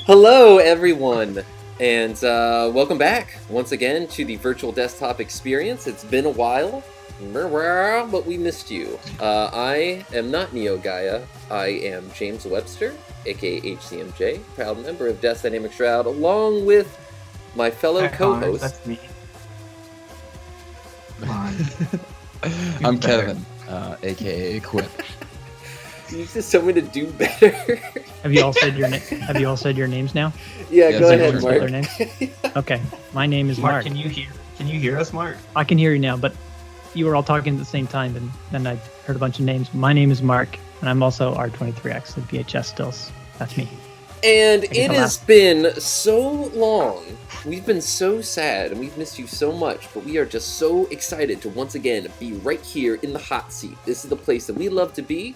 Hello everyone, and welcome back once again to the virtual desktop experience. It's been a while, but we missed you. I am not Neo Gaia. I am James Webster, aka HCMJ, proud member of Death's Dynamic Shroud, along with my fellow co-host. That's me. I'm Kevin, aka Quip. You just tell me to do better. Have you all said your names now? Yeah, Yes, go I ahead, heard Mark. Their names? Okay, my name is Mark. Can you hear us, Mark? I can hear you now, but you were all talking at the same time, and then I heard a bunch of names. My name is Mark, and I'm also R23X at VHS stills. That's me. And it has been so long. We've been so sad, and we've missed you so much, but we are just so excited to once again be right here in the hot seat. This is the place that we love to be.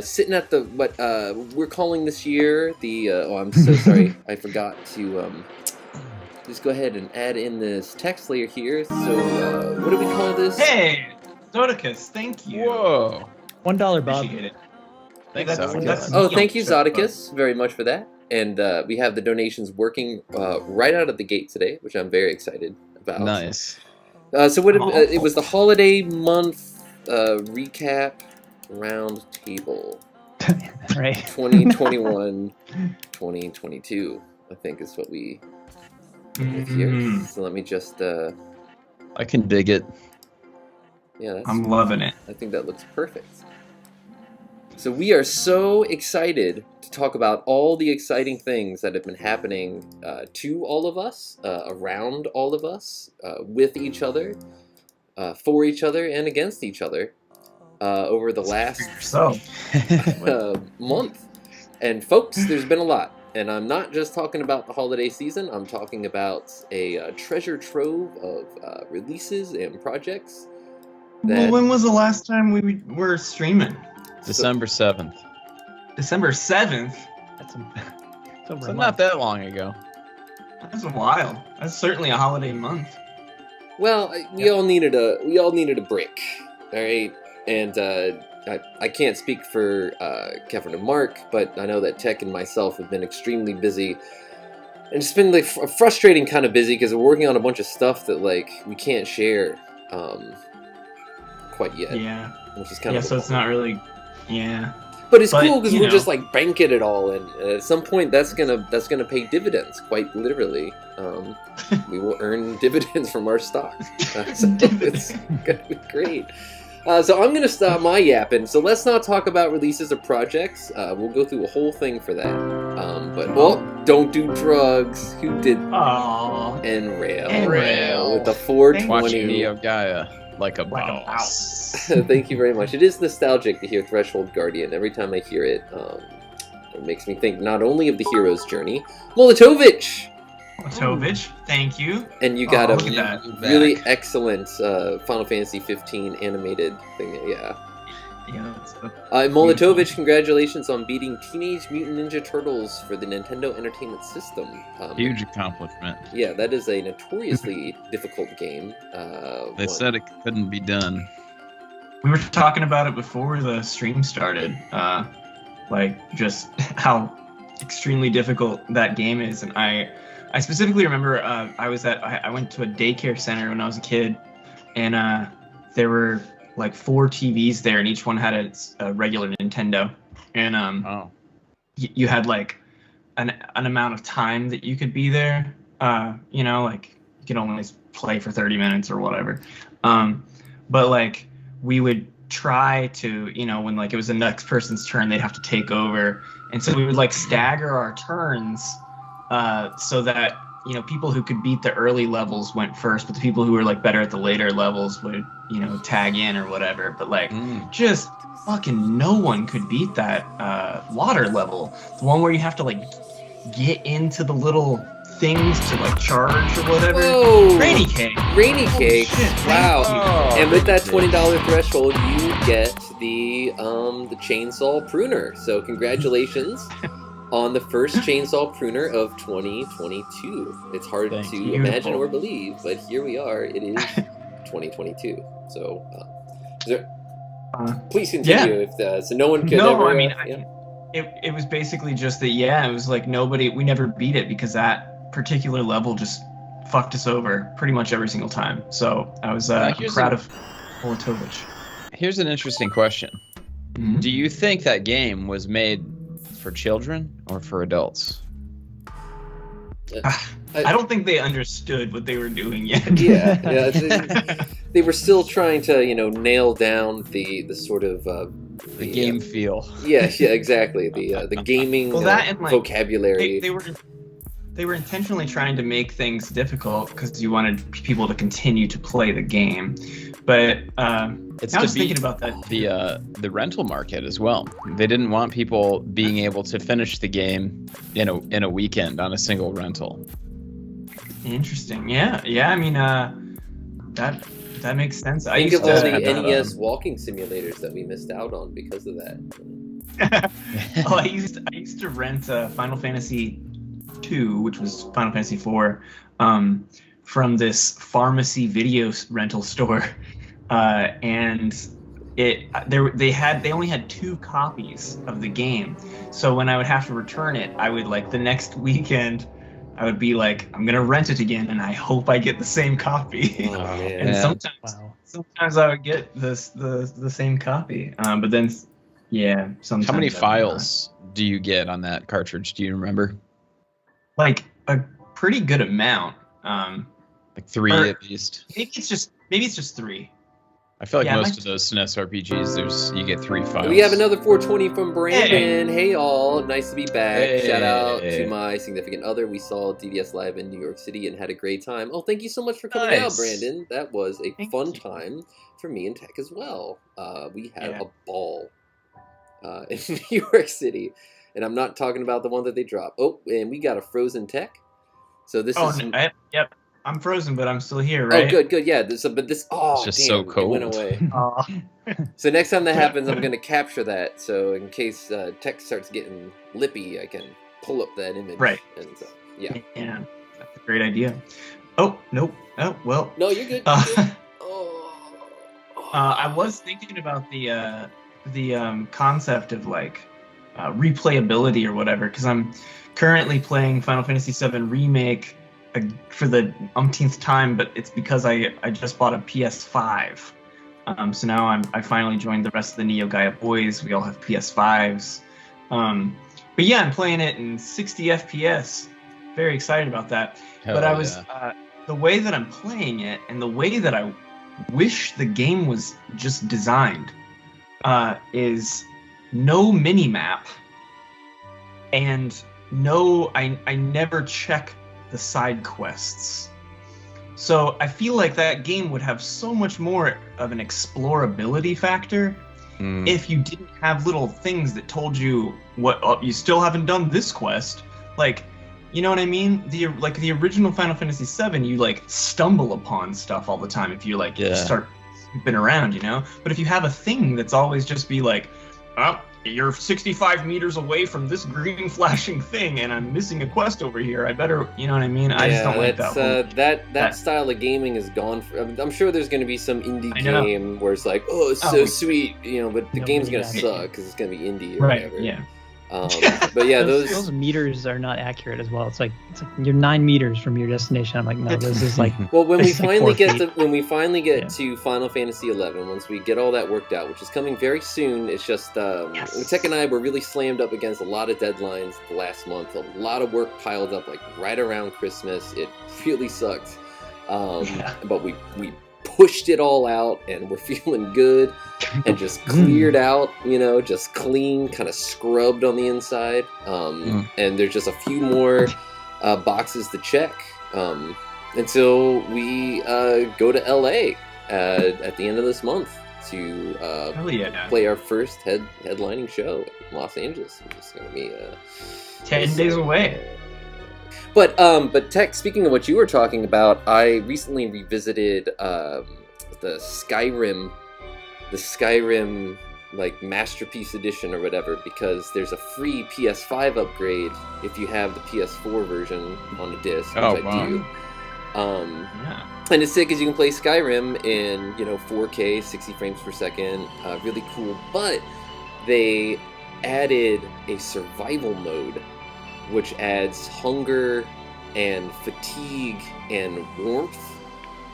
Sitting at the, what we're calling this year, the, oh, I'm so sorry, I forgot to, just go ahead and add in this text layer here. So, what do we call this? Hey, Zodicus, thank you. Whoa. $1, Bob. Appreciate it. Thanks, That's Oh, me thank on you, the show, Zodicus, very much for that. And, we have the donations working, right out of the gate today, which I'm very excited about. Nice. So what, it was the holiday month, recap round table. Right. 2021, 2022, I think is what we have here. So let me just, I can dig it. yeah, that's, I'm loving it. I think that looks perfect. So we are so excited to talk about all the exciting things that have been happening to all of us, around all of us, with each other, for each other, and against each other. Over the last month. And folks, there's been a lot. And I'm not just talking about the holiday season, I'm talking about a treasure trove of releases and projects. Well, when was the last time we were streaming? December 7th. December 7th? That's over So a not month. that long ago. That's a while. That's certainly a holiday month. Well, we all needed a break, all right? And I can't speak for Kevin and Mark, but I know that Tech and myself have been extremely busy. And it's been like frustrating kind of busy because we're working on a bunch of stuff that like we can't share quite yet. Yeah. Which is kind of so it's not really. Yeah. But it's cool because you we're know. just like banking it all, and at some point that's gonna pay dividends, quite literally. We will earn dividends from our stock. So it's gonna be great. So I'm gonna stop my yapping. So let's not talk about releases or projects. We'll go through a whole thing for that. But don't do drugs. Who did? Aww. Enrail with the Watching 420. Neo Gaia like a boss. Thank you very much. It is nostalgic to hear Threshold Guardian. Every time I hear it, it makes me think not only of the hero's journey, Molitovich! Thank you. And you got look at a that. really excellent Final Fantasy 15 animated thing. Yeah. Yeah. Molitovich, congratulations on beating Teenage Mutant Ninja Turtles for the Nintendo Entertainment System. Huge accomplishment. Yeah, that is a notoriously difficult game. They said it couldn't be done. We were talking about it before the stream started. Like just how extremely difficult that game is, and I specifically remember I went to a daycare center when I was a kid, and there were like 4 TVs there, and each one had a regular Nintendo, and you had like an amount of time that you could be there. You know, like you could only play for 30 minutes or whatever. But like we would try to, when like it was the next person's turn, they'd have to take over. And so we would like stagger our turns so that, people who could beat the early levels went first, but the people who were like better at the later levels would, tag in or whatever. But like just fucking no one could beat that water level. The one where you have to like get into the little things to like charge or whatever. Whoa. Rainy cake. Wow. And with that $20 threshold, you get the chainsaw pruner. So congratulations on the first chainsaw pruner of 2022. It's hard to imagine or believe, but here we are. It is 2022. So please continue if so no one could ever... It was basically just that, it was like we never beat it because that particular level just fucked us over pretty much every single time. So I was proud of Olatovich. Here's an interesting question. Mm-hmm. Do you think that game was made for children or for adults? I don't think they understood what they were doing yet. They were still trying to, nail down the sort of the game feel. Yeah, exactly. The gaming vocabulary. They were intentionally trying to make things difficult because you wanted people to continue to play the game. But it's I was thinking about that. The rental market as well. They didn't want people being able to finish the game in a weekend on a single rental. Interesting. Yeah. I mean, that makes sense. Think of all the NES walking simulators that we missed out on because of that. I used to rent Final Fantasy II, which was Final Fantasy IV, from this pharmacy video rental store, and they only had 2 copies of the game. So when I would have to return it, I would like the next weekend, I would be like, I'm gonna rent it again, and I hope I get the same copy. Oh, man. And sometimes I would get the same copy, but then sometimes. How many files do you get on that cartridge? Do you remember? Like a pretty good amount. Like 3 at least. Maybe it's just 3. I feel like most of those SNES RPGs, you get 3 files. We have another 420 from Brandon. Hey all, nice to be back. Shout out to my significant other. We saw DDS Live in New York City and had a great time. Oh, thank you so much for coming out, Brandon. That was a fun time for me and Tech as well. We had a ball in New York City. And I'm not talking about the one that they dropped. Oh, and we got a frozen Tech. So this is... Yep. I'm frozen, but I'm still here, right? Oh, good. Yeah, it's just so cold. It went away. So next time that happens, I'm going to capture that. So in case Tech starts getting lippy, I can pull up that image. Right. And yeah, that's a great idea. Oh, nope. Oh, well. No, you're good. I was thinking about the concept of like replayability or whatever, because I'm currently playing Final Fantasy VII Remake for the umpteenth time, but it's because I just bought a PS5. So now I finally joined the rest of the Neo Gaia boys. We all have PS5s. But yeah, I'm playing it in 60 FPS. Very excited about that. But I was the way that I'm playing it and the way that I wish the game was just designed is no mini-map and I never check the side quests. So I feel like that game would have so much more of an explorability factor if you didn't have little things that told you you still haven't done this quest. Like, you know what I mean? The original Final Fantasy VII, you like stumble upon stuff all the time if you start snooping around, you know? But if you have a thing that's always just be like, you're 65 meters away from this green flashing thing, and I'm missing a quest over here. I better, you know what I mean? I just don't like that. That style of gaming is gone. I'm sure there's going to be some indie game where it's like, it's so sweet, you know, but the game's going to suck because it's going to be indie or whatever. Yeah. But yeah, those meters are not accurate as well. It's like you're 9 meters from your destination. I'm like, no, this is like. Well, when we finally get to Final Fantasy XI, once we get all that worked out, which is coming very soon, it's just Tech and I were really slammed up against a lot of deadlines the last month. A lot of work piled up, like right around Christmas. It really sucked, but we pushed it all out, and we're feeling good, and just cleared out, just clean, kind of scrubbed on the inside. And there's just a few more boxes to check until we go to LA at the end of this month to play our first headlining show in Los Angeles, which is going to be 10 days away. But Tech, speaking of what you were talking about, I recently revisited the Skyrim like Masterpiece Edition or whatever, because there's a free PS5 upgrade if you have the PS4 version on a disc, which I do. And it's sick because you can play Skyrim in 4K, 60 frames per second, really cool. But they added a survival mode, which adds hunger and fatigue and warmth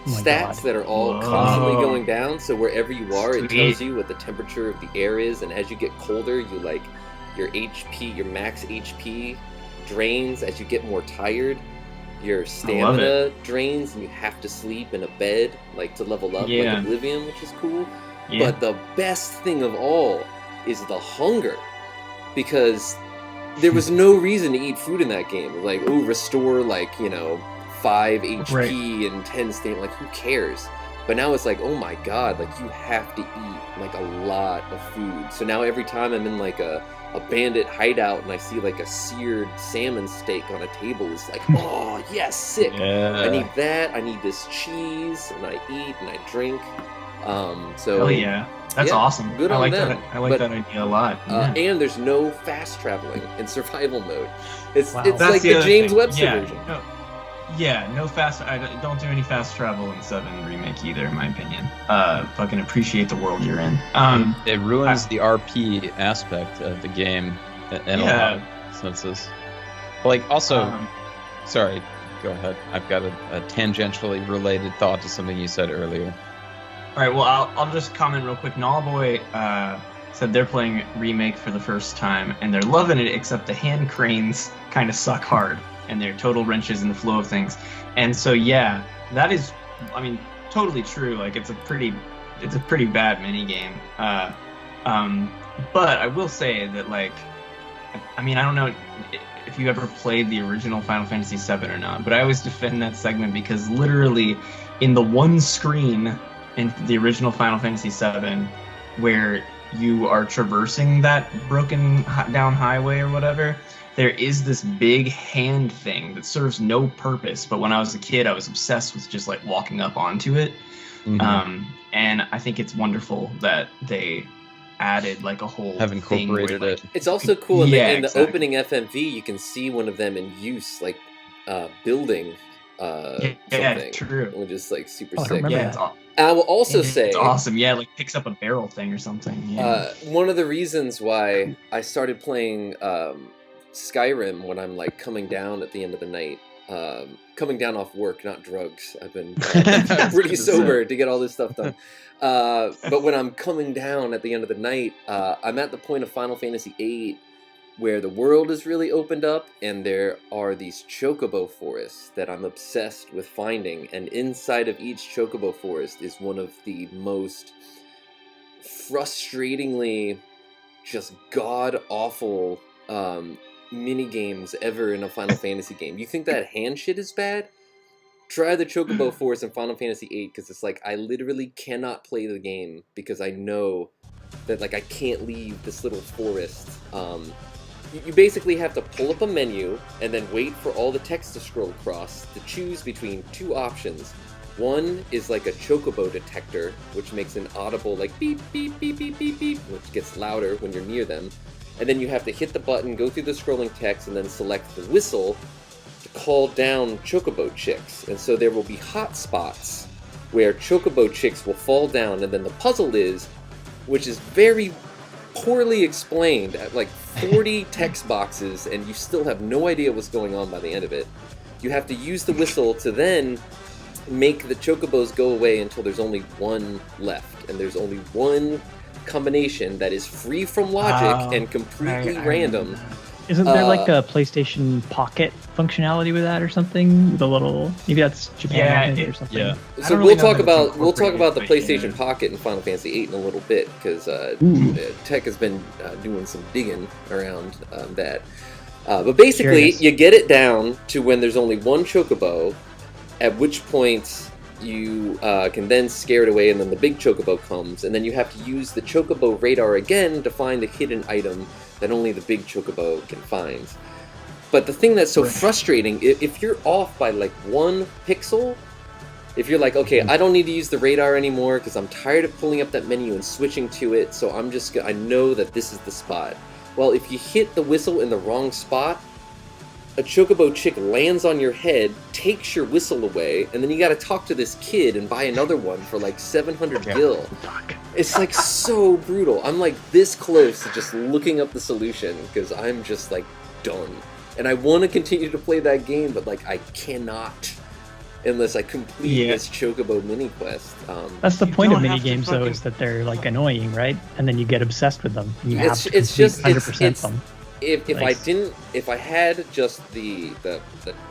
stats that are all constantly going down. So wherever you are, it tells you what the temperature of the air is, and as you get colder, your HP, your max HP drains as you get more tired. Your stamina drains, and you have to sleep in a bed to level up, like Oblivion, which is cool. But the best thing of all is the hunger, because there was no reason to eat food in that game. It was restore 5 HP and 10 stamina. Who cares? But now it's oh my god, you have to eat a lot of food. So now every time I'm in a bandit hideout and I see a seared salmon steak on a table, it's oh yes, sick. I need that. I need this cheese, and I eat and I drink. So hell yeah. That's awesome. Good on them. That idea a lot. And there's no fast traveling in survival mode. It's That's like the James Webster version. No fast. I don't do any fast travel in 7 Remake either, in my opinion. Fucking appreciate the world you're in. It ruins the RP aspect of the game in a lot of senses. Sorry, go ahead. I've got a tangentially related thought to something you said earlier. All right, well, I'll just comment real quick. Gnawboy said they're playing Remake for the first time, and they're loving it, except the hand cranes kind of suck hard, and they're total wrenches in the flow of things. And so, that is, totally true. It's a pretty bad minigame. But I will say that, I don't know if you ever played the original Final Fantasy VII or not, but I always defend that segment because literally in the one screen in the original Final Fantasy VII where you are traversing that broken down highway or whatever, there is this big hand thing that serves no purpose, but when I was a kid I was obsessed with just walking up onto it. And I think it's wonderful that they added a whole have incorporated thing it. It's also cool in the exactly. opening FMV you can see one of them in use building something, true, which is super I sick. remember It's I will also say it's awesome. Picks up a barrel thing or something. One of the reasons why I started playing Skyrim when I'm coming down at the end of the night, coming down off work, not drugs. I've been pretty sober to get all this stuff done. But when I'm coming down at the end of the night, I'm at the point of Final Fantasy VIII where the world is really opened up, and there are these Chocobo forests that I'm obsessed with finding, and inside of each Chocobo forest is one of the most frustratingly just god-awful mini-games ever in a Final Fantasy game. You think that hand shit is bad? Try the Chocobo forest in Final Fantasy VIII, because it's I literally cannot play the game because I know that I can't leave this little forest. You basically have to pull up a menu and then wait for all the text to scroll across to choose between 2 options. One is a Chocobo detector, which makes an audible beep, beep, beep, beep, beep, beep, which gets louder when you're near them. And then you have to hit the button, go through the scrolling text, and then select the whistle to call down Chocobo chicks. And so there will be hot spots where Chocobo chicks will fall down, and then the puzzle is, which is very poorly explained, at 40 text boxes, and you still have no idea what's going on by the end of it. You have to use the whistle to then make the Chocobos go away until there's only one left, and there's only one combination that is free from logic and completely random. Isn't there like a PlayStation Pocket functionality with that or something? The little, maybe that's Japan or something. Yeah. So we'll talk about the PlayStation Pocket and Final Fantasy VIII in a little bit, because Tech has been doing some digging around that. But basically, you get it down to when there's only one Chocobo, at which point you can then scare it away, and then the big Chocobo comes, and then you have to use the Chocobo radar again to find a hidden item that only the big Chocobo can find. But the thing that's so frustrating, if you're off by like 1 pixel, if you're like, okay, I don't need to use the radar anymore because I'm tired of pulling up that menu and switching to it, so I know that this is the spot. Well, if you hit the whistle in the wrong spot, a Chocobo chick lands on your head, takes your whistle away, and then you gotta talk to this kid and buy another one for like 700 gil. It's like so brutal. I'm like this close to just looking up the solution because I'm just like done. And I want to continue to play that game, but like I cannot unless I complete this Chocobo mini quest. That's the point of mini games, though, is that they're like annoying, right? And then you get obsessed with them. You have to complete 100% them. If I had just the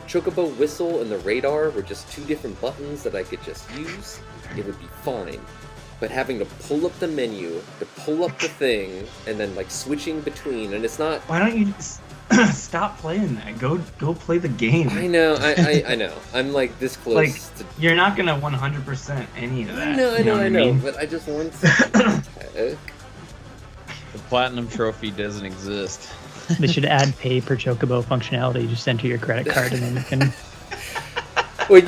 Chocobo whistle and the radar were just 2 different buttons that I could just use, it would be fine. But having to pull up the menu, to pull up the thing, and then like switching between, and it's not. Why don't you just stop playing that? Go play the game. I know, I know. I'm like this close. Like, to... you're not gonna 100% any of that. I know. But I just want to. The platinum trophy doesn't exist. They should add pay per Chocobo functionality. Just enter your credit card and then you can. Well, you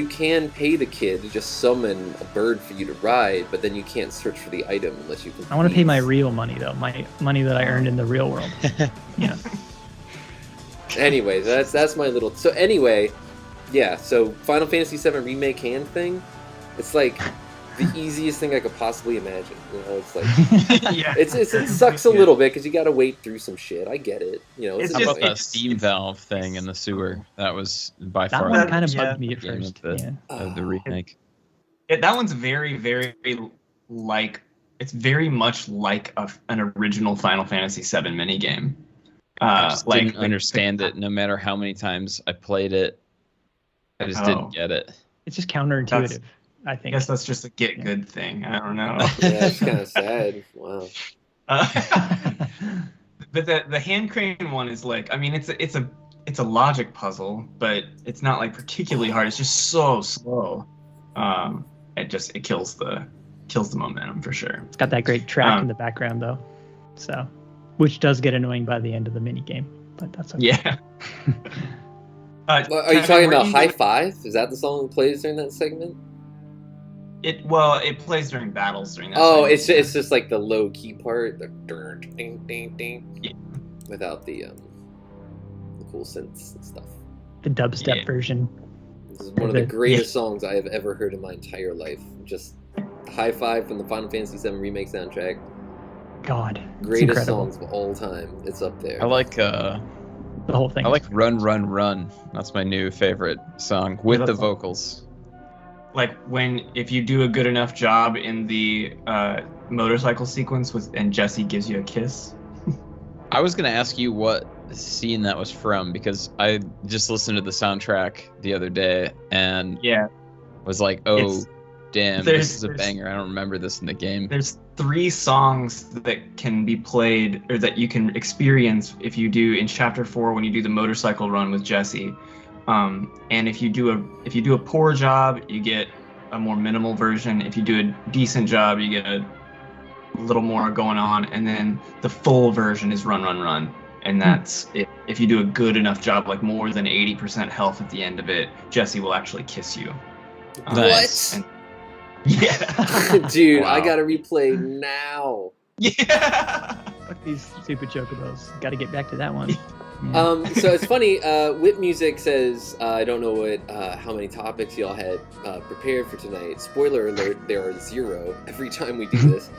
can pay the kid to just summon a bird for you to ride, but then you can't search for the item unless you can. I want to pay my real money though, my money that I earned in the real world. Yeah. Anyways, that's my little. So anyway, yeah. So Final Fantasy VII Remake hand thing, it's like the easiest thing I could possibly imagine. You know, it's like it sucks a little bit because you got to wait through some shit. I get it. You know, it's just about the steam valve thing in the sewer. That was by far that kind of bugged me at first. Of the remake. That one's very, very like. It's very much like an original Final Fantasy VII minigame. I just didn't understand it. No matter how many times I played it, I just didn't get it. It's just counterintuitive. I think. I guess that's just a get good thing. I don't know. Yeah, it's kind of sad. Wow. But the hand crane one is like, I mean, it's a logic puzzle, but it's not like particularly hard. It's just so slow. It kills the momentum for sure. It's got that great track in the background though, so which does get anannoying by the end of the mini game, but that's okay. Yeah. Are you talking about High Five? Is that the song that plays during that segment? It plays during battles during that. Oh, it's just like the low key part, the ding ding ding, without the cool synths and stuff. The dubstep version. This is one of the greatest songs I have ever heard in my entire life. Just High Five from the Final Fantasy VII Remake soundtrack. God, greatest songs of all time. It's up there. I like the whole thing. I like Run Run Run. That's my new favorite song with the vocals. Like if you do a good enough job in the motorcycle sequence and Jesse gives you a kiss. I was gonna ask you what scene that was from because I just listened to the soundtrack the other day and was like, damn, this is a banger. I don't remember this in the game. There's 3 songs that can be played or that you can experience if you do in Chapter 4 when you do the motorcycle run with Jesse. And if you do a poor job, you get a more minimal version. If you do a decent job, you get a little more going on. And then the full version is Run Run Run. And that's it. If you do a good enough job, like more than 80% health at the end of it, Jesse will actually kiss you. Nice. Dude, wow. I gotta replay now. Yeah. Fuck these stupid Chocobos. Gotta get back to that one. So it's funny, Whip Music says, I don't know how many topics y'all had prepared for tonight. Spoiler alert, there are 0 every time we do this.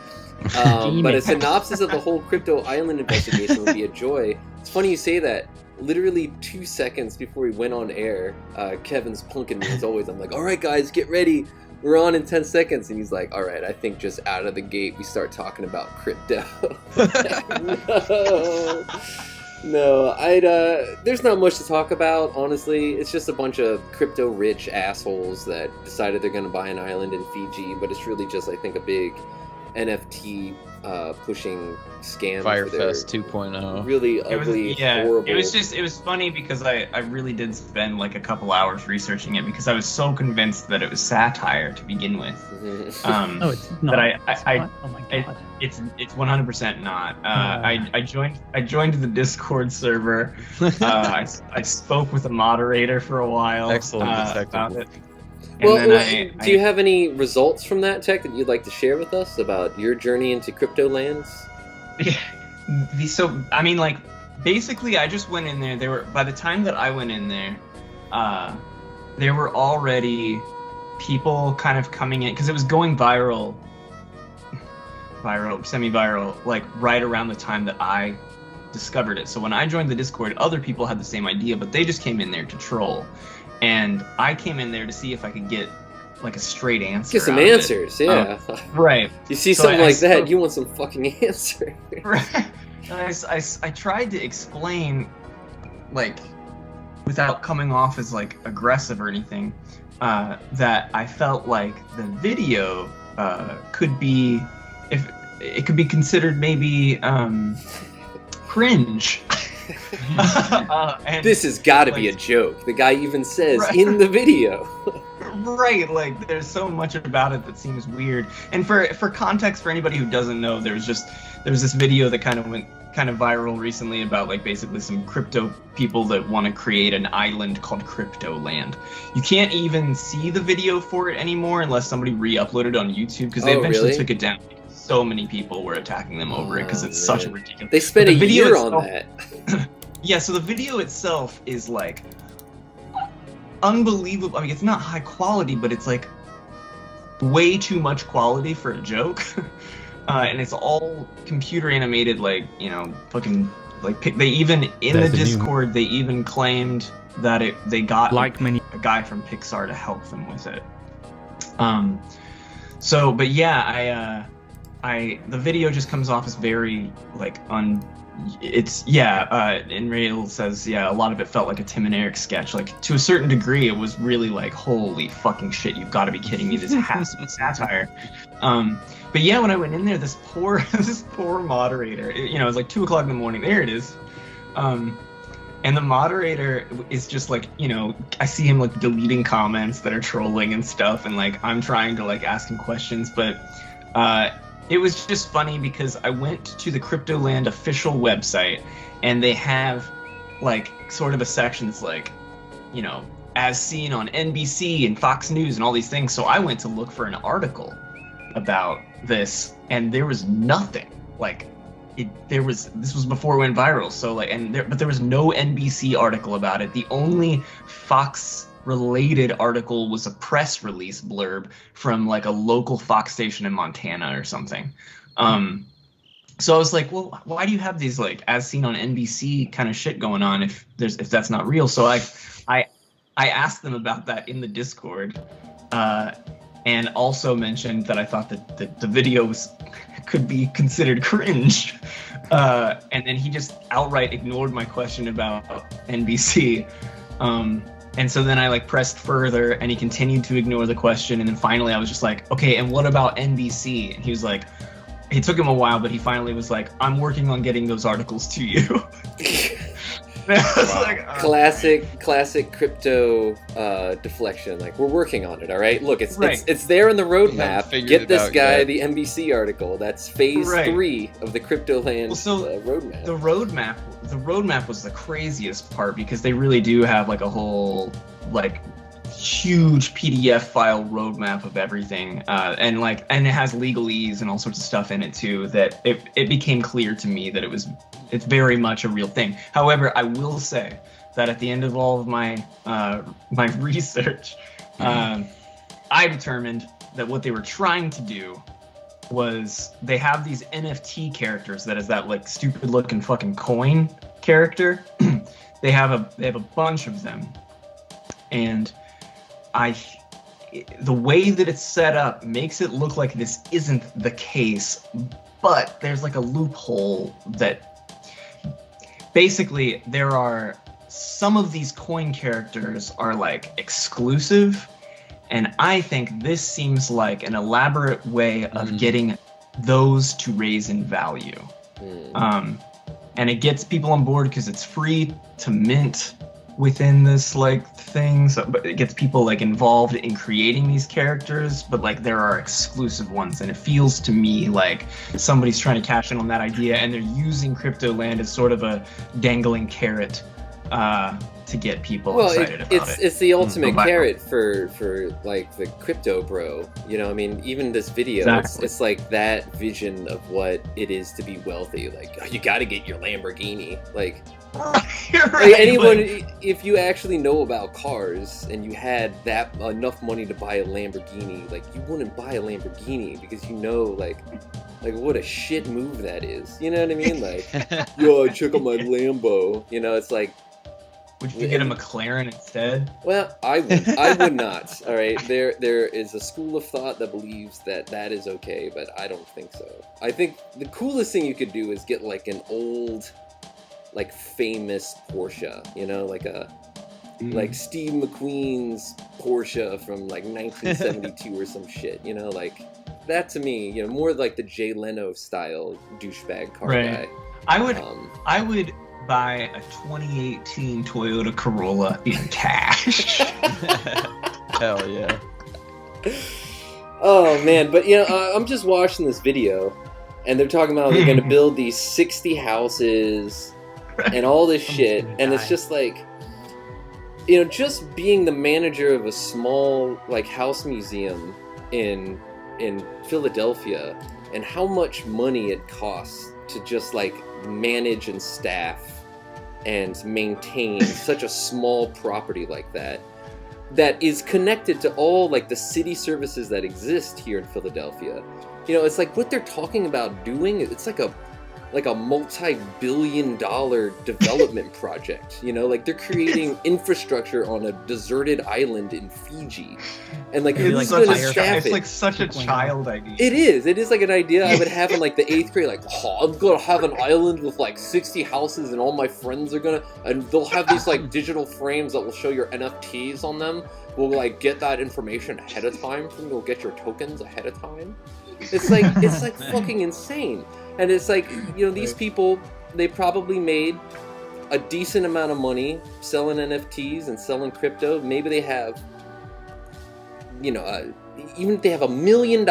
But a synopsis of the whole crypto island investigation would be a joy. It's funny you say that. Literally 2 seconds before we went on air, Kevin's punking me as always. I'm like, all right guys, get ready. we're on in 10 seconds, and he's like, all right, I think just out of the gate we start talking about crypto. No, there's not much to talk about, honestly. It's just a bunch of crypto-rich assholes that decided they're going to buy an island in Fiji, but it's really just, I think, a big NFT pushing scam. Firefest 2.0. Really ugly, horrible. It was funny because I really did spend like a couple hours researching it because I was so convinced that it was satire to begin with. Mm-hmm. It's not. Oh my god. It's 100% not. I joined the Discord server. I spoke with the moderator for a while. Excellent about it. Well, do you have any results from that, Tech, that you'd like to share with us about your journey into crypto lands? Yeah. So, I mean, like, basically, I just went in there. By the time that I went in there, there were already people kind of coming in, because it was going viral, semi-viral, like, right around the time that I discovered it. So when I joined the Discord, other people had the same idea, but they just came in there to troll. And I came in there to see if I could get like a straight answer. Get some answers, yeah. Right. You see something like that, you want some fucking answer. Right. And I tried to explain, like, without coming off as like aggressive or anything, that I felt like the video could be, if it could be considered maybe cringe. And this has got to be a joke. The guy even says in the video. Right, like there's so much about it that seems weird. And for context, for anybody who doesn't know, there was this video that went viral recently about like basically some crypto people that want to create an island called Crypto Land. You can't even see the video for it anymore unless somebody re-uploaded it on YouTube because they eventually took it down. So many people were attacking them over it because it's such a ridiculous. They spent a year on that. Yeah, so the video itself is like unbelievable. I mean, it's not high quality, but it's like way too much quality for a joke. And it's all computer animated, like, you know, fucking like they even in the Discord they even claimed that they got a guy from Pixar to help them with it. So, but yeah, the video just comes off as very like and Rail says, a lot of it felt like a Tim and Eric sketch. Like, to a certain degree, it was really like, holy fucking shit, you've got to be kidding me, this has to be satire. But yeah, when I went in there, this poor moderator, it was like 2 o'clock in the morning, there it is. And the moderator is just like, I see him like deleting comments that are trolling and stuff, and like, I'm trying to like ask him questions, but it was just funny because I went to the Cryptoland official website and they have like sort of a section that's like, as seen on NBC and Fox News and all these things. So I went to look for an article about this and there was nothing. Like this was before it went viral. So like, but there was no NBC article about it. The only Fox related article was a press release blurb from like a local Fox station in Montana or something. So I was like, well, why do you have these like as seen on NBC kind of shit going on if that's not real? So I asked them about that in the Discord, and also mentioned that I thought that the video could be considered cringe. And then he just outright ignored my question about NBC. And so then I like pressed further and he continued to ignore the question. And then finally I was just like, okay, and what about NBC? And he was like, it took him a while, but he finally was like, I'm working on getting those articles to you. Like, classic crypto deflection. Like, we're working on it, all right? Look, it's there in the roadmap. Get this guy the NBC article. That's phase 3 of the Cryptoland roadmap. The roadmap was the craziest part because they really do have like a whole like huge PDF file roadmap of everything, and it has legalese and all sorts of stuff in it too, that it became clear to me that it's very much a real thing. However, I will say that at the end of all of my my research, I determined that what they were trying to do was they have these NFT characters that is that like stupid looking fucking coin character. They have a bunch of them, and the way that it's set up makes it look like this isn't the case, but there's like a loophole that basically there are some of these coin characters are like exclusive, and I think this seems like an elaborate way of getting those to raise in value. And it gets people on board because it's free to mint within this like thing, so but it gets people like involved in creating these characters, but like there are exclusive ones, and it feels to me like somebody's trying to cash in on that idea, and they're using Crypto Land as sort of a dangling carrot to get people excited about it. It's the ultimate carrot for like the crypto bro. You know, I mean, even this video, it's like that vision of what it is to be wealthy. Like, oh, you got to get your Lamborghini. Like, right, anyone, if you actually know about cars and you had that enough money to buy a Lamborghini, like you wouldn't buy a Lamborghini because you know, like what a shit move that is. You know what I mean? Like, yo, check out my Lambo. You know, it's like. Would you get a McLaren instead? Well, I would not. All right, there is a school of thought that believes that is okay, but I don't think so. I think the coolest thing you could do is get like an old, like famous Porsche. You know, like like Steve McQueen's Porsche from like 1972 or some shit. You know, like that to me. You know, more like the Jay Leno style douchebag car guy. I would buy a 2018 Toyota Corolla in cash. Hell yeah. Oh man, but you know, I'm just watching this video, and they're talking about they're going to build these 60 houses and all this shit, and it's just like, you know, just being the manager of a small like house museum in Philadelphia, and how much money it costs to just like manage and staff and maintain such a small property like that is connected to all like the city services that exist here in Philadelphia. You know, it's like what they're talking about doing, it's like a multi-billion-dollar development project. You know, like they're creating infrastructure on a deserted island in Fiji, and like who's going to staff it? It's like such a child idea. It is like an idea I would have in like the 8th grade. Like, oh, I'm gonna have an island with like 60 houses, and all my friends are gonna, and they'll have these like digital frames that will show your NFTs on them. We'll like get that information ahead of time from you. We'll get your tokens ahead of time. It's like fucking insane. And it's like, you know, these people, they probably made a decent amount of money selling NFTs and selling crypto. Maybe they have, you know, even if they have $1 million,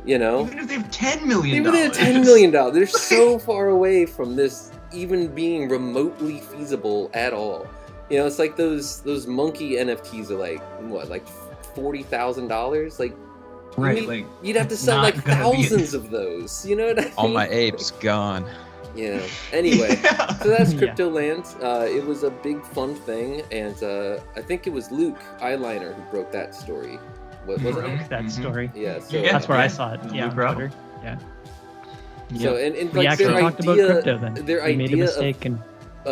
you know. Even if they have $10 million. Even if they have $10 million. They're so far away from this even being remotely feasible at all. You know, it's like those monkey NFTs are like, what, like $40,000? Like, right, like you'd have to sell like thousands of those. You know what I mean? All my apes gone. Yeah. Anyway, so that's Crypto Land. It was a big fun thing, and I think it was Luke Eyeliner who broke that story. Wasn't it? That story. Yeah. So that's where I saw it. Yeah, on Twitter. Yeah. So and we like actually talked about crypto then. We made a mistake and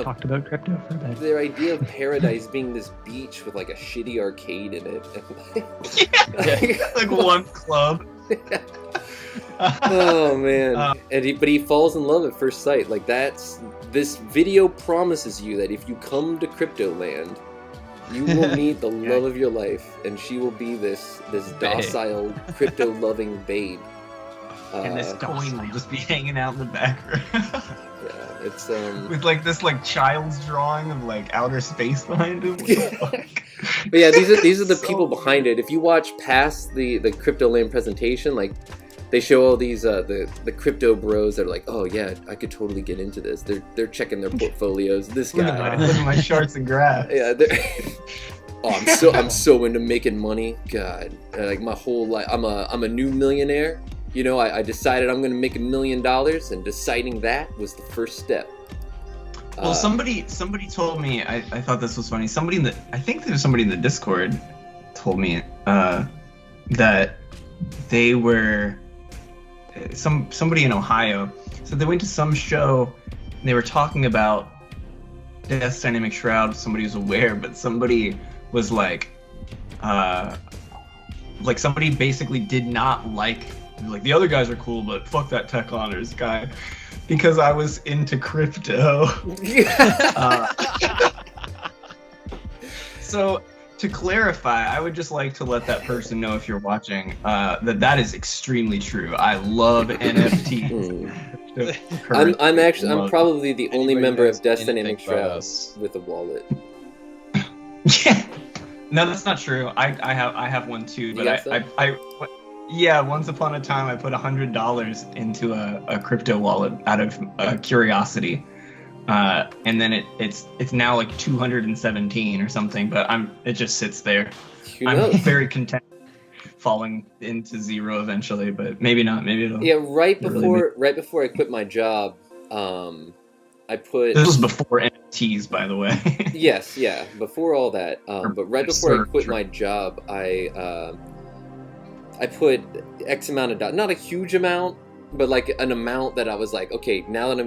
talked about crypto for a bit. Their idea of paradise being this beach with like a shitty arcade in it. Like one club. Oh man. But he falls in love at first sight. Like this video promises you that if you come to Crypto Land, you will meet the love of your life, and she will be this docile crypto loving babe. And this coin will just be hanging out in the background. Yeah, it's with like this like child's drawing of like outer space behind him. What the fuck? But yeah, these are the people behind it. If you watch past the Crypto Land presentation, like they show all these the crypto bros that are like, oh yeah, I could totally get into this. They're checking their portfolios. This guy, look at my charts and graphs. Yeah. I'm so into making money. God, like my whole life, I'm a new millionaire. You know, I decided I'm going to make $1 million, and deciding that was the first step. Well, somebody told me, I thought this was funny. I think there was somebody in the Discord told me that they were somebody in Ohio. So they went to some show, and they were talking about Death's Dynamic Shroud. Somebody was aware, but somebody was like, like somebody basically did not like the other guys are cool, but fuck that Tech Honors guy, because I was into crypto. So to clarify, I would just like to let that person know, if you're watching, that is extremely true. I love NFTs. I'm probably the only member of Dynamic Shroud with a wallet. Yeah. No, that's not true. I have one too, but once upon a time I put $100 into a crypto wallet out of curiosity. And then it's now like 217 or something, but it just sits there. I'm very content falling into zero eventually, but maybe not. Maybe it'll. Yeah, right before I quit my job, I put. This was before NFTs, by the way. Yes, yeah, before all that. But right before I quit my job, I put X amount of not a huge amount, but like an amount that I was like, okay, now that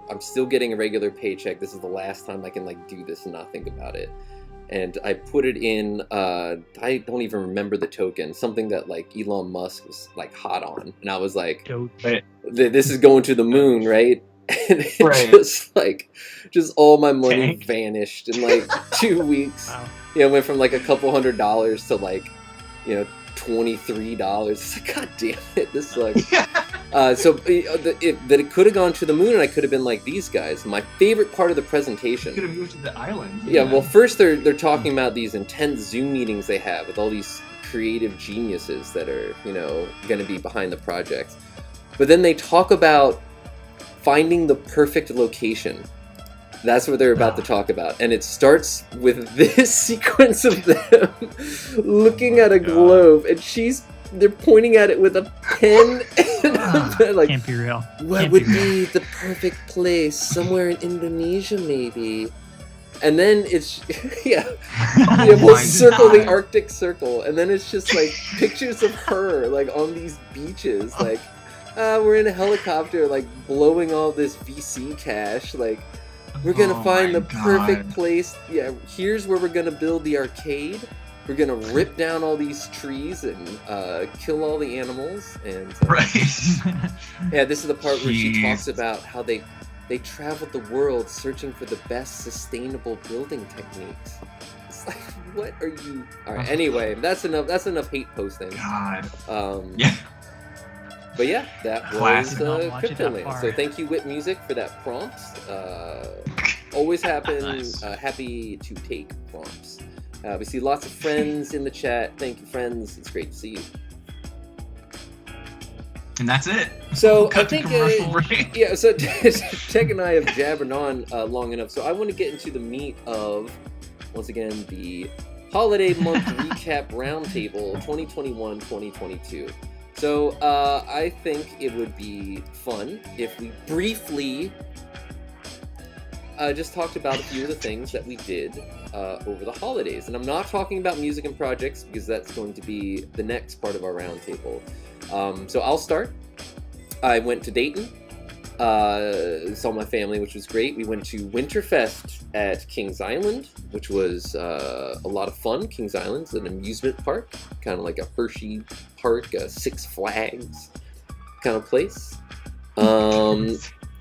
I'm still getting a regular paycheck, this is the last time I can like do this and not think about it. And I put it in, I don't even remember the token, something that like Elon Musk was like hot on. And I was like, this is going to the moon, right? And it just all my money vanished in like 2 weeks. Wow. It went from like a couple $100s to like, $23. It's like, god damn it, this sucks. So it could have gone to the moon, and I could have been like these guys. My favorite part of the presentation. You could have moved to the island. Yeah. Well, first they're talking about these intense Zoom meetings they have with all these creative geniuses that are going to be behind the project. But then they talk about finding the perfect location. That's what they're about to talk about. And it starts with this sequence of them looking at a globe, and they're pointing at it with a pen. And like, can't be real. What would be the perfect place? Somewhere in Indonesia, maybe. And then it's, we'll circle the Arctic Circle. And then it's just like pictures of her like on these beaches. Like, we're in a helicopter, like blowing all this VC cash. Like, we're gonna find the perfect place. Yeah, here's where we're gonna build the arcade. We're gonna rip down all these trees and kill all the animals. And yeah, this is the part where she talks about how they traveled the world searching for the best sustainable building techniques. It's like, what are you? All right. Anyway, that's enough hate posting. God. Yeah. But yeah, that was CryptoLand. So thank you, Whip Music, for that prompt. Always happy to take prompts. We see lots of friends in the chat. Thank you, friends. It's great to see you. And that's it. So I think, so Tech and I have jabbered on long enough. So I want to get into the meat of, once again, the Holiday Month Recap Roundtable 2021-2022. So I think it would be fun if we briefly just talked about a few of the things that we did over the holidays. And I'm not talking about music and projects, because that's going to be the next part of our roundtable. So I'll start. I went to Dayton, saw my family, which was great. We went to Winterfest at Kings Island, which was a lot of fun. Kings Island's an amusement park, kind of like a Hershey Park, a Six Flags kind of place.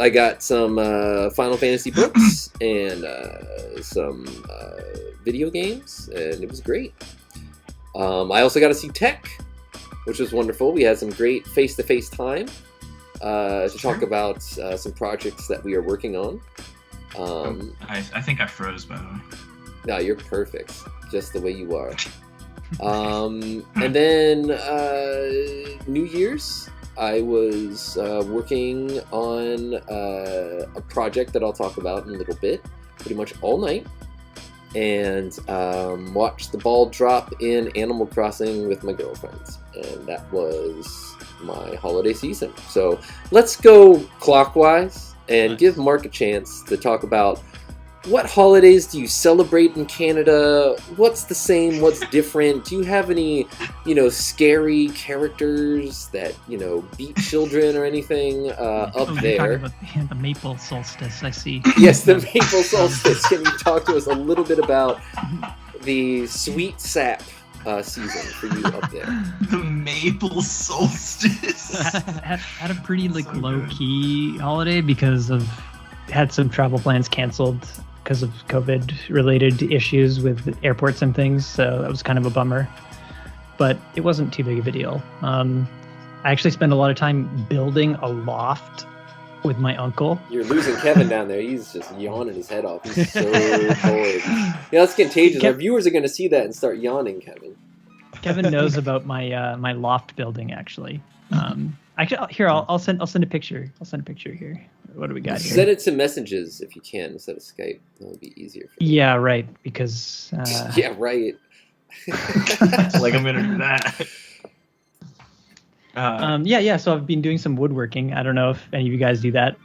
I got some Final Fantasy books and some video games, and it was great. I also got to see Tech, which was wonderful. We had some great face-to-face time to talk about some projects that we are working on. I think I froze, by the way. No, you're perfect, just the way you are. And then New Year's, I was working on a project that I'll talk about in a little bit, pretty much all night, and watched the ball drop in Animal Crossing with my girlfriends, and that was my holiday season. So let's go clockwise and give Mark a chance to talk about what holidays do you celebrate in Canada? What's the same? What's different? Do you have any, scary characters that, beat children or anything up there? About the maple solstice, I see. Yes, the maple solstice. Can you talk to us a little bit about the sweet sap season for you up there? The maple solstice. Had a pretty low key holiday because of had some travel plans canceled because of COVID related issues with airports and things. So that was kind of a bummer, but it wasn't too big of a deal. I actually spent a lot of time building a loft with my uncle. You're losing Kevin down there. He's just yawning his head off. He's so bored. Yeah, that's contagious. Our viewers are going to see that and start yawning, Kevin. Kevin knows about my my loft building actually. Actually, here I'll send a picture. I'll send a picture here. What do we got here? Send it to messages if you can instead of Skype. That would be easier. For you. Yeah, right. Because yeah, right. Like I'm gonna do that. Yeah. So I've been doing some woodworking. I don't know if any of you guys do that.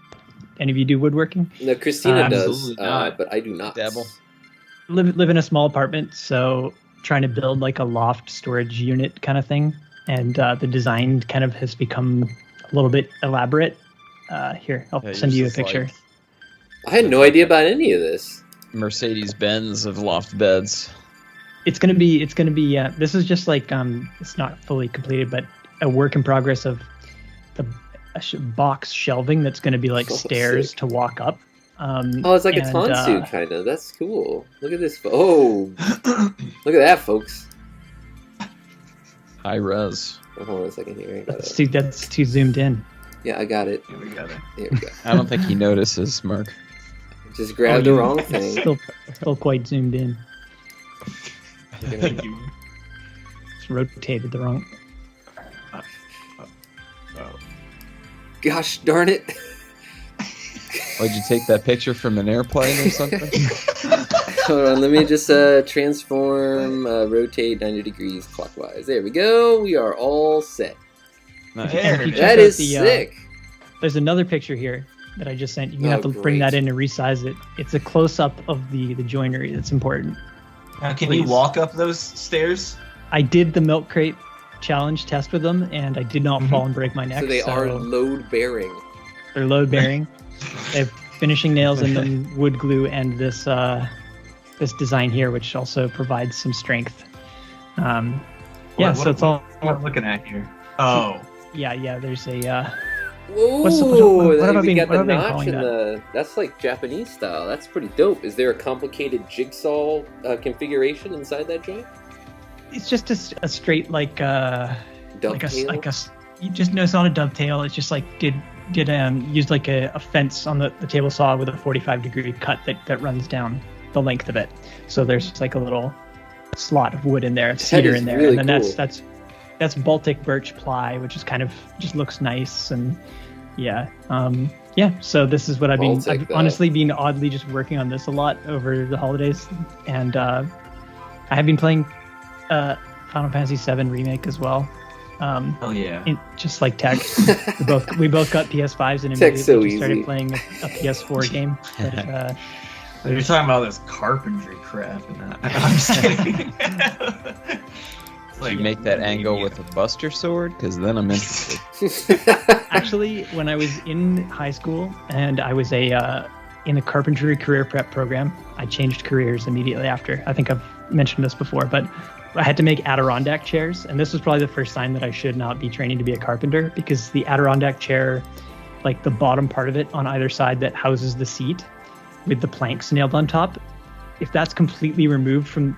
Any of you do woodworking? No, Christina does, but I do not. Dabble. Live in a small apartment, so trying to build like a loft storage unit kind of thing, and the design kind of has become a little bit elaborate. Here, I'll send you a picture. Like, I had no idea about any of this. Mercedes-Benz of loft beds. It's gonna be. This is just like it's not fully completed, but a work in progress of the box shelving that's going to be like stairs to walk up. It's like a tonsu kind of. That's cool. Look at this. Oh, look at that, folks. High res. Hold on a second here. That's too zoomed in. Yeah, I got it. Here we got it. There we go. I don't think he notices, Mark. Just grabbed the wrong thing. Still quite zoomed in. Thank you. It's rotated the wrong. Gosh darn it. Did you take that picture from an airplane or something? Hold on, let me just transform, rotate 90 degrees clockwise. There we go. We are all set. Nice. That is sick. There's another picture here that I just sent. You're going to have to bring that in and resize it. It's a close-up of the joinery that's important. Can you walk up those stairs? I did the milk crate challenge test with them, and I did not fall and break my neck. So they are load-bearing. They're load-bearing. They have finishing nails in them, wood glue, and this this design here, which also provides some strength. So it's all. What I'm looking at here. Oh. Yeah. There's a. Whoa! What have I been notch in the. That's like Japanese style. That's pretty dope. Is there a complicated jigsaw configuration inside that joint? It's just a straight dovetail. You just know it's not a dovetail. It's just like used like a fence on the table saw with a 45-degree cut that runs down the length of it. So there's like a little slot of wood in there, cedar in there, really and then cool. that's Baltic birch ply, which is kind of just looks nice and So this is what I've honestly been oddly just working on this a lot over the holidays, and I have been playing Final Fantasy VII Remake as well. Oh yeah. Just like Tech, we both got PS5s and immediately started playing a PS4 game. But, you're talking about this carpentry crap, and I'm just kidding. Did you make that angle with a Buster sword? Because then I'm interested. Actually, when I was in high school and I was in the carpentry career prep program, I changed careers immediately after. I think I've mentioned this before, but I had to make Adirondack chairs, and this was probably the first time that I should not be training to be a carpenter, because the Adirondack chair, like the bottom part of it on either side that houses the seat with the planks nailed on top, if that's completely removed from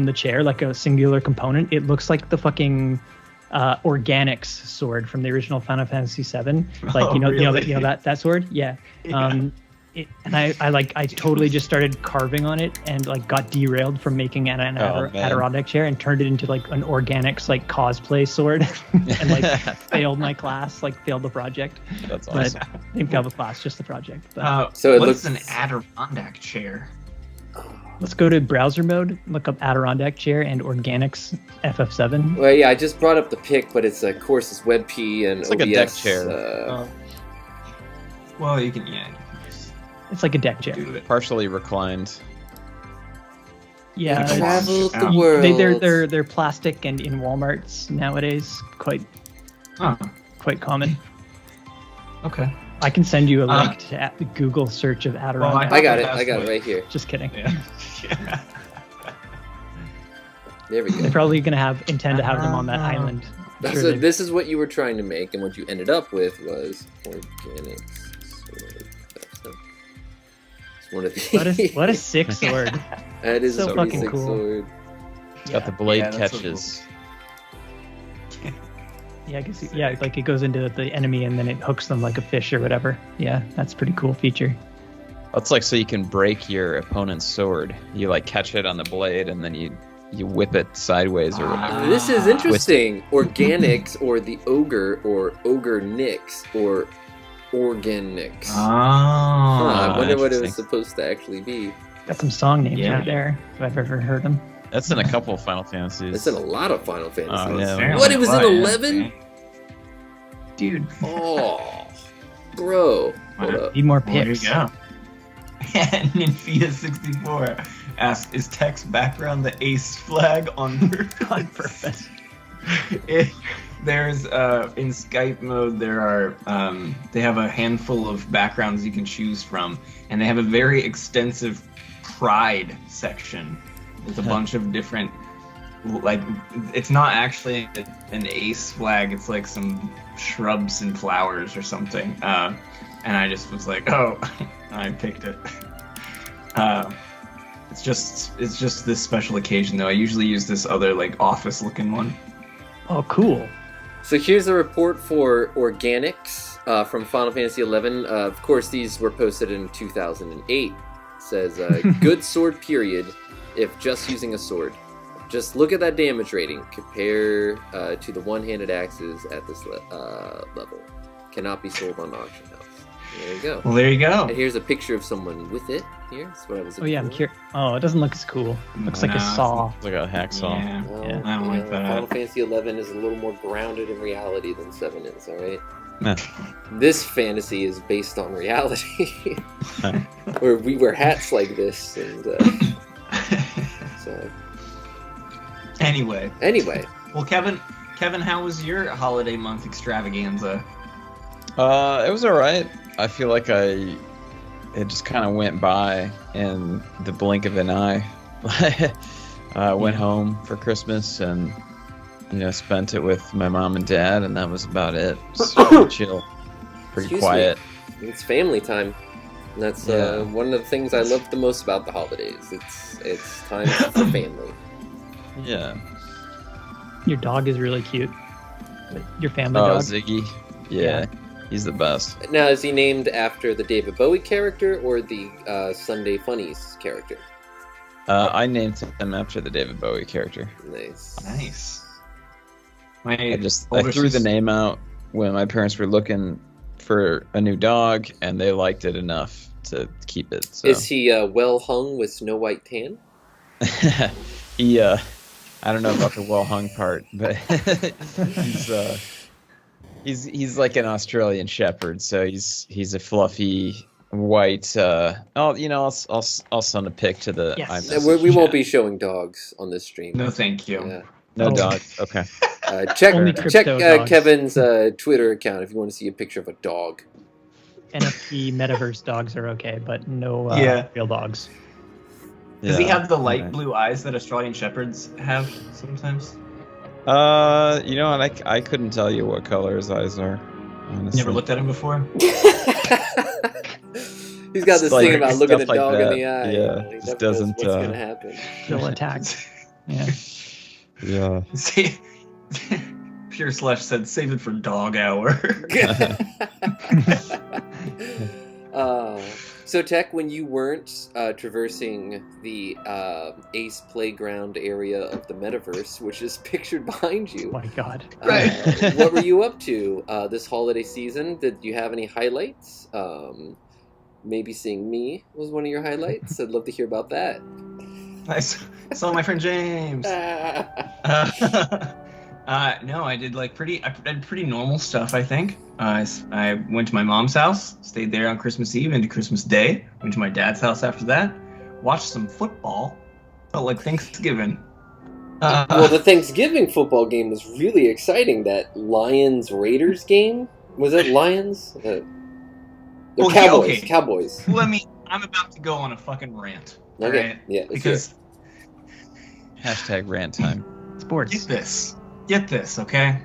the chair, like a singular component, it looks like the fucking organics sword from the original Final Fantasy VII. Like, really? that sword? Yeah. I totally just started carving on it and like got derailed from making an Adirondack chair and turned it into like an organics like cosplay sword and like failed my class, like failed the project. That's awesome. But I didn't fail the class, just the project. But, so what's an Adirondack chair? Let's go to browser mode, look up Adirondack chair and organics FF7. Well, yeah, I just brought up the pic, but it's of course it's WebP and it's OBS. Like a deck chair. Well, you can It's like a deck chair. Partially reclined. Yeah, traveled the world. They're plastic and in Walmarts nowadays, quite common. Okay. I can send you a link to the Google search of Adirondack. I got it right here. Just kidding. Yeah. There we go. They're probably gonna intend to have them on that island. So this is what you were trying to make, and what you ended up with was organic sword. It's one of the. What a sick sword! That is so a fucking sick cool. sword. It's got the blade catches. So Yeah, I guess. Yeah, like it goes into the enemy and then it hooks them like a fish or whatever. Yeah, that's a pretty cool feature. That's like so you can break your opponent's sword. You like catch it on the blade and then you whip it sideways or whatever. This is interesting. Organics, or the ogre, or ogre nicks, or organics. I wonder what it was supposed to actually be. Got some song names right there, if I've ever heard them. That's in a couple of Final Fantasies. It's in a lot of Final Fantasies. Yeah. What, it was in 11? Dude. Oh, bro. Hold up. Need more Well, there you pips. go. And Ninfia64 asks, is text background the ace flag on purpose? On purpose. There's in Skype mode there are they have a handful of backgrounds you can choose from, and they have a very extensive pride section with a bunch of different, like, it's not actually an ace flag, it's like some shrubs and flowers or something, and I just was like, oh, I picked it. It's just this special occasion though. I usually use this other like office looking one. Oh, cool. So here's a report for organics from Final Fantasy XI. Of course, these were posted in 2008. It says, good sword period if just using a sword. Just look at that damage rating. Compare to the one-handed axes at this level. Cannot be sold on auction house. There you go. Well, there you go. And here's a picture of someone with it. That's what I was looking I'm for. curious. Oh, it doesn't look as cool. It looks like a saw. It's like a hacksaw. Yeah. Well, Yeah. I don't like that. Final Fantasy XI is a little more grounded in reality than 7 is, alright? Nah. This fantasy is based on reality. Where we wear hats like this, and so... Anyway. Well, Kevin, how was your holiday month extravaganza? It was alright. I feel like it just kind of went by in the blink of an eye. Went home for Christmas and spent it with my mom and dad, and that was about it. Just pretty chill, pretty quiet. It's family time. And that's one of the things I love the most about the holidays. It's time for family. Yeah. Your dog is really cute. Your family dog. Ziggy. Yeah. He's the best. Now, is he named after the David Bowie character or the Sunday Funnies character? I named him after the David Bowie character. Nice. I threw the name out when my parents were looking for a new dog, and they liked it enough to keep it. So. Is he well hung with snow white tan? He, I don't know about the well hung part, but he's like an Australian Shepherd, so he's a fluffy white. I'll send a pic to the. Yes. We won't be showing dogs on this stream. No, thank you. Yeah. No dogs. Okay. Check dogs. Kevin's Twitter account if you want to see a picture of a dog. NFT metaverse dogs are okay, but no real dogs. Does he have the light blue eyes that Australian Shepherds have sometimes? You know what? I couldn't tell you what color his eyes are. Honestly. Never looked at him before. He's got this thing about looking a like dog that. in the eye. Yeah, He just never knows doesn't. what's gonna happen. Still attacked. Yeah. Yeah. See, Pure Slush said, "Save it for dog hour." So, Tech, when you weren't traversing the Ace Playground area of the metaverse, which is pictured behind you, Oh my God. what were you up to this holiday season? Did you have any highlights? Maybe seeing me was one of your highlights. I'd love to hear about that. I saw my friend James. No, I did pretty normal stuff, I think. I went to my mom's house, stayed there on Christmas Eve into Christmas Day, went to my dad's house after that, watched some football, felt like Thanksgiving. Well, the Thanksgiving football game was really exciting. That Lions-Raiders game? Was it Lions? Cowboys. Okay. Cowboys. I'm about to go on a fucking rant. Okay, right? yeah. Because Hashtag rant time. Sports. Get this, okay?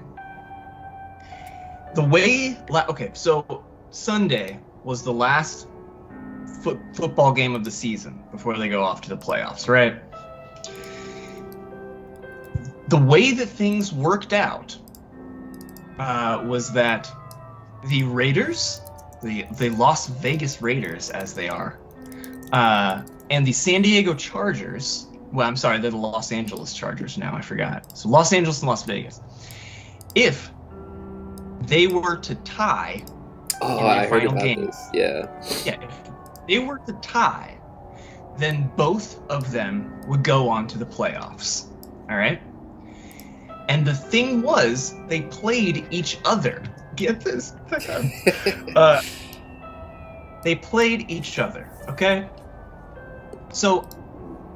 So Sunday was the last football game of the season before they go off to the playoffs, right? The way that things worked out was that the Raiders, the Las Vegas Raiders, as they are, and the San Diego Chargers. Well, I'm sorry, they're the Los Angeles Chargers now. I forgot. So Los Angeles and Las Vegas. If they were to tie in the final game, this. Yeah. If they were to tie, then both of them would go on to the playoffs. All right. And the thing was, they played each other. Get this? They played each other. Okay. So,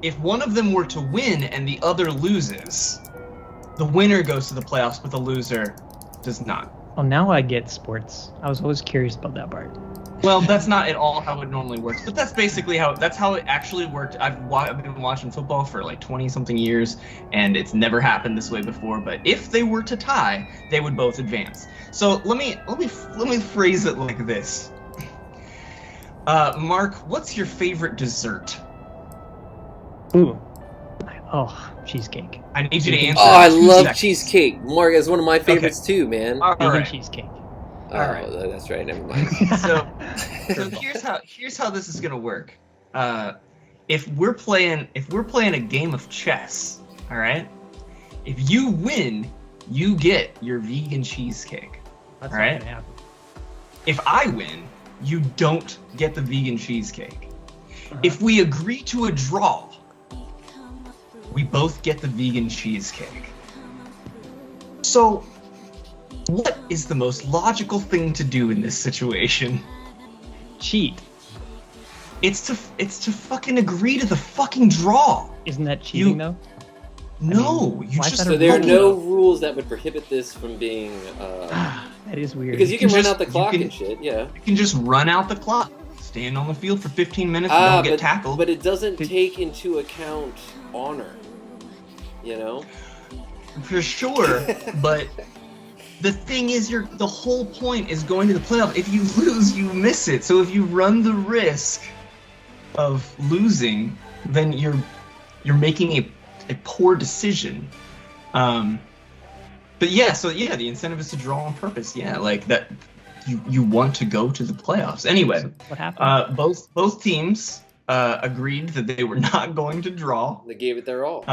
if one of them were to win and the other loses, the winner goes to the playoffs, but the loser does not. Well, now I get sports. I was always curious about that part. Well, that's not at all how it normally works, but that's basically how it actually worked. I've been watching football for like 20-something years, and it's never happened this way before. But if they were to tie, they would both advance. So let me phrase it like this. Mark, what's your favorite dessert? Ooh. Oh, cheesecake. I need you to answer. Oh, I love cheesecake. Mark, is one of my favorites too, man. Vegan cheesecake. Oh, right. That's right. Never mind. So here's how this is gonna work. If we're playing a game of chess, all right. If you win, you get your vegan cheesecake. That's all right. If I win, you don't get the vegan cheesecake. If we agree to a draw, we both get the vegan cheesecake. So, what is the most logical thing to do in this situation? Cheat. It's to fucking agree to the fucking draw. Isn't that cheating though? No, So there are no rules that would prohibit this from being. That is weird. Because you can run out the clock and shit. Yeah. You can just run out the clock, stand on the field for 15 minutes, and don't get tackled. But it doesn't take into account honor. You know. For sure, but the thing is, the whole point is going to the playoff. If you lose, you miss it. So if you run the risk of losing, then you're making a poor decision. But yeah, the incentive is to draw on purpose. Yeah, like that. You want to go to the playoffs anyway. So what happened? Both teams agreed that they were not going to draw. They gave it their all.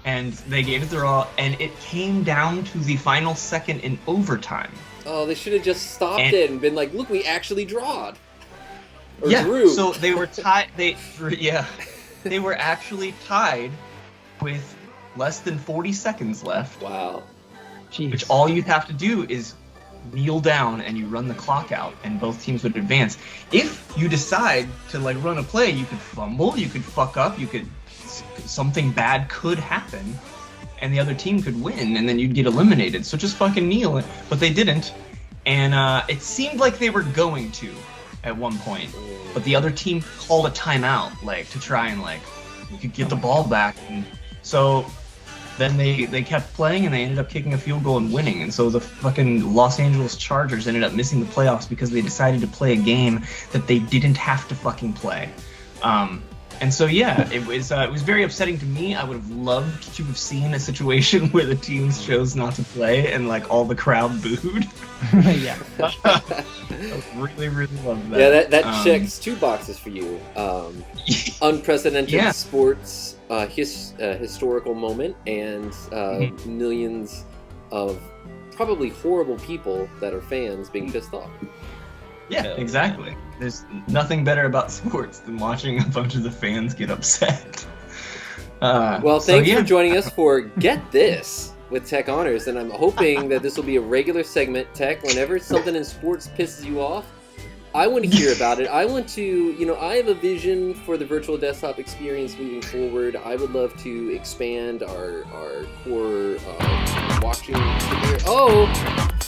And they gave it their all, and it came down to the final second in overtime. Oh, they should have just stopped it and been like, "Look, we actually drawed." Or drew. So they were tied. They were actually tied with less than 40 seconds left. Wow. Jeez. Which all you'd have to do is kneel down and you run the clock out, and both teams would advance. If you decide to like run a play, you could fumble, you could fuck up, something bad could happen, and the other team could win, and then you'd get eliminated. So just fucking kneel. But they didn't, and it seemed like they were going to at one point, but the other team called a timeout, like to try and like you could get the ball back, and so then they kept playing, and they ended up kicking a field goal and winning. And so the fucking Los Angeles Chargers ended up missing the playoffs because they decided to play a game that they didn't have to fucking play. And so yeah, it was very upsetting to me. I would have loved to have seen a situation where the teams chose not to play and like all the crowd booed. Yeah. I really, really love that. Yeah, that checks two boxes for you. Unprecedented sports historical moment, and millions of probably horrible people that are fans being pissed off. Yeah, exactly. There's nothing better about sports than watching a bunch of the fans get upset. Well, thanks for joining us for Get This with Tech Honors, and I'm hoping that this will be a regular segment, Tech. Whenever something in sports pisses you off, I want to hear about it. I want to, I have a vision for the virtual desktop experience moving forward. I would love to expand our core watching. Oh!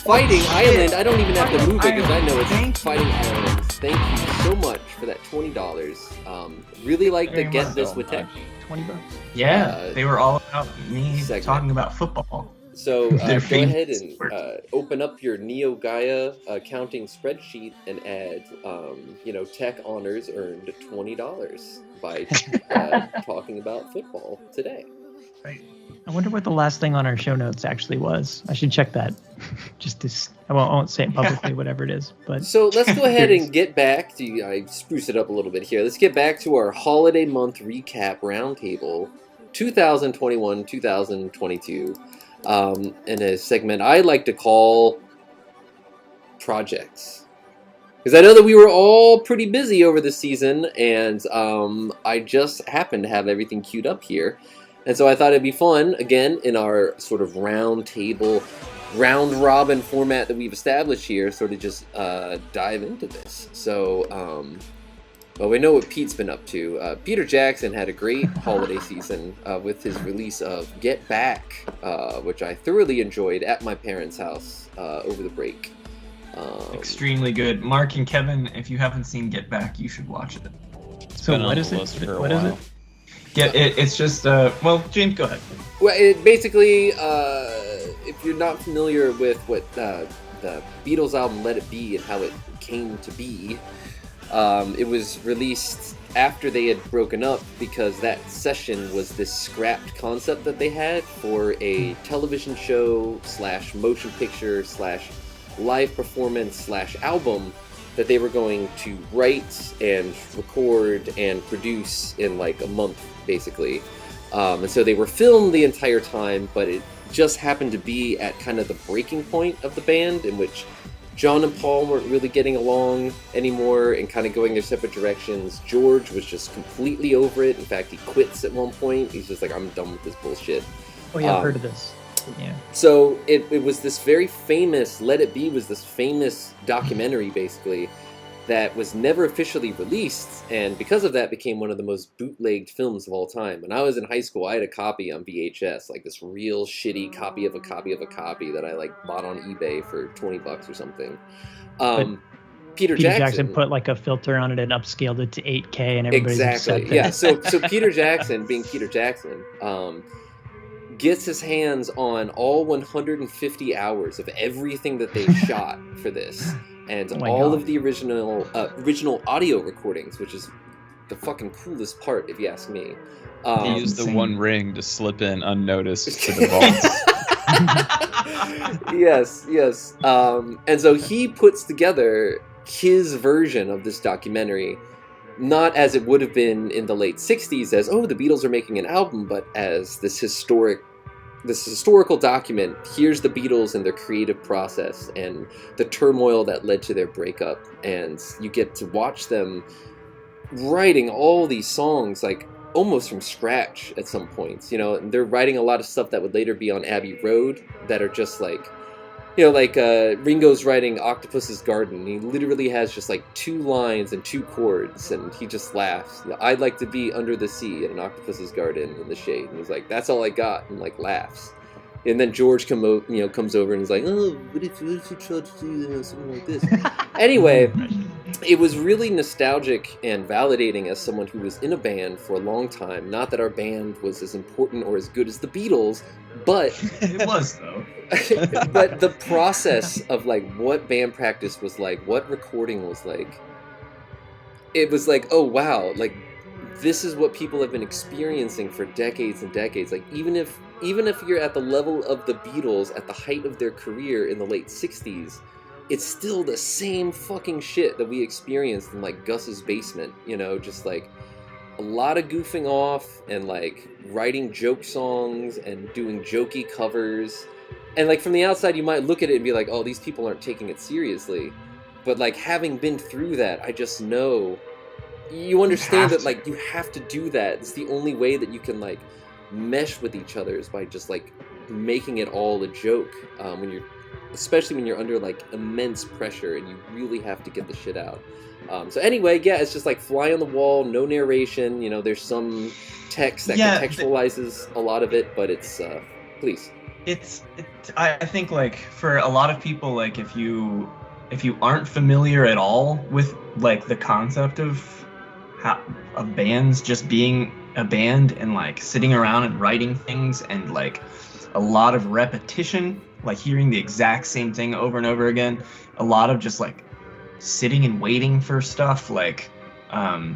Fighting Island. I don't even have to move it because I know it's Fighting Island. Thank you so much for that $20. Really like to get this with tech. $20. Yeah, they were all about me talking about football. So go ahead and open up your Neo Gaia accounting spreadsheet and add, Tech Honors earned $20 by talking about football today. Right. I wonder what the last thing on our show notes actually was. I should check that. I won't say it publicly, whatever it is. But so let's go ahead and get back to. I spruce it up a little bit here. Let's get back to our holiday month recap roundtable, 2021-2022. In a segment I like to call projects, because I know that we were all pretty busy over the season, and I just happened to have everything queued up here, and so I thought it'd be fun again in our sort of round table, round robin format that we've established here, sort of just dive into this. So well, we know what Pete's been up to. Peter Jackson had a great holiday season with his release of Get Back, which I thoroughly enjoyed at my parents' house over the break. Extremely good. Mark and Kevin, if you haven't seen Get Back, you should watch it. So what is it? What is it? It's just, well, James, go ahead. Well, it basically, if you're not familiar with what the Beatles album Let It Be and how it came to be, it was released after they had broken up because that session was this scrapped concept that they had for a television show / motion picture / live performance / album that they were going to write and record and produce in like a month, basically. And so they were filmed the entire time, but it just happened to be at kind of the breaking point of the band, in which John and Paul weren't really getting along anymore and kind of going their separate directions. George was just completely over it. In fact, he quits at one point. He's just like, I'm done with this bullshit. Oh yeah, I've heard of this. Yeah. So it was this very famous, Let It Be was this famous documentary, basically, that was never officially released, and because of that became one of the most bootlegged films of all time. When I was in high school, I had a copy on VHS, like this real shitty copy of a copy of a copy that I like bought on eBay for $20 or something. Peter Jackson put like a filter on it and upscaled it to 8K, and everybody's exactly upset. Yeah. So Peter Jackson, being Peter Jackson, gets his hands on all 150 hours of everything that they shot for this. And all of the original audio recordings, which is the fucking coolest part, if you ask me. He used the One Ring to slip in unnoticed to the vaults. Yes. And so he puts together his version of this documentary, not as it would have been in the late 60s, as, the Beatles are making an album, but as this historical document. Here's the Beatles and their creative process and the turmoil that led to their breakup, and you get to watch them writing all these songs like almost from scratch at some points. And they're writing a lot of stuff that would later be on Abbey Road that are just like, Ringo's writing Octopus's Garden. He literally has just like 2 lines and 2 chords, and he just laughs. I'd like to be under the sea in an octopus's garden in the shade. And he's like, that's all I got, and like laughs. And then George comes over and is like, what if you tried to do something like this? Anyway, it was really nostalgic and validating as someone who was in a band for a long time. Not that our band was as important or as good as the Beatles, but it was though. But the process of like what band practice was like, what recording was like, it was like, oh wow, like this is what people have been experiencing for decades and decades. Like even if you're at the level of the Beatles at the height of their career in the late 60s, it's still the same fucking shit that we experienced in like Gus's basement, just like a lot of goofing off and like writing joke songs and doing jokey covers. And like from the outside you might look at it and be like, oh, these people aren't taking it seriously. But like having been through that, I just know you understand that like you have to do that. It's the only way that you can like mesh with each other is by just like making it all a joke, especially when you're under like immense pressure and you really have to get the shit out. So anyway, yeah, it's just like fly on the wall, no narration. There's some text that contextualizes a lot of it, but it's please. I think like for a lot of people, like if you aren't familiar at all with like the concept of bands just being a band and like sitting around and writing things and like a lot of repetition, like hearing the exact same thing over and over again, a lot of just like sitting and waiting for stuff, like a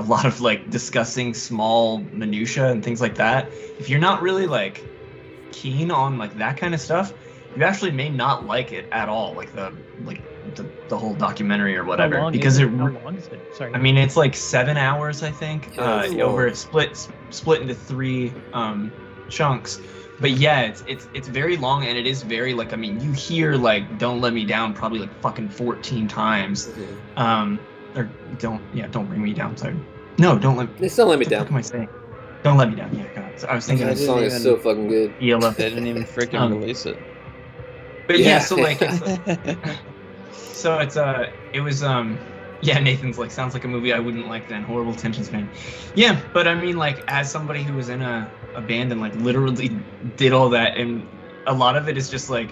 lot of like discussing small minutia and things like that. If you're not really like keen on like that kind of stuff, you actually may not like it at all, like the whole documentary or whatever. How long is it? Sorry. I mean, it's like 7 hours, I think, over split into 3 chunks. But yeah, it's very long, and it is very like, I mean, you hear like "Don't Let Me Down" probably like fucking 14 times. Or don't bring me down. Sorry. No, don't let me. Don't let me down. What am I saying? Don't let me down. Yeah, God. So I was thinking that song is so fucking good. They didn't even freaking release it. But yeah, so like, it was Nathan's like, sounds like a movie I wouldn't like then. Horrible attention span. Yeah, but I mean, like, as somebody who was in a band and like literally did all that, and a lot of it is just like,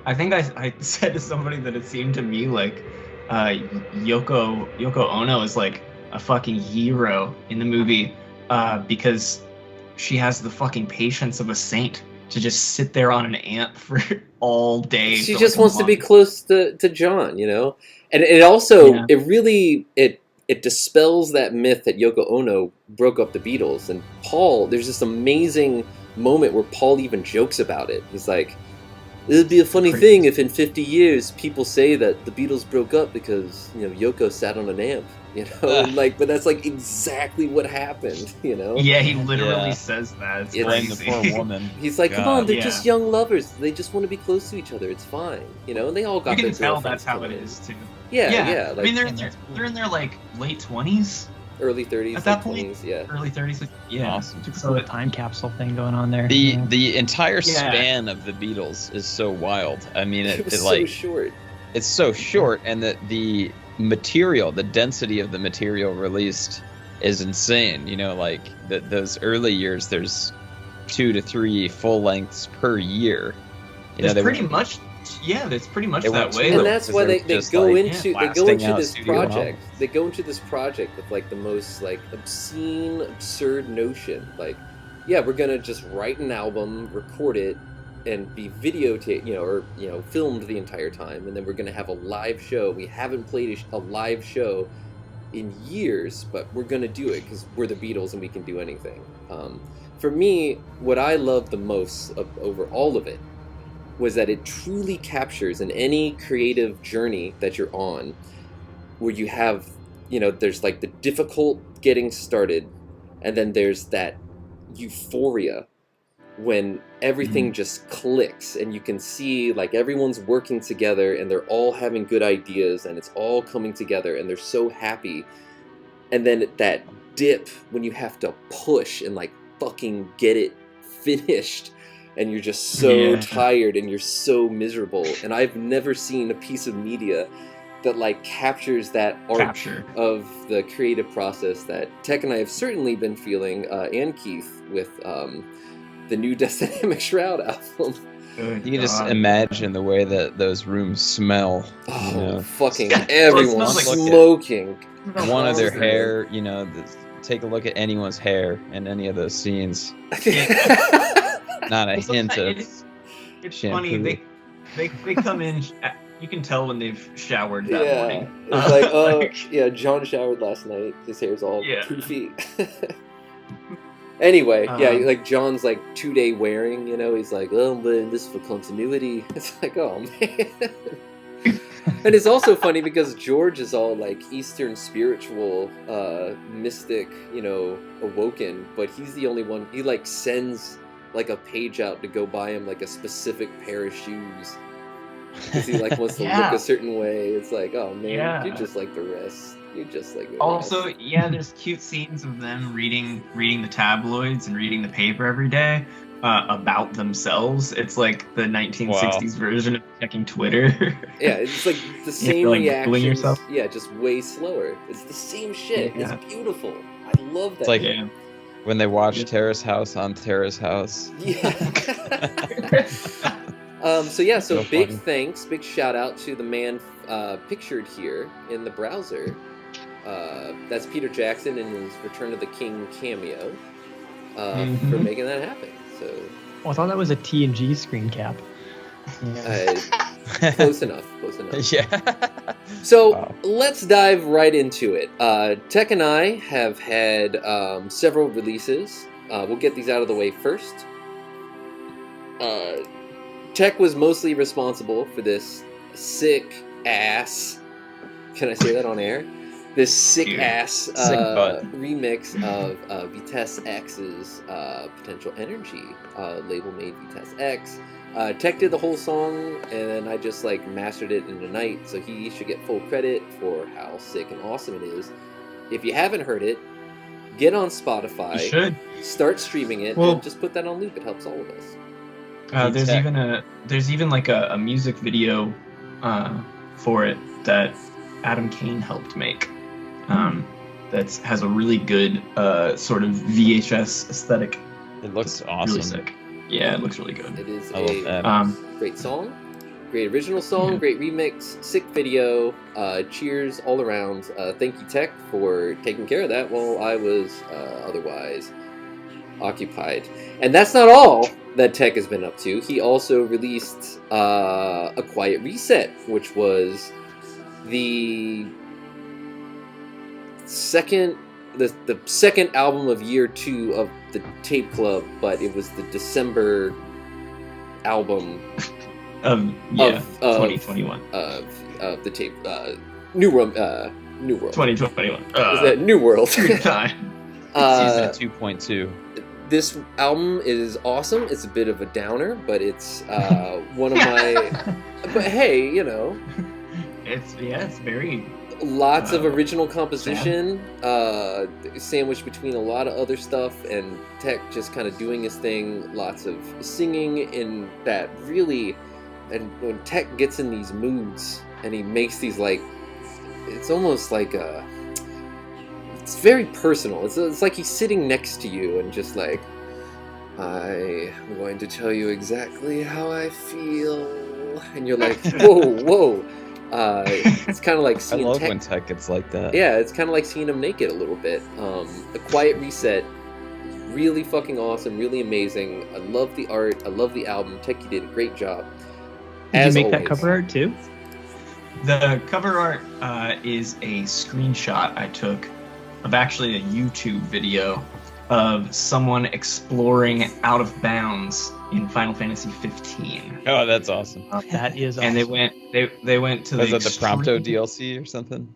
I think I said to somebody that it seemed to me like Yoko Ono is like a fucking hero in the movie because she has the fucking patience of a saint to just sit there on an amp for all day. She just wants to be close to John, you know? And it also, it dispels that myth that Yoko Ono broke up the Beatles. And Paul, there's this amazing moment where Paul even jokes about it. He's like, it'd be a funny thing if in 50 years people say that the Beatles broke up because, you know, Yoko sat on an amp, you know? And like, but that's like exactly what happened, you know? Yeah, he literally says that. It's blame the poor woman. He's like, come on, they're just young lovers. They just want to be close to each other. It's fine, you know? And they all got their girlfriends. You can tell that's how it is, too. Yeah. Like, I mean, they're in their like late 20s. Early 30s, at that late point, 20s, yeah. Early 30s, yeah. Awesome. So the time capsule thing going on there. The entire span of the Beatles is so wild. I mean, it was like, so short. It's so short, and the material, the density of the material released is insane. You know, like those early years, there's 2 to 3 full lengths per year. You know, that's pretty much that way. And that's why they go into this project. Albums. They go into this project with like the most like obscene, absurd notion. Like, yeah, we're gonna just write an album, record it, and be videotaped, or filmed the entire time, and then we're gonna have a live show. We haven't played a live show in years, but we're gonna do it because we're the Beatles and we can do anything. For me, what I love the most over all of it was that it truly captures in any creative journey that you're on, where you have, there's like the difficult getting started, and then there's that euphoria when everything just clicks and you can see like everyone's working together and they're all having good ideas and it's all coming together and they're so happy. And then that dip when you have to push and like fucking get it finished, and you're just so tired and you're so miserable. And I've never seen a piece of media that like captures that arc of the creative process that Tech and I have certainly been feeling, and Keith, with the new Dynamic Shroud album. You can just imagine the way that those rooms smell. Oh, fucking everyone smoking. One of their hair, take a look at anyone's hair in any of those scenes. Not a hint of it's shampoo. Funny, they come in, you can tell when they've showered that morning. It's like, John showered last night, his hair's all poofy. Anyway, like John's like 2-day wearing, he's like, oh, I'm wearing this for continuity. It's like, oh man. And it's also funny because George is all like Eastern spiritual, mystic, awoken, but he's the only one, he like sends like a page out to go buy him like a specific pair of shoes because he like wants to look a certain way. It's like, oh man, you're just like the rest. You're just like the also rest. There's cute scenes of them reading the tabloids and reading the paper every day about themselves. It's like the 1960s version of checking Twitter. It's like the same reactions. Yeah, just way slower. It's the same shit. It's beautiful. I love that. It's like When they watch Terrace House on Terrace House. Yeah. So big thanks, big shout out to the man pictured here in the browser. That's Peter Jackson in his Return of the King cameo for making that happen. So. Oh, I thought that was a TNG screen cap. Close enough. Yeah. So let's dive right into it. Tech and I have had several releases. We'll get these out of the way first. Tech was mostly responsible for this sick ass. Can I say that on air? This sick ass remix of Vitesse X's Potential Energy, label made Vitesse X. Tech did the whole song, and then I just like mastered it in a night, so he should get full credit for how sick and awesome it is. If you haven't heard it, get on Spotify, start streaming it, and just put that on loop. It helps all of us. There's even like a music video for it that Adam Kane helped make. That has a really good sort of VHS aesthetic. It looks awesome. Really sick. Yeah, it looks really good. It is a great song, great original song, great remix, sick video. Cheers all around. Thank you, Tech, for taking care of that while I was otherwise occupied. And that's not all that Tech has been up to. He also released A Quiet Reset, which was the second album of year 2 of the Tape Club, but it was the December album of 2021 of the tape New World 2021. Is that New World? Time. Season 2.2. This album is awesome. It's a bit of a downer, but it's one of my. But hey, you know, it's very. Lots of original composition, sandwiched between a lot of other stuff, and Tech just kind of doing his thing. Lots of singing in that really, and when Tech gets in these moods and he makes these like, it's almost like it's very personal. It's like he's sitting next to you and just like, I'm going to tell you exactly how I feel, and you're like, whoa. It's kind of like seeing I love when Tech gets like that. Yeah, it's kind of like seeing him naked a little bit. A Quiet Reset, really fucking awesome, really amazing. I love the art. I love the album. Tech, you did a great job. Did you make that cover art too? The cover art is a screenshot I took of actually a YouTube video of someone exploring Out of Bounds in Final Fantasy 15. Oh, that's awesome. That is awesome. And they went to the Prompto DLC or something?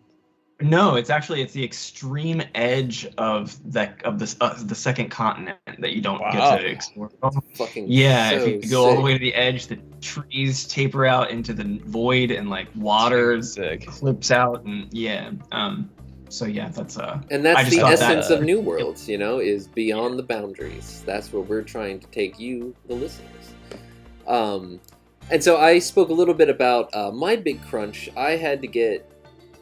No, it's the extreme edge of the second continent that you don't get to explore. If you go all the way to the edge, the trees taper out into the void, and like water clips out, and so yeah, that's and that's the essence of New Worlds, is beyond the boundaries. That's where we're trying to take you, the listeners. And so I spoke a little bit about my big crunch. I had to get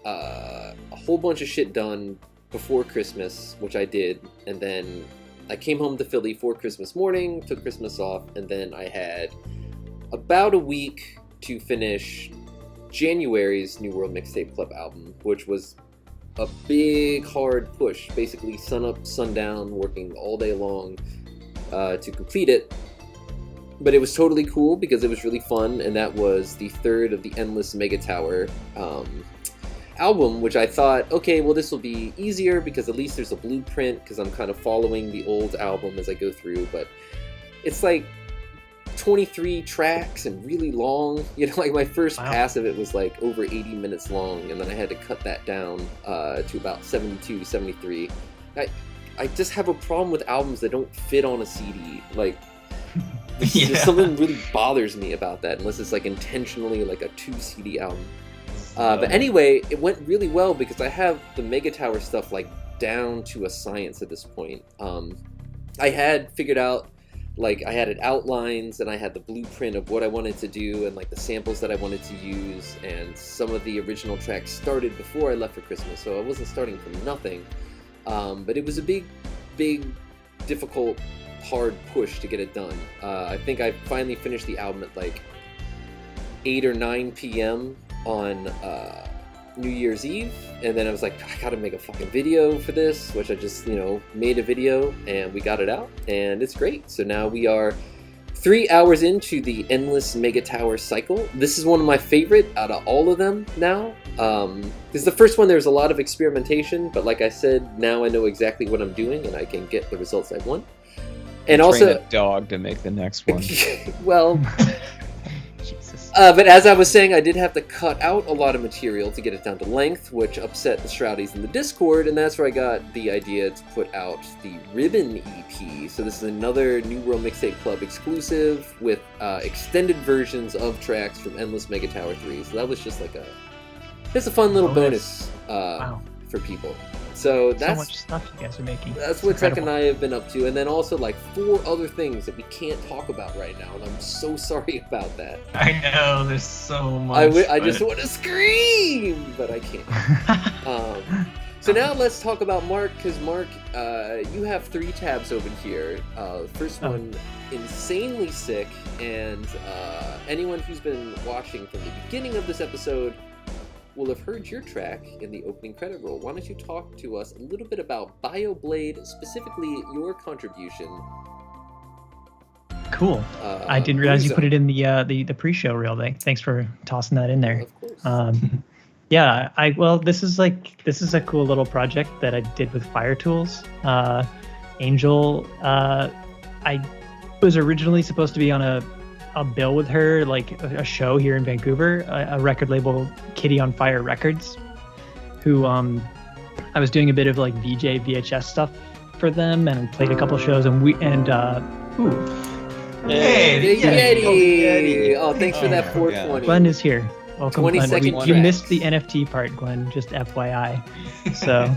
a whole bunch of shit done before Christmas, which I did, and then I came home to Philly for Christmas morning, took Christmas off, and then I had about a week to finish January's New World Mixtape Club album, which was a big, hard push, basically sun up, sundown, working all day long to complete it. But it was totally cool because it was really fun, and that was the third of the Endless Mega Tower album, which I thought, okay, well, this will be easier because at least there's a blueprint, because I'm kind of following the old album as I go through, but it's like 23 tracks and really long. Like my first pass of it was like over 80 minutes long, and then I had to cut that down to about 72, 73. I just have a problem with albums that don't fit on a CD. Like, something really bothers me about that, unless it's like intentionally like a 2 CD album. But anyway, it went really well because I have the Mega Tower stuff like down to a science at this point. I had figured out, like, I had it outlines, and I had the blueprint of what I wanted to do, and like the samples that I wanted to use, and some of the original tracks started before I left for Christmas, so I wasn't starting from nothing. But it was a big difficult, hard push to get it done. I think I finally finished the album at like 8 or 9 p.m. on New Year's Eve, and then I was like, I gotta make a fucking video for this, which I just, made a video, and we got it out, and it's great. So now we are 3 hours into the Endless Mega Tower cycle. This is one of my favorite out of all of them now. Because the first one, there's a lot of experimentation, but like I said, now I know exactly what I'm doing, and I can get the results I want. And also, train a dog to make the next one. Well, but as I was saying, I did have to cut out a lot of material to get it down to length, which upset the Shroudies in the Discord, and that's where I got the idea to put out the Ribbon EP. So this is another New World Mixtape Club exclusive with extended versions of tracks from Endless Mega Tower 3. So that was just like a fun little bonus for people. So that's so much stuff you guys are making. That's what Tech and I have been up to, and then also like 4 other things that we can't talk about right now, and I'm so sorry about that. I know, there's so much. I just want to scream, but I can't. So now let's talk about Mark, because Mark, you have 3 tabs open here. First one, Insanely Sick, and anyone who's been watching from the beginning of this episode will have heard your track in the opening credit roll. Why don't you talk to us a little bit about BioBlade, specifically your contribution? Cool. I didn't realize you put it in the pre-show reel. Thanks for tossing that in there. Of course. Yeah. This is a cool little project that I did with Fire Tools. Angel. I was originally supposed to be on a bill with her, like a show here in Vancouver, a record label, Kitty on Fire Records, who I was doing a bit of like VJ VHS stuff for them, and played a couple shows, and Hey, the Yeti! Oh, thanks for that 420. Glenn is here. Welcome, 20-second Glenn. You missed the NFT part, Glenn, just FYI. So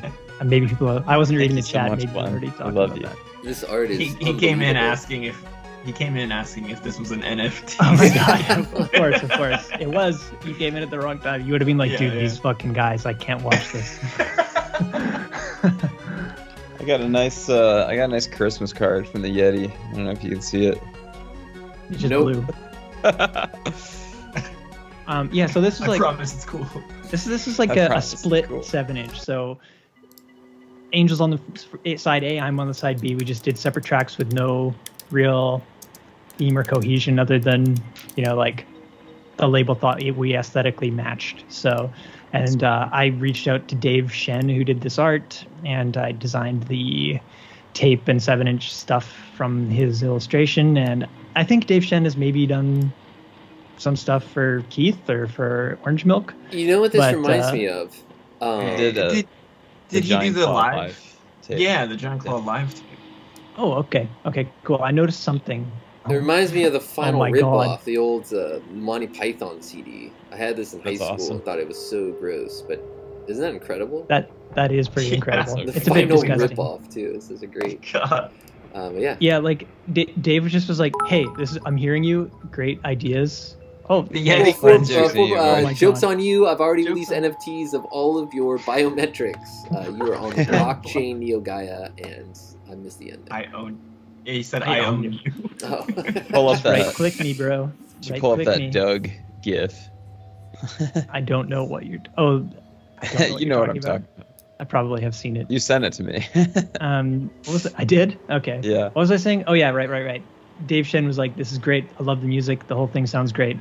maybe people, I wasn't reading the chat, maybe people already talked about that. This art is he came in asking if this was an NFT. Oh my god! Of course. It was. You came in at the wrong time. You would have been like, dude, these fucking guys, I can't watch this. I got a nice Christmas card from the Yeti. I don't know if you can see it. It's just blue. So this is like. I promise it's cool. This is like a split 7-inch. So Angel's on the side A, I'm on the side B. We just did separate tracks with no real theme or cohesion other than, like the label thought we aesthetically matched. So, and I reached out to Dave Shen, who did this art, and I designed the tape and 7-inch stuff from his illustration. And I think Dave Shen has maybe done some stuff for Keith or for Orange Milk. You know what this reminds me of? Did he do the live tape? Yeah, the Giant Claw live tape. Oh, okay, cool. I noticed something. It reminds me of the final rip-off, the old Monty Python CD. I had this in high school and thought it was so gross, but isn't that incredible? That is pretty incredible. The it's a bit final disgusting. rip-off too. This is a great. God. Yeah, like Dave just was like, "Hey, I'm hearing you. Great ideas." Oh, jokes on you. I've already released NFTs of all of your biometrics. You are on the blockchain Neo Gaia, and I missed the ending. Yeah, he said I own you. Oh. Pull up that. Right click me, bro. Did you pull up that Doug GIF? I don't know what you're. Oh, you know what I'm talking about. I probably have seen it. You sent it to me. What was it? I did? Okay. Yeah. What was I saying? Oh yeah, right. Dave Shen was like, "This is great. I love the music. The whole thing sounds great.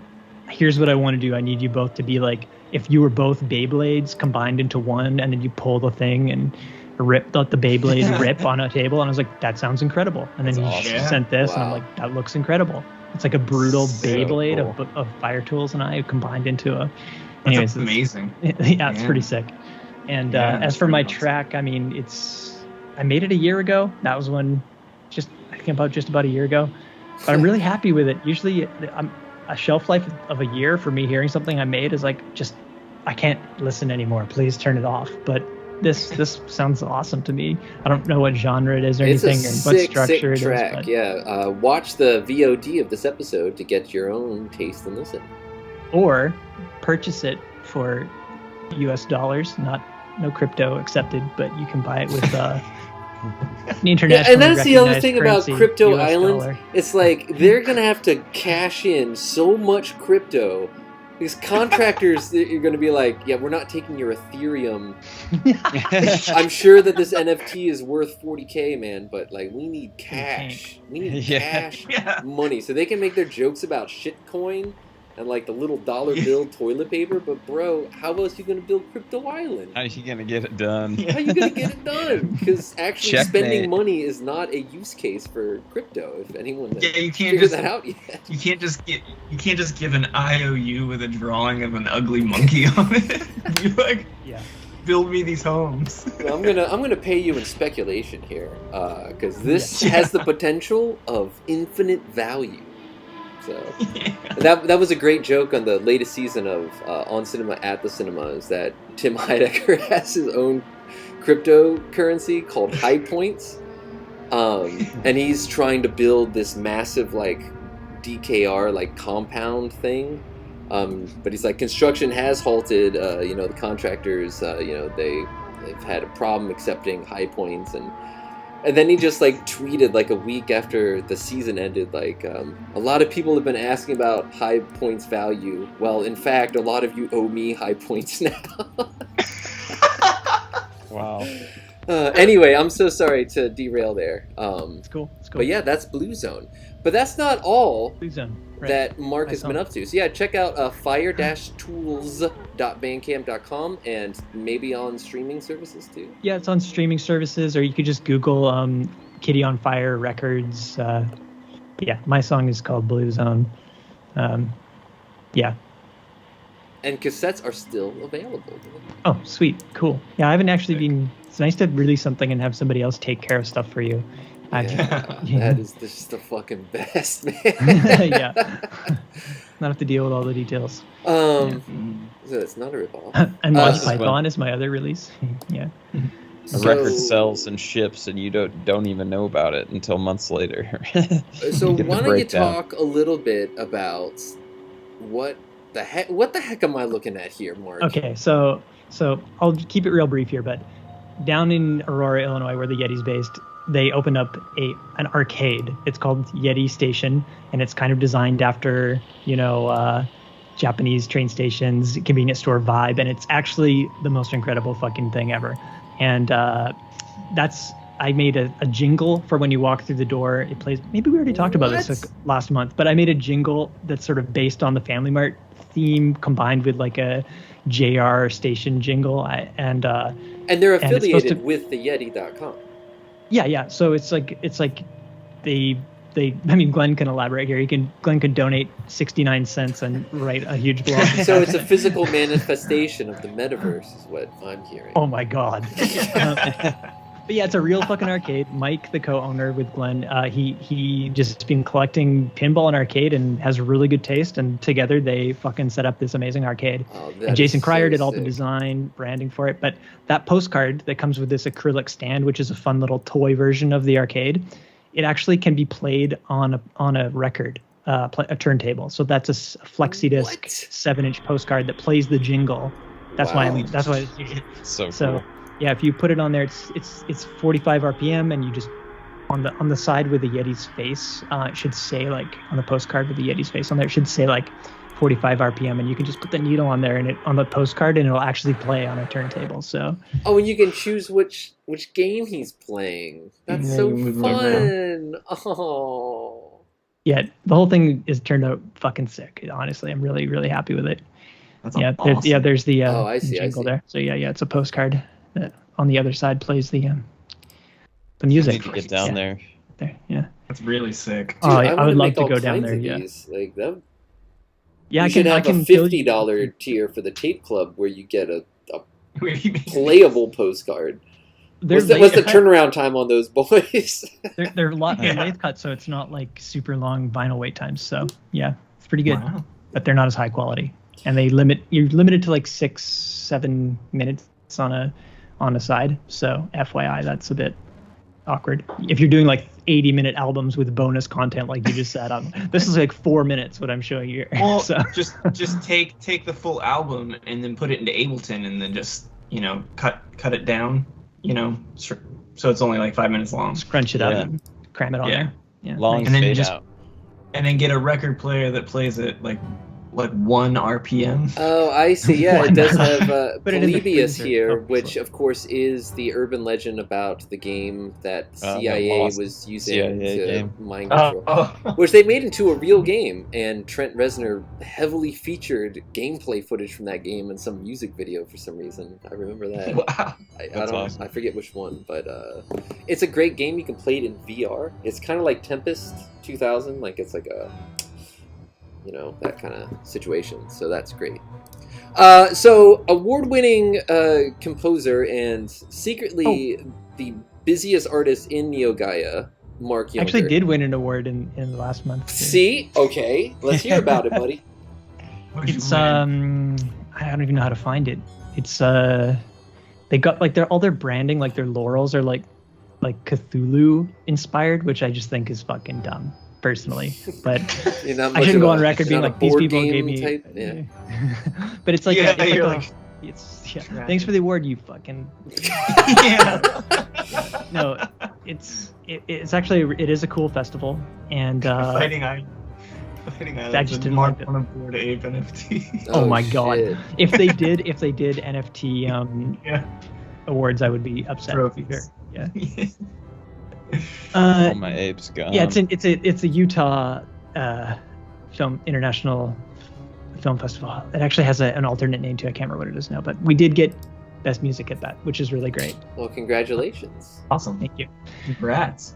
Here's what I want to do. I need you both to be like, if you were both Beyblades combined into one, and then you pull the thing and let the Beyblade rip on a table." And I was like, "That sounds incredible." And then he sent this, and I'm like, "That looks incredible." It's like a brutal Beyblade of Fire Tools and I combined into a. Anyways, that's amazing. It's pretty sick. And as for my track, I mean, I made it a year ago. That was when, just about a year ago. But I'm really happy with it. Usually, a shelf life of a year for me hearing something I made is like, I can't listen anymore. Please turn it off. But this sounds awesome to me. I don't know what genre it is or anything, or what structure it is. But... Yeah, watch the VOD of this episode to get your own taste and listen. Or purchase it for US dollars, no crypto accepted, but you can buy it with international. And that's the other thing about currency, Crypto US Island. dollar. It's like they're gonna have to cash in so much crypto. These contractors, you're gonna be like, yeah, we're not taking your Ethereum. I'm sure that this NFT is worth 40K, man, but like we need cash. We need cash money so they can make their jokes about shitcoin and like the little dollar bill toilet paper. But bro, how else are you gonna build Crypto Island? How are you gonna get it done? How are you gonna get it done? Because actually spending money is not a use case for crypto. If anyone you can't figured that out yet. You can't just give an IOU with a drawing of an ugly monkey on it. You're like, build me these homes. Well, I'm gonna pay you in speculation here, because this has the potential of infinite value. So that was a great joke on the latest season of On Cinema at the Cinema, is that Tim Heidecker has his own cryptocurrency called High Points, and he's trying to build this massive like DKR like compound thing, but he's like, construction has halted. The contractors, they've had a problem accepting High Points, and then he just like tweeted like a week after the season ended, like, a lot of people have been asking about High Points value. Well, in fact, a lot of you owe me High Points now. Wow. Anyway, I'm so sorry to derail there. It's cool. But yeah, that's Blue Zone. But that's not all Blue Zone, that Mark has been up to. So yeah, check out fire-tools.bandcamp.com, and maybe on streaming services too. Yeah, it's on streaming services, or you could just Google Kitty on Fire Records. My song is called Blue Zone. And cassettes are still available. Oh, sweet. Cool. Yeah, I haven't actually been... It's nice to release something and have somebody else take care of stuff for you. That is just the fucking best, man. Yeah. Not have to deal with all the details. So it's not a ripoff. And Monty Python is my other release. Yeah. The record sells and ships, and you don't even know about it until months later. So why don't you talk a little bit about what the heck am I looking at here, Mark? Okay, so I'll keep it real brief here, but down in Aurora, Illinois, where the Yeti's based, they opened up an arcade. It's called Yeti Station, and it's kind of designed after, Japanese train stations, convenience store vibe, and it's actually the most incredible fucking thing ever. And I made a jingle for when you walk through the door. It plays. Maybe we already talked about this last month, but I made a jingle that's sort of based on the Family Mart theme combined with like a JR station jingle. And they're affiliated with the Yeti.com. Yeah. So it's like they. I mean, Glenn can elaborate here. Glenn could donate 69 cents and write a huge blog. So it's a physical manifestation of the metaverse, is what I'm hearing. Oh my god. But yeah, it's a real fucking arcade. Mike, the co-owner with Glenn, he just been collecting pinball and arcade and has really good taste. And together they fucking set up this amazing arcade. And Jason Cryer did all the design, branding for it. But that postcard that comes with this acrylic stand, which is a fun little toy version of the arcade, it actually can be played on a record, a turntable. So that's a Flexi disc 7-inch postcard that plays the jingle. That's why it's so cool. Yeah, if you put it on there, it's 45 RPM, and you just on the side with the Yeti's face, it should say, like, on the postcard with the Yeti's face on there, it should say like 45 RPM, and you can just put the needle on there and on the postcard, and it'll actually play on a turntable. So and you can choose which game he's playing. That's so fun. Oh. Yeah, the whole thing is turned out fucking sick. Honestly, I'm really, really happy with it. That's awesome. There's the jingle I see. There. So yeah, it's a postcard that on the other side plays the music. I need to get down there. Yeah. That's really sick. Dude, I would love to go down there. Yeah. Like that. Yeah, I can have a $50 tier for the Tape Club where you get a playable postcard. What's the turnaround time on those boys? they're lathe cut, so it's not like super long vinyl wait times. So yeah, it's pretty good. Wow. But they're not as high quality, and you're limited to like 6-7 minutes on a side. So FYI, that's a bit awkward. If you're doing like 80-minute albums with bonus content, like you just said, this is like 4 minutes what I'm showing you. Well, so. just take the full album and then put it into Ableton and then just cut it down, so it's only like 5 minutes long. Scrunch it up and cram it on there. Yeah, long and then fade out. And then get a record player that plays it like 1 RPM. Oh, I see. Yeah, it does have Polybius freezer. here, which of course is the urban legend about the game that CIA was using to mind control, which they made into a real game. And Trent Reznor heavily featured gameplay footage from that game in some music video for some reason. I remember that. Wow. Awesome. I forget which one, but it's a great game. You can play it in VR. It's kind of like Tempest 2000, like it's like a, you know, that kind of situation. So that's great. So award-winning composer and secretly the busiest artist in Neo Gaia, Mark Younger. Actually did win an award in the last month. See? Okay. Let's hear about it, buddy. It's I don't even know how to find it. It's they got like all their branding, like their laurels are like Cthulhu inspired, which I just think is fucking dumb. Personally, but I shouldn't go on record being like these people gave me. Type? Yeah. But it's like thanks for the award, you fucking. No, it's actually it is a cool festival, and Fighting Island. I just didn't mark like on a board ape NFT. Oh my god! Shit. If they did NFT awards, I would be upset. Trophies. Yeah. Oh, my ape's gone. Yeah, it's a Utah international film festival. It actually has an alternate name too. I can't remember what it is now, but we did get best music at that, which is really great. Well, congratulations. Awesome. Thank you. Congrats.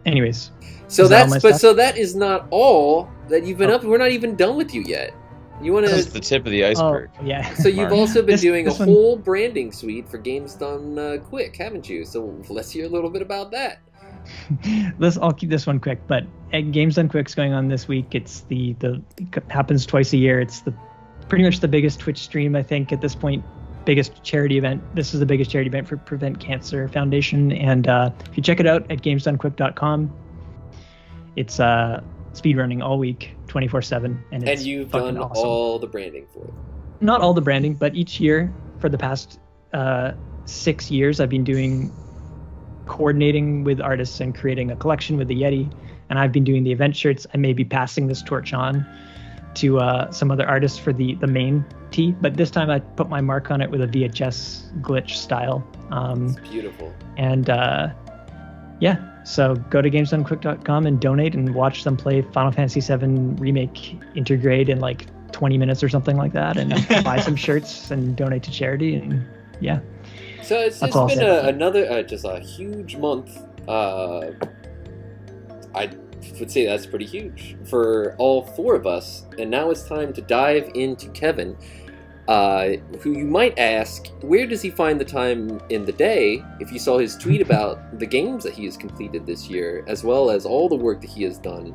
Anyways, so that is not all that you've been up. We're not even done with you yet. You want to? This is the tip of the iceberg. Oh, yeah. So you've also been doing a one... whole branding suite for Games Done Quick, haven't you? So let's hear a little bit about that. I'll keep this one quick. But at Games Done Quick's going on this week. It's it happens twice a year. It's pretty much the biggest Twitch stream, I think, at this point. Biggest charity event. This is the biggest charity event for Prevent Cancer Foundation. And if you check it out at gamesdonequick.com, it's speedrunning all week, 24/7, and you've done awesome. All the branding for it. Not all the branding, but each year for the past 6 years, I've been coordinating with artists and creating a collection with the Yeti, and I've been doing the event shirts. I may be passing this torch on to some other artists for the main tee, but this time I put my mark on it with a VHS glitch style. It's beautiful. And so go to gamesdonequick.com and donate and watch them play Final Fantasy VII Remake Intergrade in like 20 minutes or something like that, and buy some shirts and donate to charity. And yeah. So it's been another just a huge month. I would say that's pretty huge for all four of us. And now it's time to dive into Kevin, who you might ask, where does he find the time in the day? If you saw his tweet about the games that he has completed this year, as well as all the work that he has done.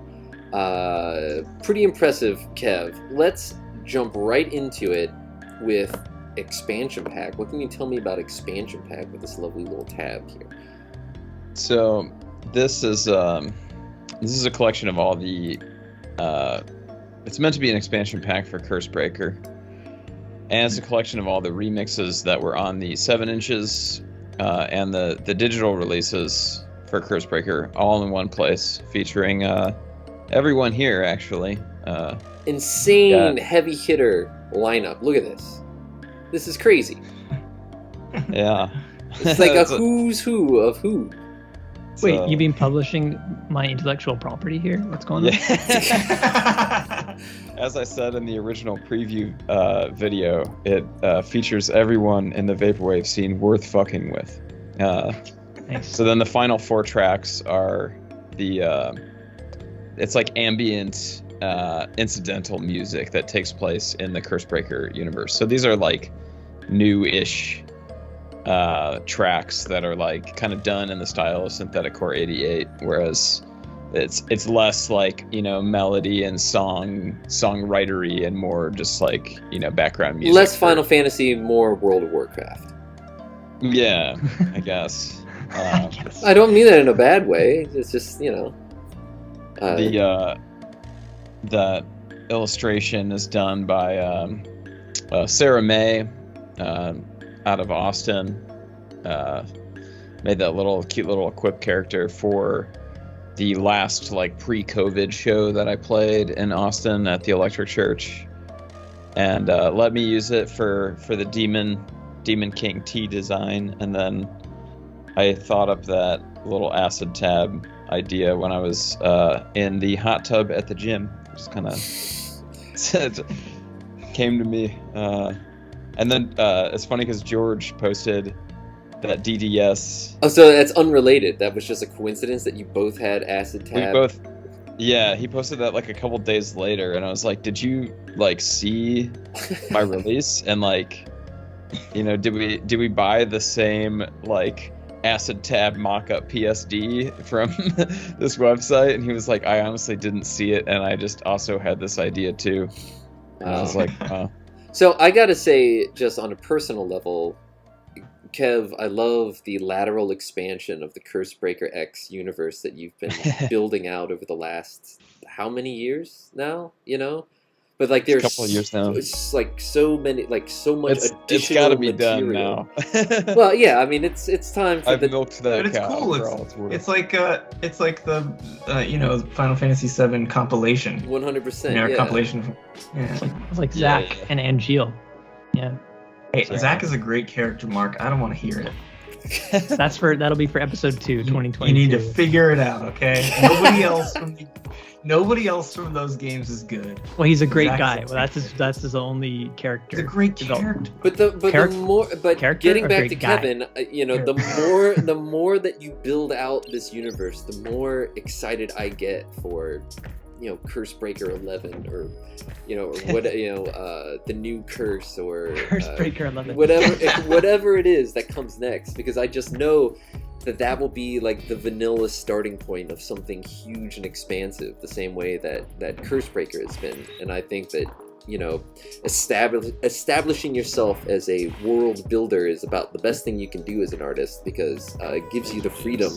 Pretty impressive, Kev. Let's jump right into it with Expansion Pack. What can you tell me about Expansion Pack with this lovely little tab here? So this is a collection of all the it's meant to be an expansion pack for Cursebreaker, and it's a collection of all the remixes that were on the 7 inches and the digital releases for Cursebreaker, all in one place, featuring everyone here actually. Insane heavy hitter lineup. Look at this. This is crazy. Yeah. It's like a who's who of who. Wait, you've been publishing my intellectual property here? What's going on? As I said in the original preview video, it features everyone in the vaporwave scene worth fucking with. Nice. So then the final 4 tracks are it's like ambient incidental music that takes place in the Cursebreaker universe. So these are like new-ish tracks that are like kind of done in the style of Synthetic Core 88, whereas it's less like, you know, melody and songwritery and more just like, you know, background music. Less Final Fantasy, more World of Warcraft. Yeah, I guess. I don't mean that in a bad way. It's just, you know. That illustration is done by Sarah May out of Austin. made that little cute little equip character for the last like pre-COVID show that I played in Austin at the Electric Church, and let me use it for the Demon King T design. And then I thought up that little acid tab idea when I was in the hot tub at the gym. Just kind of came to me. And then it's funny because George posted that DDS. Oh, so that's unrelated. That was just a coincidence that you both had acid tab. We both. Yeah, he posted that like a couple days later, and I was like, "Did you like see my release?" And like, you know, did we buy the same like acid tab mock-up PSD from this website? And he was like, "I honestly didn't see it, and I just also had this idea too." And I was like, "Oh." So I gotta say, just on a personal level, Kev, I love the lateral expansion of the Cursebreaker X universe that you've been building out over the last how many years now? You know, but like there's a couple of years now. It's like so many, like so much additional It's got to be material. done now. Well, yeah, I mean it's time for I've milked that but it's cow. Cool. It's like the you know, Final Fantasy VII compilation. 100%. Yeah, yeah. compilation. Yeah. It's like Zach and Angeal. Yeah. Hey, Zach is a great character, Mark. I don't want to hear it. That'll be for episode 2, 2020. You need to figure it out, okay? Nobody else from those games is good. Well, he's a great guy. Well, that's his only character. He's a great character. But getting back to Kevin, you know, the more that you build out this universe, the more excited I get for, you know, Cursebreaker 11 or, you know, or what, you know, the new curse or Cursebreaker 11, whatever it is that comes next, because I just know that will be like the vanilla starting point of something huge and expansive, the same way that Cursebreaker has been. And I think that, you know, establishing yourself as a world builder is about the best thing you can do as an artist, because it gives you the freedom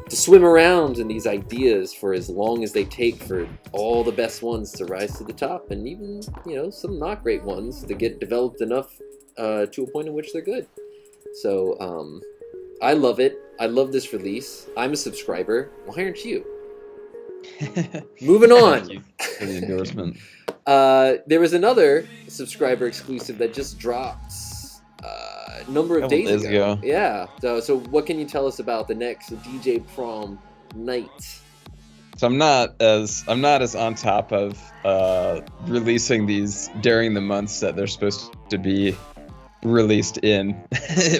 to swim around in these ideas for as long as they take for all the best ones to rise to the top, and even, you know, some not great ones to get developed enough to a point in which they're good. So I love it. I love this release. I'm a subscriber. Why aren't you? Moving on. Thank you for the endorsement. There was another subscriber exclusive that just dropped a number of days ago. Yeah. So what can you tell us about the next DJ Prom Night? So I'm not as on top of releasing these during the months that they're supposed to be released in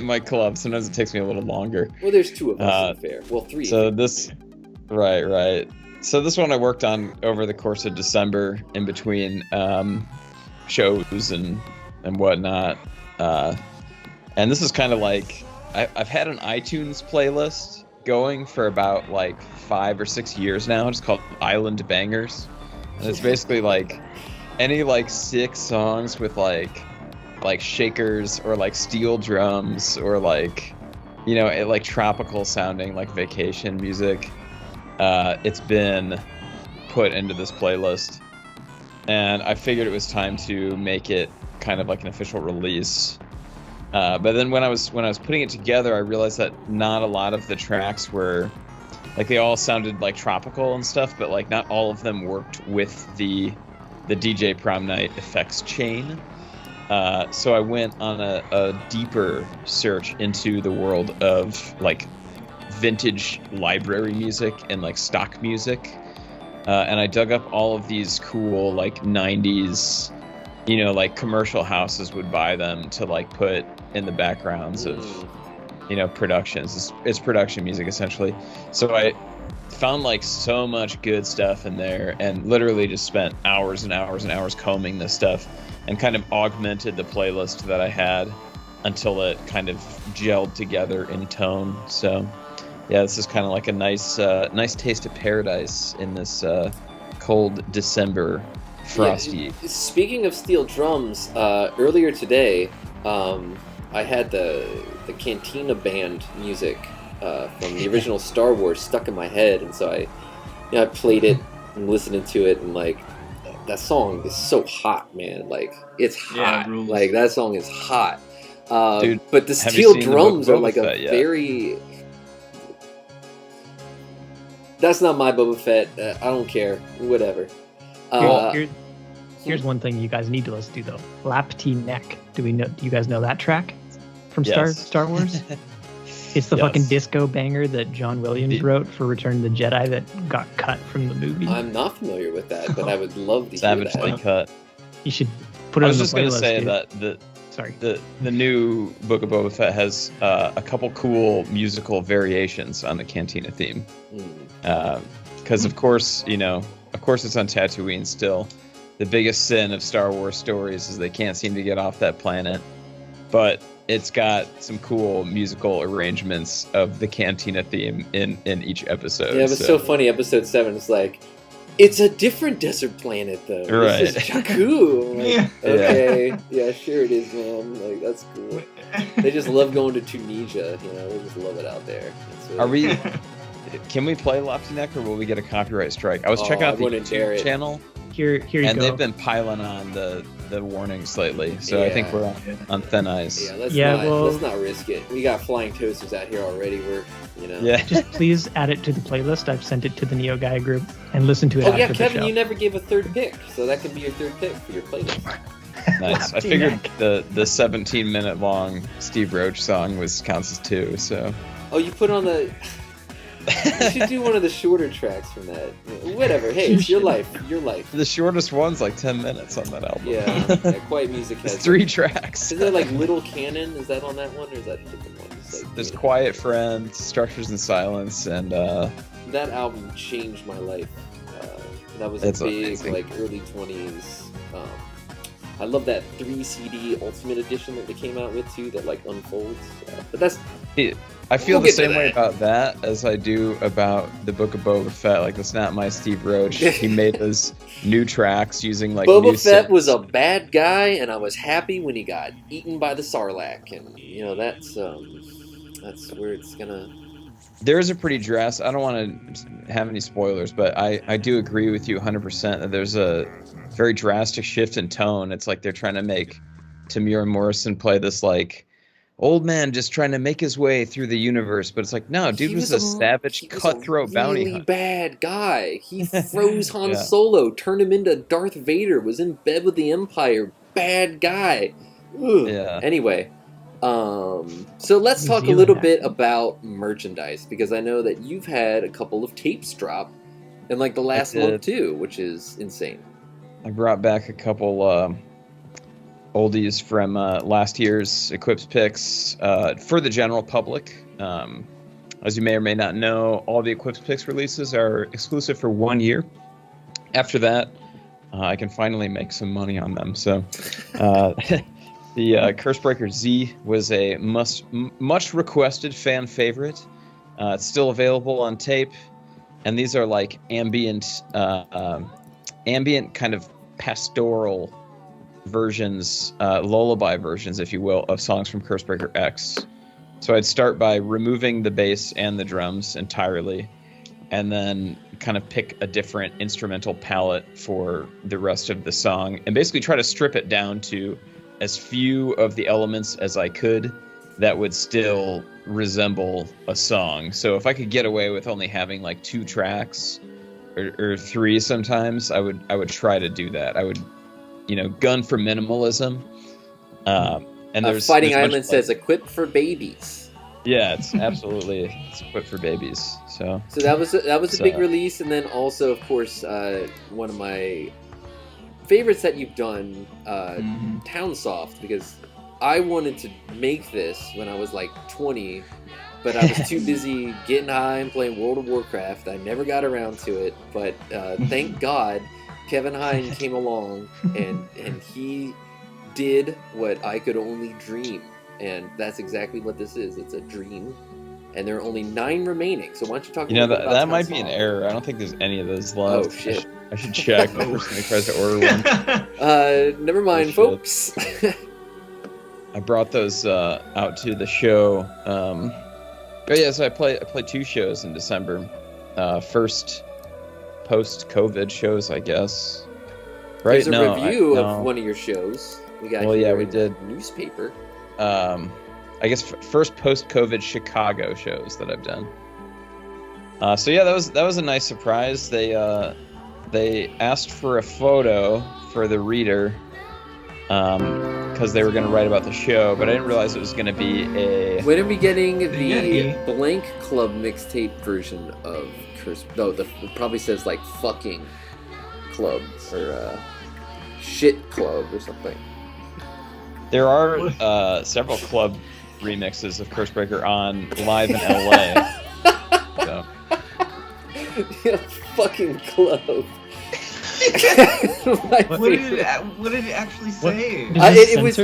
my club. Sometimes it takes me a little longer. Well, there's 2 of us, fair. Well, 3. So right. So this one I worked on over the course of December in between shows and whatnot. And this is kind of like, I've had an iTunes playlist going for about like 5 or 6 years now. It's called Island Bangers. And it's basically like any like 6 songs with like shakers or like steel drums or like, you know, like tropical sounding like vacation music. It's been put into this playlist, and I figured it was time to make it kind of like an official release. But then when I was putting it together, I realized that not a lot of the tracks were like, they all sounded like tropical and stuff, but like not all of them worked with the DJ Prom Night effects chain. So I went on a deeper search into the world of like vintage library music and like stock music, and I dug up all of these cool like 90s, you know, like commercial houses would buy them to like put in the backgrounds of, you know, productions. It's production music essentially. So I found like so much good stuff in there, and literally just spent hours and hours and hours combing this stuff, and kind of augmented the playlist that I had until it kind of gelled together in tone. So yeah, this is kind of like a nice taste of paradise in this cold December frosty. Yeah, speaking of steel drums, earlier today, I had the Cantina Band music from the original Star Wars stuck in my head, and so I played it and listening to it, and like, that song is so hot, man. Like, it's hot. Yeah, like, that song is hot. Dude, but the steel drums are like a very... That's not my Boba Fett. I don't care. Whatever. Here's one thing you guys need to listen to though. Lapti Neck. Do you guys know that track from Star Wars? It's the fucking disco banger that John Williams wrote for Return of the Jedi that got cut from the movie. I'm not familiar with that, but I would love to hear Savagely that. cut. You should put it on the playlist. I was just gonna say that the new Book of Boba Fett has a couple cool musical variations on the Cantina theme. Because of course it's on Tatooine still. The biggest sin of Star Wars stories is they can't seem to get off that planet. But it's got some cool musical arrangements of the Cantina theme in each episode. Yeah, it was so funny. Episode 7 is like, it's a different desert planet though. Right. This is Jakku. Like, okay, yeah, sure it is, man. Like, that's cool. They just love going to Tunisia. They just love it out there. Can we play Lofty Neck or will we get a copyright strike? I was checking out the YouTube channel. Here you go. And they've been piling on the warnings lately, so I think we're on thin ice. Yeah, let's not risk it. We got flying toasters out here already. Just please add it to the playlist. I've sent it to the Neo Gaia group and listen to it. Oh yeah, Kevin, you never gave a third pick, so that could be your third pick for your playlist. Nice. I figured the 17-minute long Steve Roach song counts as 2. So. Oh, you put on the. You should do one of the shorter tracks from that. Whatever. Hey, it's your life. Your life. The shortest one's like 10 minutes on that album. Yeah, Quiet Music has 3 tracks. Is there like Little Cannon? Is that on that one, or is that a different one? There's Quiet Friend, Structures in Silence, and that album changed my life. That was a big amazing. Like early 20s. I love that 3 CD Ultimate Edition that they came out with too. That like unfolds. But that's. I feel the same way about that as I do about the Book of Boba Fett. Like, that's not my Steve Roach. He made those new tracks using like Boba Fett was a bad guy, and I was happy when he got eaten by the Sarlacc, and that's where it's gonna. There is a pretty drastic. I don't want to have any spoilers, but I do agree with you 100% that there's a very drastic shift in tone. It's like they're trying to make Tamir Morrison play this like. Old man just trying to make his way through the universe, but it's like, no, dude was a savage, cutthroat bounty hunter. Bad guy. He froze Han Solo, turned him into Darth Vader, was in bed with the Empire. Bad guy. Ugh. Yeah. Anyway, so let's talk a little bit about merchandise, because I know that you've had a couple of tapes drop in like the last month too, which is insane. I brought back a couple oldies from last year's Eclipse picks for the general public. As you may or may not know, all the Eclipse picks releases are exclusive for 1 year. After that, I can finally make some money on them. So the Cursebreaker Z was a much requested fan favorite. It's still available on tape, and these are like ambient kind of pastoral versions, lullaby versions, if you will, of songs from Cursebreaker X. So I'd start by removing the bass and the drums entirely, and then kind of pick a different instrumental palette for the rest of the song, and basically try to strip it down to as few of the elements as I could that would still resemble a song. So if I could get away with only having like 2 tracks or 3 sometimes, I would try to do that. I would gun for minimalism. And there's Fighting Island says equipped for babies. Yeah, it's equipped for babies. So that was a big release, and then also, of course, one of my favorites that you've done, Townsoft, because I wanted to make this when I was like 20, but I was too busy getting high and playing World of Warcraft. I never got around to it, but thank God Kevin Hine came along and he did what I could only dream, and that's exactly what this is. It's a dream, and there are only 9 remaining. So why don't you talk? About that might be an error. I don't think there's any of those left. Oh shit! I should check. The person who tries to order one. Never mind, folks. I brought those out to the show. But yeah, so I played 2 shows in December. First post-COVID shows, I guess. Right? There's a review of one of your shows. We got we did newspaper. I guess first post-COVID Chicago shows that I've done. So yeah, that was a nice surprise. They asked for a photo for the reader because they were going to write about the show, but I didn't realize it was going to be a... When are we getting the Blank Club mixtape version of Curse? No, it probably says like fucking club or shit club or something. There are several club remixes of Cursebreaker on live in LA. So. Yeah, fucking club. What did it actually say? It was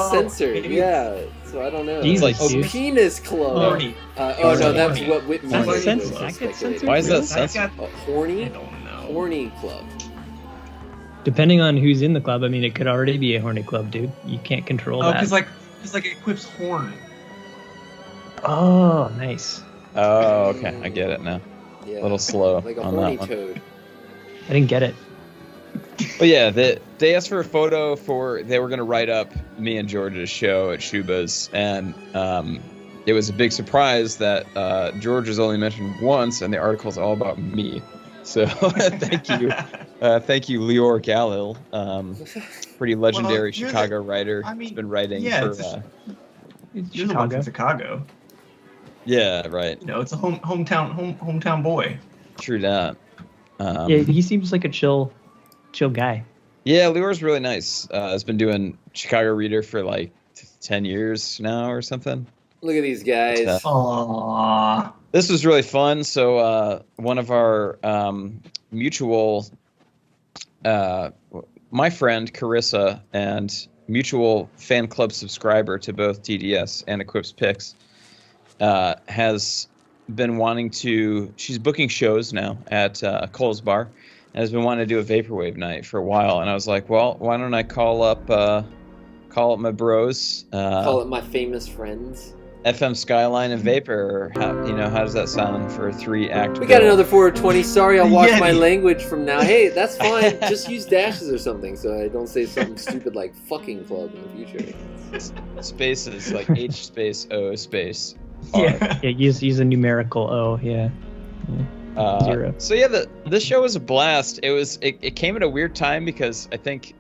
censored. Yeah, so I don't know. Jesus, penis club. Horny. Oh no, that's what Whitney was censored. Why is that censored? Horny. I don't know. Horny club. Depending on who's in the club, I mean, it could already be a horny club, dude. You can't control that. Oh, because like it equips horn. Oh, nice. Oh, okay, I get it now. Yeah. A little slow like a on horny that one. toad. I didn't get it. But yeah, they asked for a photo they were going to write up me and George's show at Shuba's, and it was a big surprise that George was only mentioned once, and the article's all about me. So thank you, Lior Galil, pretty legendary Chicago writer. He's been writing for. You're the one from Chicago. Yeah, right. You know, it's a hometown boy. True that. Yeah, he seems like a chill guy. Yeah, Lior's really nice. Has been doing Chicago Reader for like 10 years now or something. Look at these guys. Aww. This was really fun. So one of our mutual, my friend Carissa and mutual fan club subscriber to both TDS and Equips Picks, has been wanting to. She's booking shows now at Cole's Bar, and has been wanting to do a vaporwave night for a while. And I was like, well, why don't I call up my bros? Call it my famous friends. FM Skyline and Vapor. How does that sound for a 3-act? We got another 420. Sorry, I'll watch my language from now. Hey, that's fine. Just use dashes or something so I don't say something stupid like fucking club in the future. Spaces like H space O space R. Yeah, use a numerical O. Yeah. 0. So yeah, this show was a blast. It came at a weird time because I think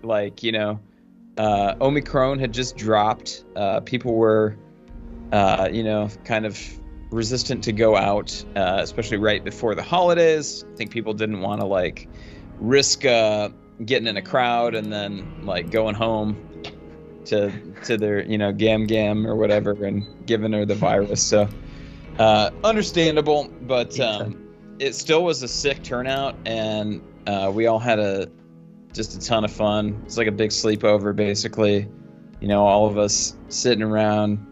Omicron had just dropped. People were kind of resistant to go out, especially right before the holidays. I think people didn't want to risk getting in a crowd and then going home to their gam or whatever and giving her the virus. So understandable, but it still was a sick turnout, and we all had just a ton of fun. It's like a big sleepover, basically. All of us sitting around,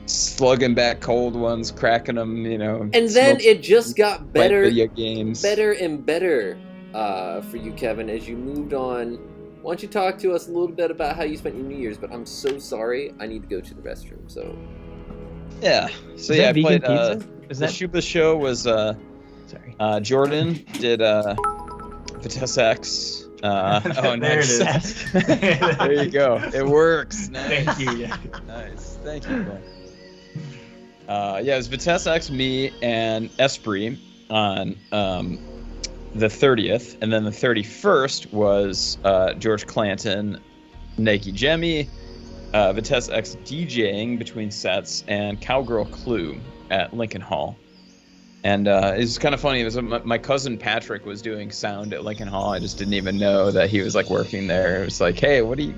slugging back cold ones, cracking them, And then it just got better, video games, better and better for you, Kevin, as you moved on. Why don't you talk to us a little bit about how you spent your New Year's? But I'm so sorry, I need to go to the restroom. So yeah, I played. The Shuba show was. Sorry. Jordan did Vitesse X. There nice. it is. There you go. It works. Nice. Thank you. Nice. Thank you. It was Vitesse X, me, and Esprit on the 30th, and then the 31st was George Clanton, Nike Jemmy, Vitesse X DJing between sets, and Cowgirl Clue at Lincoln Hall. And it was kind of funny. It was my cousin Patrick was doing sound at Lincoln Hall. I just didn't even know that he was working there. It was like, hey, what are you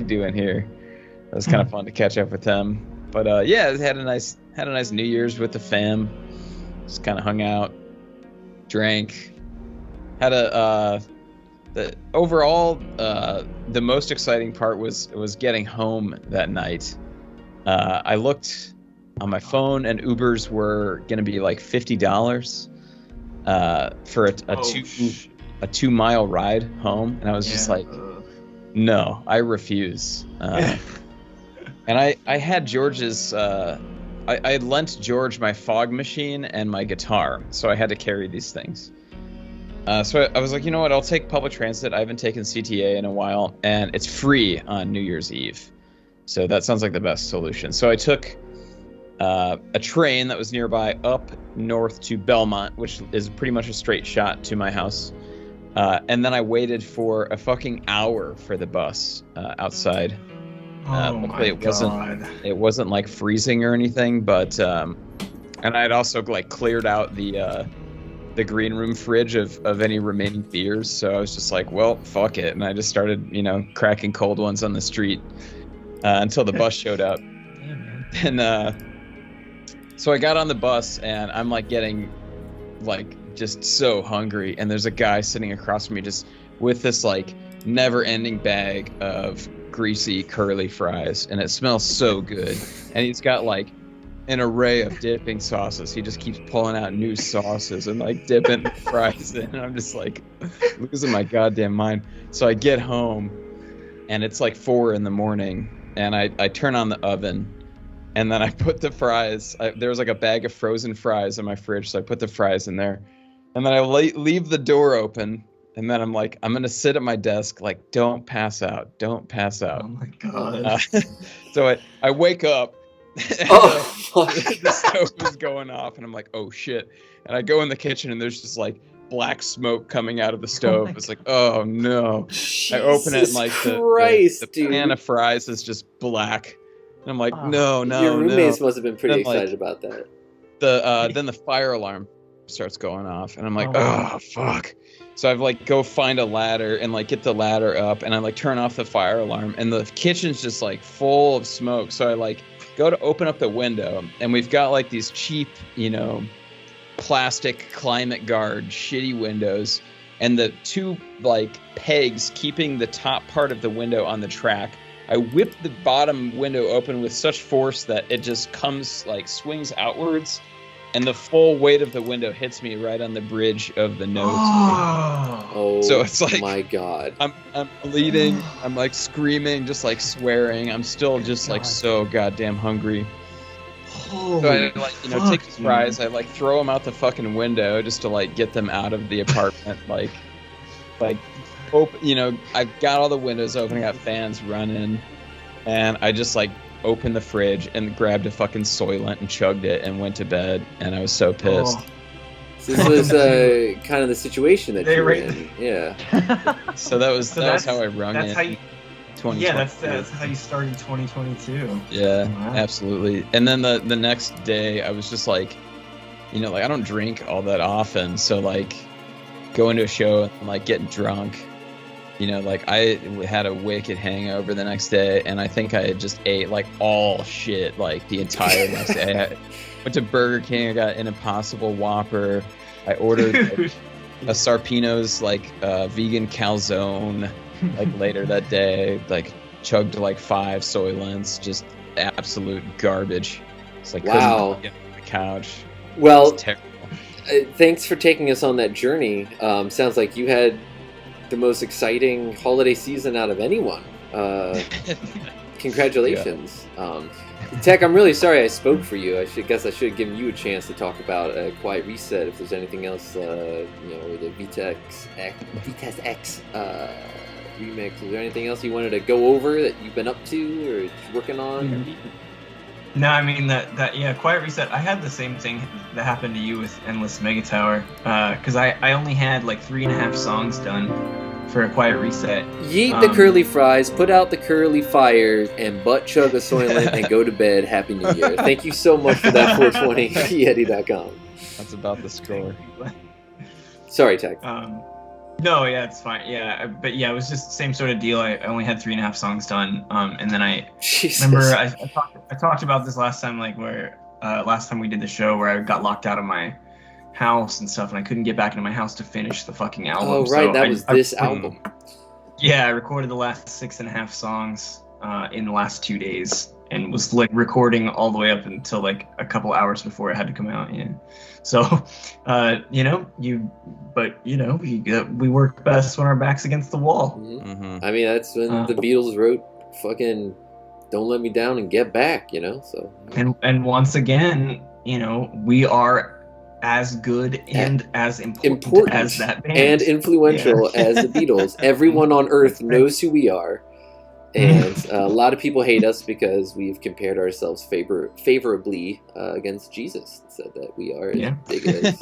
doing here? It was kind of fun to catch up with him. But had a nice New Year's with the fam. Just kind of hung out, drank. Had the most exciting part was getting home that night. I looked on my phone, and Ubers were gonna be $50 for a 2-mile ride home, and I was just like, no, I refuse. And I had George's. I had lent George my fog machine and my guitar, so I had to carry these things. So I was like, you know what? I'll take public transit. I haven't taken CTA in a while, and it's free on New Year's Eve. So that sounds like the best solution. So I took a train that was nearby up north to Belmont, which is pretty much a straight shot to my house. And then I waited for a fucking hour for the bus outside. It wasn't like freezing or anything, but and I'd also like cleared out the green room fridge of any remaining beers. So I was just like, well, fuck it, and I just started, cracking cold ones on the street until the bus showed up. And so I got on the bus, and I'm like getting like just so hungry, and there's a guy sitting across from me just with this like never-ending bag of greasy curly fries, and it smells so good. And he's got like an array of dipping sauces. He just keeps pulling out new sauces and like dipping fries in, and I'm just like losing my goddamn mind. So I get home, and it's like 4 a.m, and I turn on the oven, and then I put the fries. There was like a bag of frozen fries in my fridge, so I put the fries in there. And then I leave the door open, and then I'm like, I'm going to sit at my desk, like, don't pass out. Don't pass out. Oh, my God. So I wake up, and the stove is going off, and I'm like, oh, shit. And I go in the kitchen, and there's just, like, black smoke coming out of the stove. It's like, oh, no. Jesus I open it, and, like, the pan of fries is just black. And I'm like, no. Your roommates must have been pretty excited about that. Then the fire alarm starts going off, and I'm like, oh fuck. So I've like go find a ladder and like get the ladder up, and I like turn off the fire alarm, and the kitchen's just like full of smoke. So I like go to open up the window, and we've got like these cheap, plastic climate guard shitty windows, and the 2 like pegs keeping the top part of the window on the track. I whip the bottom window open with such force that it just comes like swings outwards, and the full weight of the window hits me right on the bridge of the nose. Oh, so it's like, my God. I'm bleeding. I'm like screaming, just like swearing. I'm still just like so goddamn hungry. So I like, take these fries. I like throw them out the fucking window just to like get them out of the apartment. like open, I've got all the windows open. I got fans running, and I just like opened the fridge and grabbed a fucking Soylent and chugged it and went to bed, and I was so pissed. So this was kind of the situation that you were in. Yeah. So that was how I rung it. That's how you started 2022. Yeah, wow. Absolutely. And then the next day I was just like, like I don't drink all that often, so like going to a show and like getting drunk. Like I had a wicked hangover the next day, and I think I had just ate like all shit like the entire next day. I went to Burger King. I got an Impossible Whopper. I ordered a Sarpino's like vegan calzone like later that day. Like chugged like 5 Soylents, just absolute garbage. It's like wow. Get on the couch. Well, thanks for taking us on that journey. Sounds like you had the most exciting holiday season out of anyone. Congratulations. Yeah. Tech, I'm really sorry I spoke for you. I should have given you a chance to talk about a Quiet Reset. If there's anything else, the VTEX X remix. Is there anything else you wanted to go over that you've been up to or working on? Mm-hmm. No, I mean that Quiet Reset. I had the same thing that happened to you with Endless Mega Tower, because I only had like 3.5 songs done for a Quiet Reset. Yeet the curly fries, put out the curly fires, and butt chug a Soylent and go to bed. Happy New Year! Thank you so much for that 420yeti.com. That's about the score. Sorry, Tech. No, yeah, it's fine. Yeah, but yeah, it was just the same sort of deal. I only had 3.5 songs done, and then I remember I talked about this last time, like where last time we did the show where I got locked out of my house and stuff, and I couldn't get back into my house to finish the fucking album. Oh right, so that was this album. Yeah, I recorded the last 6.5 songs in the last 2 days, and was like recording all the way up until like a couple hours before it had to come out. Yeah. So, we work best when our back's against the wall. Mm-hmm. I mean, that's when the Beatles wrote fucking "Don't Let Me Down" and "Get Back," So. And once again, we are as good and as important as that band. And influential as the Beatles. Everyone on Earth knows who we are. And a lot of people hate us because we've compared ourselves favorably against Jesus, and said that we are as big as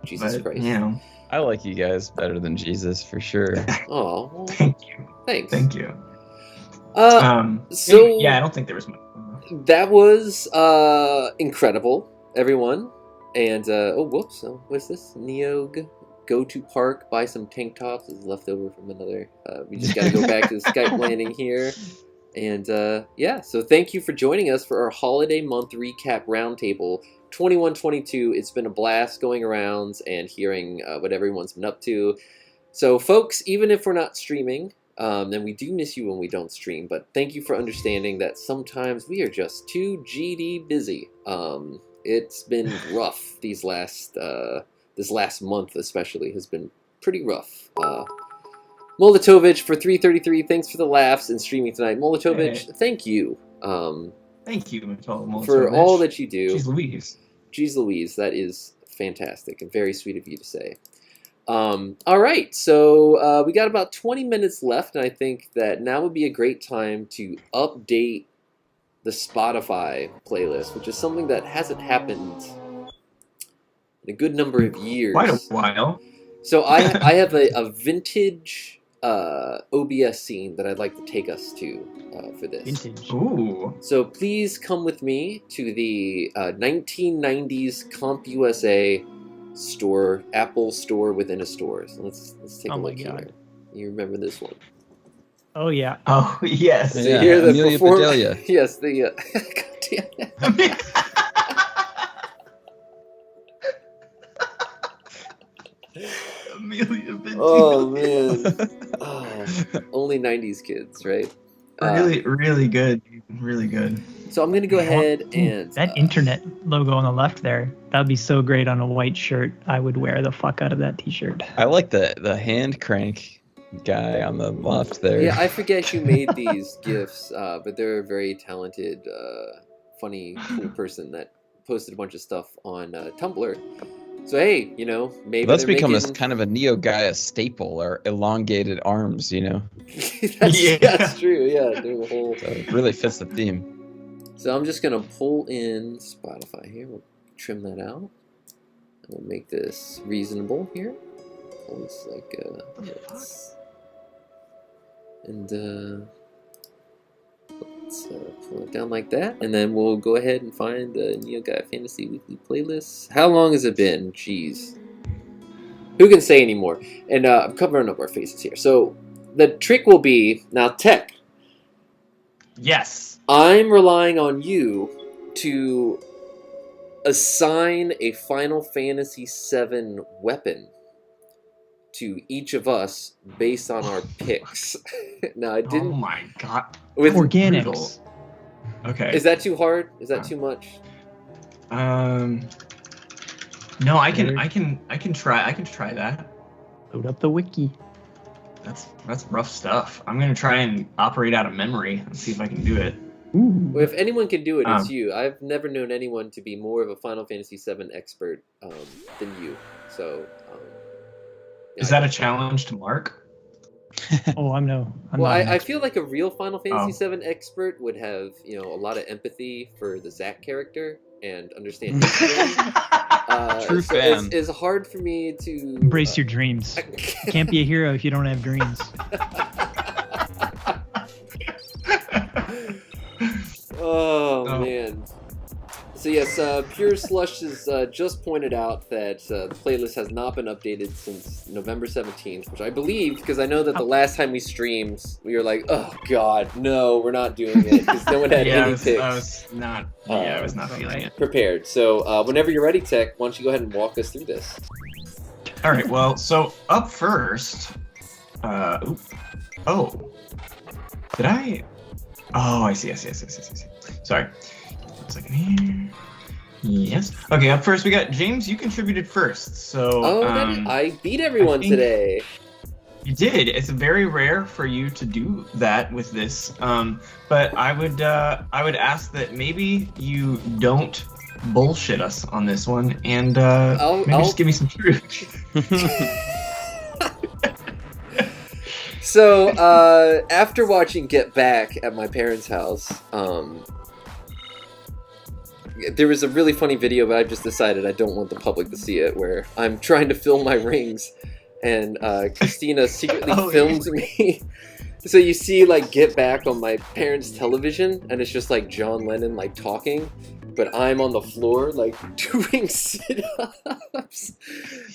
Jesus Christ. You know, I like you guys better than Jesus for sure. Oh, well, thank you. Thanks. Thank you. So yeah, I don't think there was much. That was incredible, everyone. And what's this? Neo go to park, buy some tank tops is left over from another. We just got to go back to the Skype landing here. And so thank you for joining us for our holiday month recap roundtable 21-22. It's been a blast going around and hearing what everyone's been up to. So folks, even if we're not streaming, and we do miss you when we don't stream, but thank you for understanding that sometimes we are just too GD busy. It's been rough this last month especially has been pretty rough. Molitovic for 333, thanks for the laughs and streaming tonight. Molitovic, thank you. Thank you, Molitovic, for all that you do. Jeez Louise, that is fantastic and very sweet of you to say. All right, so we got about 20 minutes left, and I think that now would be a great time to update the Spotify playlist, which is something that hasn't happened in a good number of years. Quite a while. So I have a vintage OBS scene that I'd like to take us to for this. Vintage. Ooh. So please come with me to the 1990s CompUSA store, Apple store within a store. So let's take a look here. You remember this one? Oh yeah. Oh yes. So here the Amelia Bedelia. Yes, the God damn it. Amelia Bedelia. Oh man. Only 90s kids, right? Really good. Really good. So I'm gonna go ahead and that internet logo on the left there. That'd be so great on a white shirt. I would wear the fuck out of that t-shirt. I like the hand crank guy on the left there. Yeah, I forget you made these GIFs, but they're a very talented, funny, cool person that posted a bunch of stuff on Tumblr. So hey, maybe that's become a kind of a Neo Gaia staple, or elongated arms, That's true. Yeah, doing the whole. So it really fits the theme. So I'm just gonna pull in Spotify here. We'll trim that out. And we'll make this reasonable here. Pull this let's pull it down like that, and then we'll go ahead and find the Neo Gaia Fantasy Weekly playlist. How long has it been? Jeez. Who can say anymore? And I'm covering up our faces here. So the trick will be, now Tech. Yes. I'm relying on you to assign a Final Fantasy VII weapon to each of us based on our picks. Now, I didn't. Oh my god. With organics. Brutal. Okay. Is that too hard? Is that too much? No, I can try that. Load up the wiki. That's rough stuff. I'm gonna try and operate out of memory and see if I can do it. Ooh. Well, if anyone can do it, it's you. I've never known anyone to be more of a Final Fantasy VII expert than you. So. Is that a challenge to Mark? Oh, I feel like a real Final Fantasy VII expert would have, a lot of empathy for the Zack character and understand history. True fan. It's hard for me to embrace your dreams. You can't be a hero if you don't have dreams. Oh man. So yes, Pure Slush has just pointed out that the playlist has not been updated since November 17th, which I believe, because I know that the last time we streamed, we were like, oh god, no, we're not doing it, because no one had any picks. I was not feeling it. Prepared. So whenever you're ready, Tech, why don't you go ahead and walk us through this? All right, well, so up first, did I? Oh, I see. Sorry. 1 second here. Yes. Okay, up first we got James. You contributed first, so. I beat everyone today. You did. It's very rare for you to do that with this, but I would ask that maybe you don't bullshit us on this one, and just give me some truth. So, after watching Get Back at my parents' house, there was a really funny video, but I just decided I don't want the public to see it, where I'm trying to fill my rings, and Christina secretly films me. So you see, like, Get Back on my parents' television, and it's just, like, John Lennon, like, talking, but I'm on the floor, like, doing sit-ups,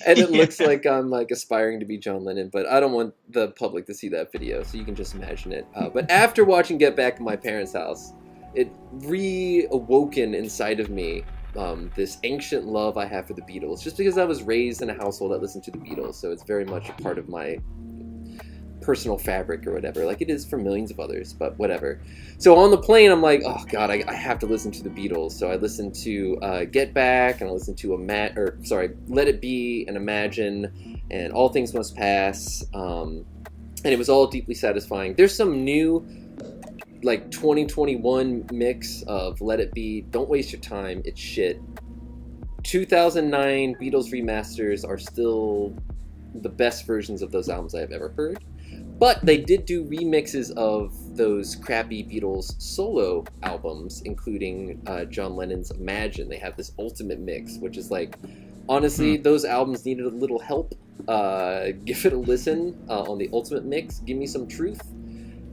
and it looks like I'm, like, aspiring to be John Lennon, but I don't want the public to see that video, so you can just imagine it. But after watching Get Back at my parents' house, it reawoken inside of me this ancient love I have for the Beatles, just because I was raised in a household that listened to the Beatles, so it's very much a part of my personal fabric or whatever, like it is for millions of others, but whatever. So on the plane, I'm like, oh god, I have to listen to the Beatles. So I listened to Get Back, and I listened to Let It Be and Imagine and All Things Must Pass, and it was all deeply satisfying. There's some new, like, 2021 mix of Let It Be, Don't Waste Your Time, it's shit. 2009 Beatles remasters are still the best versions of those albums I've ever heard. But they did do remixes of those crappy Beatles solo albums, including John Lennon's Imagine. They have this ultimate mix, which is like, honestly, those albums needed a little help. Give it a listen on the ultimate mix. Give Me Some Truth.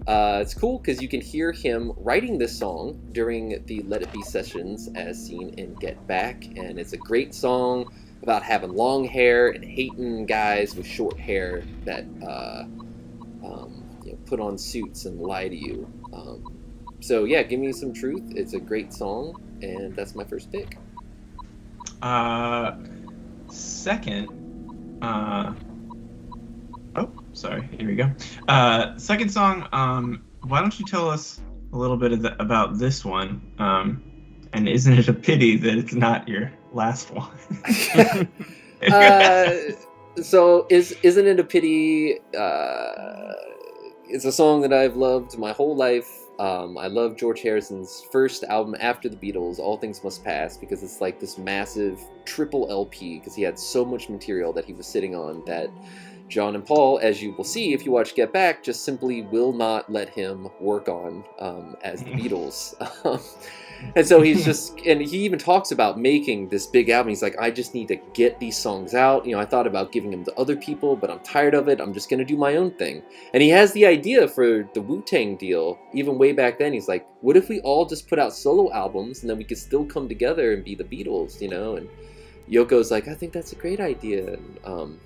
It's cool because you can hear him writing this song during the Let It Be sessions as seen in Get Back, and it's a great song about having long hair and hating guys with short hair that put on suits and lie to you. So yeah, Give Me Some Truth. It's a great song, and that's my first pick. Second, here we go. Second song, why don't you tell us a little bit about this one? And isn't it a pity that it's not your last one? So isn't it a pity? It's a song that I've loved my whole life. I love George Harrison's first album after the Beatles, All Things Must Pass, because it's like this massive triple LP, because he had so much material that he was sitting on that John and Paul, as you will see if you watch Get Back, just simply will not let him work on as the Beatles. And so he's just, and he even talks about making this big album. He's like, I just need to get these songs out. You know, I thought about giving them to other people, but I'm tired of it. I'm just going to do my own thing. And he has the idea for the Wu-Tang deal, even way back then. He's like, what if we all just put out solo albums and then we could still come together and be the Beatles, you know? And Yoko's like, I think that's a great idea. And,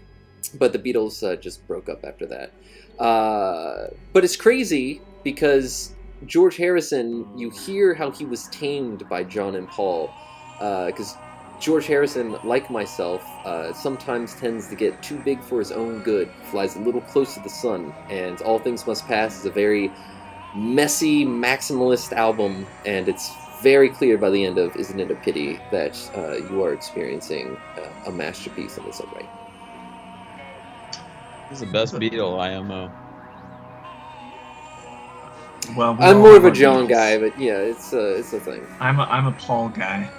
but the Beatles just broke up after that. But it's crazy because George Harrison, you hear how he was tamed by John and Paul, because George Harrison, like myself, sometimes tends to get too big for his own good, flies a little close to the sun, and All Things Must Pass is a very messy, maximalist album, and it's very clear by the end of Isn't It a Pity that you are experiencing a masterpiece in its own right. This is the best Beatle IMO. Well, I'm more of a John guy, but yeah, it's a thing. I'm a Paul guy.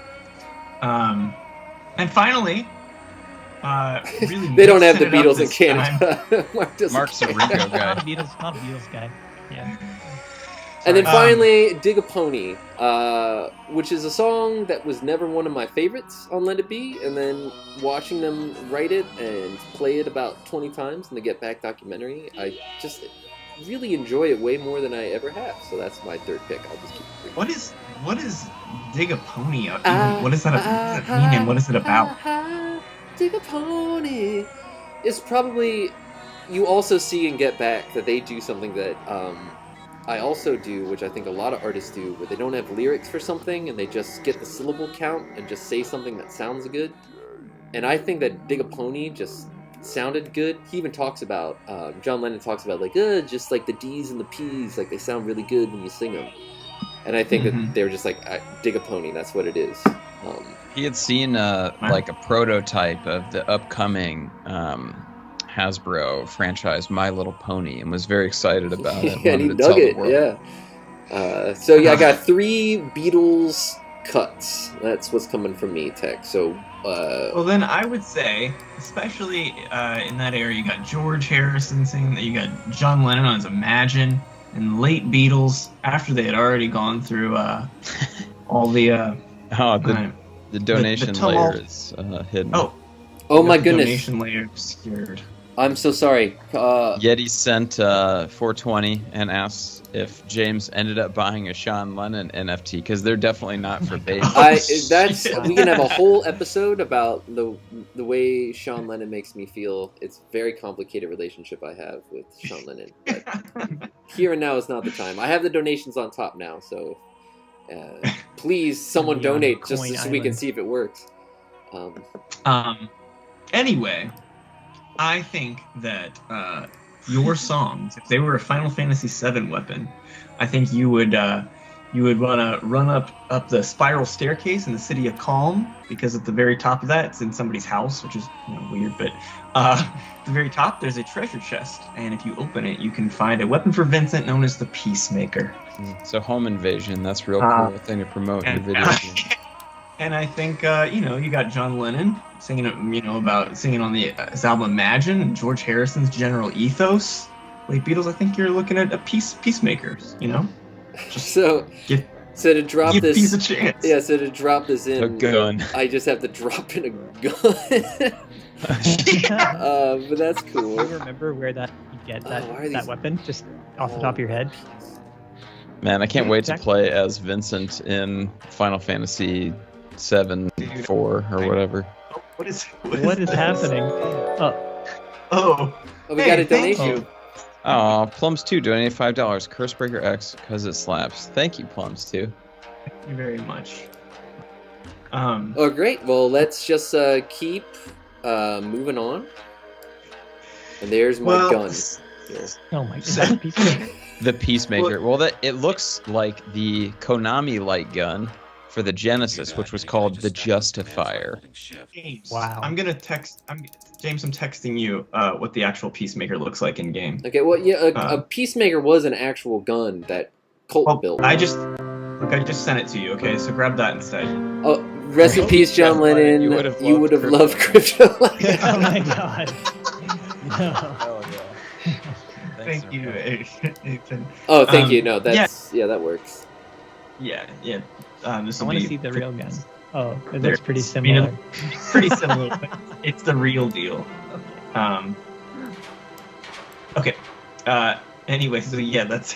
And finally, really, they don't have the Beatles in Canada. Mark's a Ringo guy. Not a Beatles guy. Yeah. And then finally, Dig a Pony, which is a song that was never one of my favorites on Let It Be, and then watching them write it and play it about 20 times in the Get Back documentary, I just really enjoy it way more than I ever have. So that's my third pick. I'll just keep it brief. What is Dig a Pony? What does that mean, and what is it about? Dig a Pony. It's probably, you also see in Get Back that they do something that I also do, which I think a lot of artists do, where they don't have lyrics for something and they just get the syllable count and just say something that sounds good. And I think that Dig a Pony just sounded good. He even talks about, John Lennon talks about, like, just like the D's and the P's, like they sound really good when you sing them. And I think that they're just like, Dig a Pony, that's what it is. He had seen like a prototype of the upcoming Hasbro franchise, My Little Pony, and was very excited about it. Yeah, and he dug it, yeah. So yeah, I got 3 Beatles cuts. That's what's coming from me, Tech. So, well, then I would say, especially in that area, you got George Harrison singing. You got John Lennon on his Imagine, and late Beatles after they had already gone through all the the donation layer is hidden. Oh my goodness! Donation layer obscured. I'm so sorry. Yeti sent 420 and asked if James ended up buying a Sean Lennon NFT, because they're definitely not for bait. We can have a whole episode about the way Sean Lennon makes me feel. It's a very complicated relationship I have with Sean Lennon. But here and now is not the time. I have the donations on top now, so please, someone donate just so we can see if it works. Anyway, I think that your songs, if they were a Final Fantasy VII weapon, I think you would want to run up the spiral staircase in the City of Calm, because at the very top of that, it's in somebody's house, which is weird, but at the very top there's a treasure chest, and if you open it, you can find a weapon for Vincent known as the Peacemaker. So home invasion, that's real cool thing to promote in your video game. And I think you got John Lennon singing about singing on his album Imagine, and George Harrison's general ethos. Late Beatles, I think you're looking at a peacemakers. So to drop this, peace a chance. Yeah. So to drop this in, a gun. I just have to drop in a gun. But that's cool. Do you remember where you get that weapon? Just off the top of your head. Man, I can't wait to play as Vincent in Final Fantasy 7, 4, or whatever. What is happening? We got a donation. Oh, Plums2 donated $5. Cursebreaker X, because it slaps. Thank you, Plums2. Thank you very much. Great. Well, let's just keep moving on. And there's my gun. Here. Oh my god. The Peacemaker. Well, it looks like the Konami light gun for the Genesis, which was called the Justifier. James, wow. James, I'm texting you what the actual Peacemaker looks like in game. Okay, well, yeah, a Peacemaker was an actual gun that Colt built. I just sent it to you. Okay, so grab that instead. Oh, rest in peace, John Lennon. You would have loved crypto. Oh my god. No. Thank you, Ethan. Oh, thank you. No, that's that works. Yeah. I want to see the real gun. Oh, it looks pretty similar. Pretty similar. But it's the real deal. Okay. Anyway, so that's.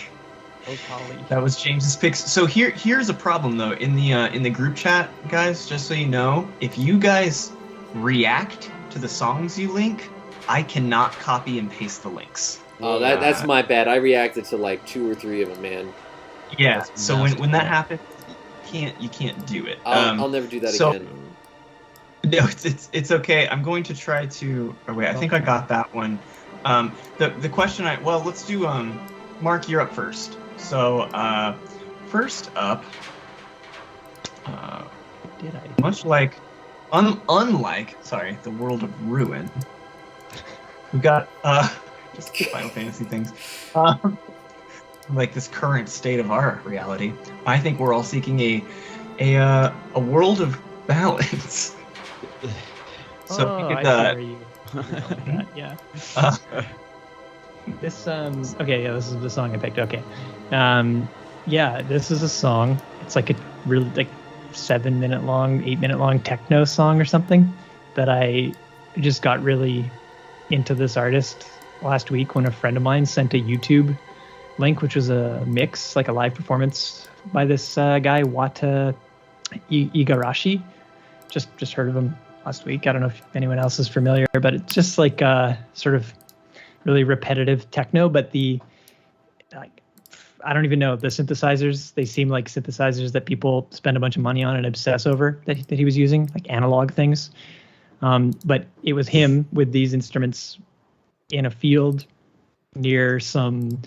That was James's picks. So here's a problem though in the group chat, guys. Just so you know, if you guys react to the songs you link, I cannot copy and paste the links. Oh, that's my bad. I reacted to like 2 or 3 of them, man. Yeah. So when that happens, you can't do it. I'll never do that again. No, it's okay. I'm going to try to. Oh wait, I think I got that one. The question let's do. Mark, you're up first. So first up. Did I? Much like, unlike the World of Ruin. We got just Final Fantasy things. Like this current state of our reality, I think we're all seeking a world of balance. So we could, yeah. This this is the song I picked. Okay, this is a song. It's like a really 7-minute long, 8-minute long techno song or something that I just got really into this artist last week when a friend of mine sent a YouTube link, which was a mix, like a live performance by this guy Wata Igarashi. Just heard of him last week. I don't know if anyone else is familiar, but it's just like sort of really repetitive techno, but I don't even know, the synthesizers, they seem like synthesizers that people spend a bunch of money on and obsess over that he was using, like analog things. But it was him with these instruments in a field near some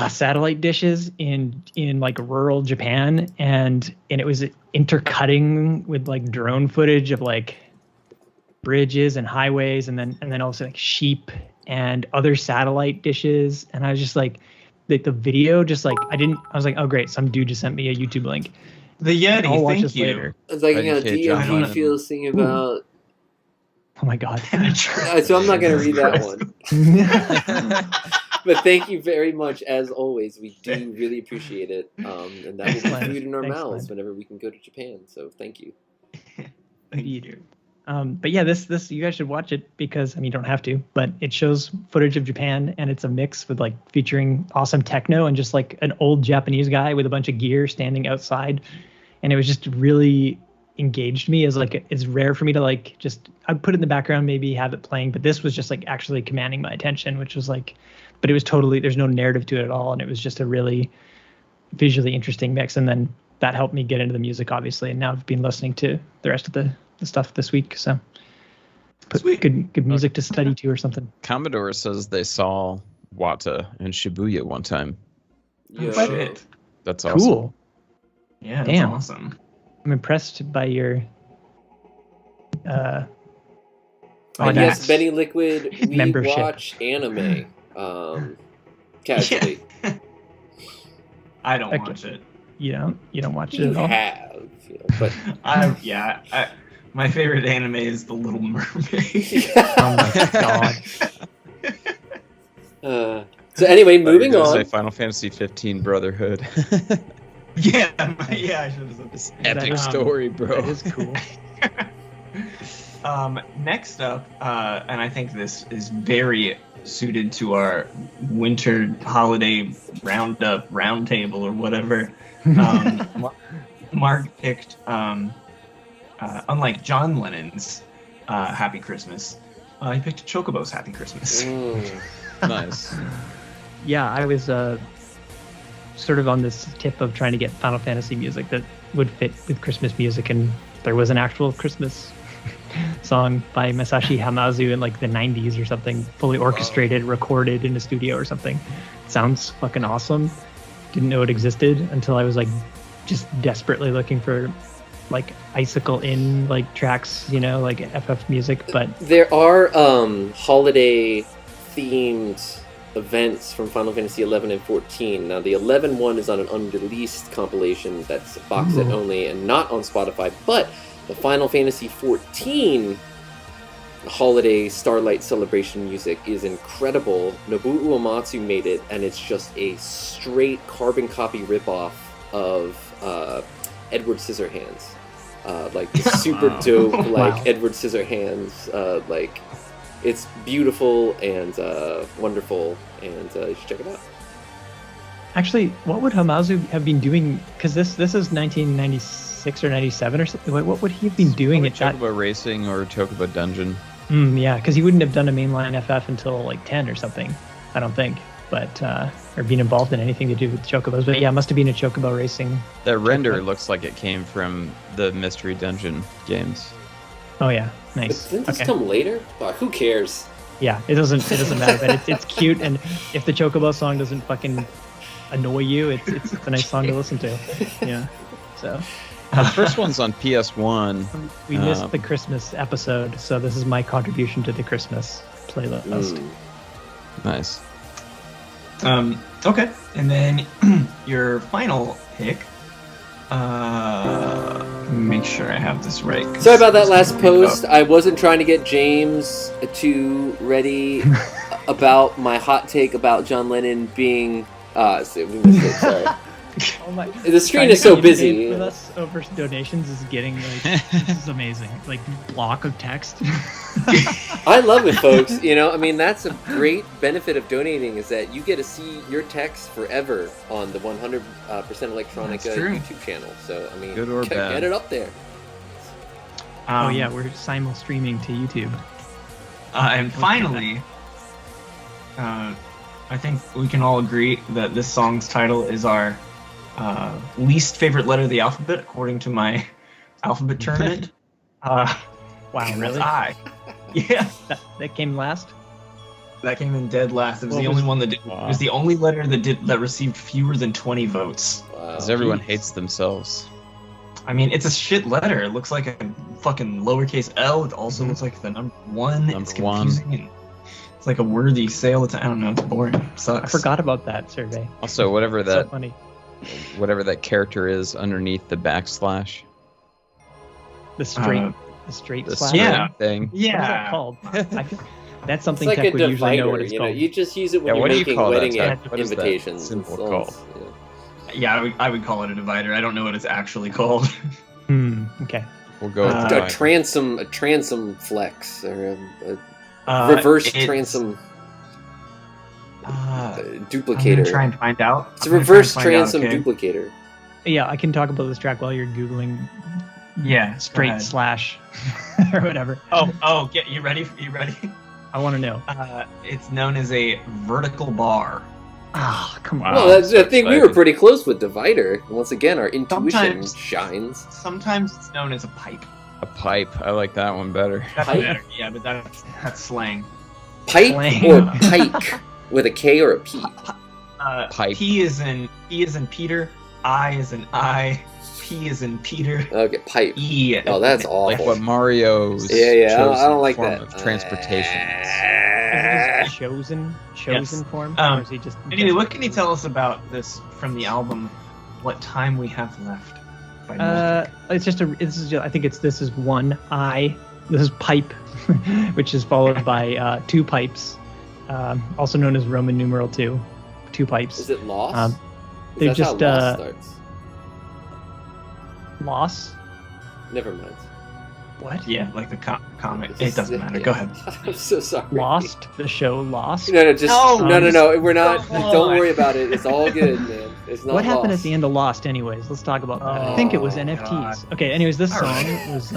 satellite dishes in like rural Japan, and it was intercutting with like drone footage of like bridges and highways, and then also like sheep and other satellite dishes. And I was just like, the video just like I was like, oh great, some dude just sent me a YouTube link, The Yeti, I'll watch thank this you. later. It's like, Educate John DMP Lennon. feels singing about. Oh my god. So I'm not going to read that one. But thank you very much, as always. We do really appreciate it. And that will be food in our mouths whenever we can go to Japan. So thank you. Thank you. But yeah, this you guys should watch it because I mean you don't have to, but it shows footage of Japan and it's a mix with like featuring awesome techno and just like an old Japanese guy with a bunch of gear standing outside, and it was just really engaged me as like it's rare for me to like just I'd put it in the background, maybe have it playing, but this was just like actually commanding my attention, which was like, but it was totally there's no narrative to it at all, and it was just a really visually interesting mix, and then that helped me get into the music obviously, and now I've been listening to the rest of the stuff this week, so put good music to study to or something. Commodore says they saw Wata in Shibuya one time. Yo. Oh, shit. That's awesome. Cool. Yeah, that's Damn. awesome. I'm impressed by your Yes, Benny Liquid, we membership. watch anime casually. Yeah. I don't Okay. watch it. You don't watch it You at all. have, but My favorite anime is The Little Mermaid. Oh my god. So anyway, moving I was gonna on. say Final Fantasy 15 Brotherhood. yeah, I should have said this. Epic story, bro. That is cool. Next up, and I think this is very suited to our winter holiday roundtable or whatever. Mark picked, unlike John Lennon's Happy Christmas, he picked Chocobo's Happy Christmas. Nice. Yeah, I was sort of on this tip of trying to get Final Fantasy music that would fit with Christmas music, and there was an actual Christmas song by Masashi Hamauzu in like the 90s or something, fully orchestrated, recorded in a studio or something. Sounds fucking awesome. Didn't know it existed until I was like just desperately looking for like Icicle in like tracks, like FF music, but There are holiday themed events from Final Fantasy 11 and 14. Now the 11 one is on an unreleased compilation that's box set only and not on Spotify, but the Final Fantasy 14 holiday Starlight Celebration music is incredible. Nobuo Uematsu made it, and it's just a straight carbon copy ripoff of Edward Scissorhands. Like super dope, like Edward Scissorhands. Like it's beautiful and wonderful, and you should check it out. actually, what would Hamauzu have been doing? Because this is 1996 or 97 or something. What would he have been doing at that? Chocobo Racing or Chocobo Dungeon. Yeah, because he wouldn't have done a mainline FF until like 10 or something, I don't think. But or being involved in anything to do with Chocobos. But yeah, it must have been a Chocobo Racing. That render looks like it came from the Mystery Dungeon games. Oh yeah, nice. But didn't this come later? Who cares? Yeah, it doesn't matter, but it's cute, and if the Chocobo song doesn't fucking annoy you, it's a nice song to listen to. Yeah. So The first one's on PS1. we missed the Christmas episode, so this is my contribution to the Christmas playlist. Nice. Okay, and then your final pick. Let me make sure I have this right. Sorry about that last post. I wasn't trying to get James too ready about my hot take about John Lennon being. We missed it. Sorry. Oh my! The screen is so busy. With us over donations is getting like this is amazing. Like block of text. I love it, folks. I mean, that's a great benefit of donating is that you get to see your text forever on the 100% Electronica YouTube channel. So, I mean, good or bad. Get it up there. Oh yeah, we're simul streaming to YouTube. And finally, I think we can all agree that this song's title is our least favorite letter of the alphabet, according to my alphabet tournament. Wow, really? I. Yeah. That came last? That came in dead last. It was the only one that did. Wow. It was the only letter that received fewer than 20 votes. Wow. Because everyone hates themselves. I mean, it's a shit letter. It looks like a fucking lowercase L. It also looks like the number one. It's confusing. And it's like a worthy sale. I don't know. It's boring. It sucks. I forgot about that survey. Also, whatever that so funny. whatever that character is underneath the backslash. The straight slash thing. Yeah. What is that called? That's something it's like Tech a would usually know divider, what it's called. You just use it when you're making wedding invitations. What is that symbol called? Yeah, I would call it a divider. I don't know what it's actually called. Okay. We'll go with a transom flex, or a reverse transom duplicator. I'm gonna try and find out. It's a reverse transom duplicator. Yeah, I can talk about this track while you're Googling. Yeah, straight slash or whatever. Oh, you ready? I want to know. It's known as a vertical bar. Ah, come on. Well, I think we were pretty close with divider. Once again, our intuition shines. Sometimes it's known as a pipe. A pipe. I like that one better. That's better. Yeah, but that's slang. Pipe or pike with a K or a P. Pipe. P is in Peter. I is in I. P is in Peter. Okay, pipe. E. Oh, that's awful. Like what Mario's. Yeah. I don't like that. Of transportation. Is it chosen form? Or is he just? Anyway, what can you tell us about this from the album? What time we have left? It's just I think this is one I. This is pipe, which is followed by two pipes, also known as Roman numeral 2. 2 pipes. Is it lost? They've that's just how lost starts. Loss? Never mind. What? Yeah, like the comic. It doesn't matter. Go ahead. I'm so sorry. Lost? The show Lost? No, we're not. Don't worry about it. It's all good, man. It's not What happened lost. at the end of Lost, anyways? Let's talk about that. I think it was NFTs. God. Okay, anyways, this song was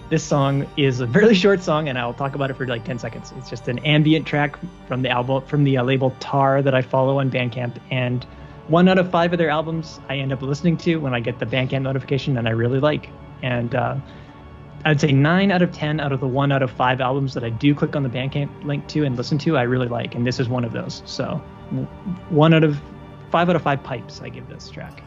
this song is a fairly short song, and I'll talk about it for like 10 seconds. It's just an ambient track from the album, from the label Tar that I follow on Bandcamp, and 1 out of 5 of their albums I end up listening to when I get the Bandcamp notification, and I really like. And I'd say 9 out of 10 out of the 1 out of 5 albums that I do click on the Bandcamp link to and listen to, I really like, and this is one of those. So 5 out of 5 pipes I give this track.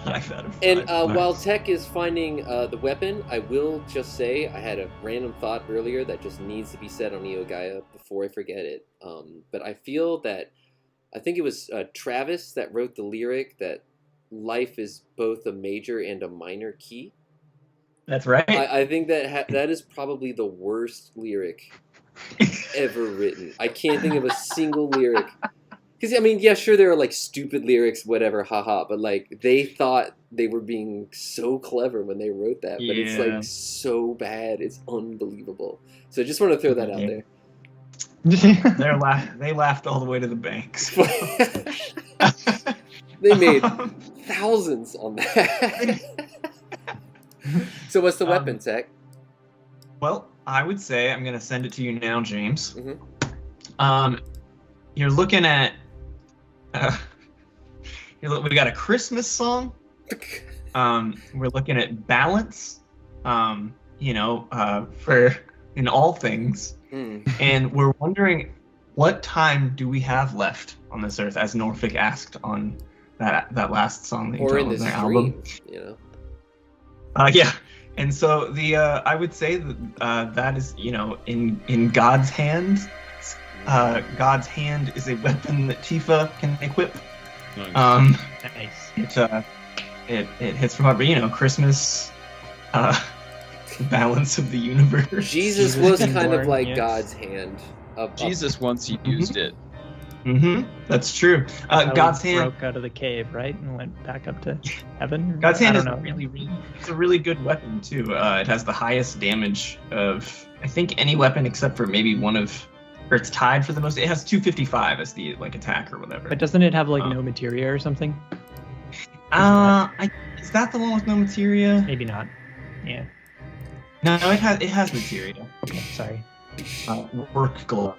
5 out of 5. And while Tech is finding the weapon, I will just say I had a random thought earlier that just needs to be said on Neo Gaia before I forget it. But I feel that I think it was Travis that wrote the lyric that life is both a major and a minor key. That's right. I think that is probably the worst lyric ever written. I can't think of a single lyric. Because, I mean, yeah, sure, there are, like, stupid lyrics, whatever, haha, but, like, they thought they were being so clever when they wrote that, but it's, like, so bad. It's unbelievable. So I just want to throw that out there. They laughed all the way to the bank. So. They made thousands on that. So what's the weapon, Tech? Well, I would say I'm going to send it to you now, James. Mm-hmm. You're looking at... we got a Christmas song. We're looking at balance, for in all things. And we're wondering, what time do we have left on this earth, as Norfolk asked on that last song that you told on their album. Yeah. And so I would say that that is, in God's hands. God's hand is a weapon that Tifa can equip. Nice. It hits from Christmas, balance of the universe. Jesus was kind of like God's hand. Jesus once used it. Mm-hmm. That's true. God's hand broke out of the cave, right, and went back up to heaven. God's hand is it's a really good weapon too. It has the highest damage of I think any weapon except for maybe one of, or it's tied for the most. It has 255 as the attack or whatever. But doesn't it have no materia or something? Is that the one with no materia? Maybe not. Yeah. No, it has materia. Okay, sorry. Work glove.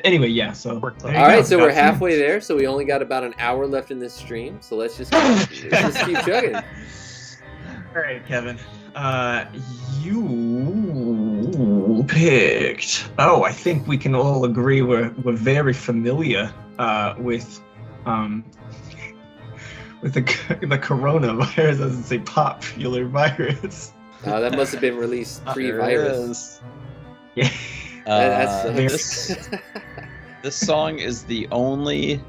Anyway, yeah. So all right, so we're halfway there. So we only got about an hour left in this stream. So let's just keep chugging. All right, Kevin. You picked. Oh, I think we can all agree we're very familiar with the coronavirus. Doesn't say popular virus. That must have been released pre-virus. Yeah. This song is the only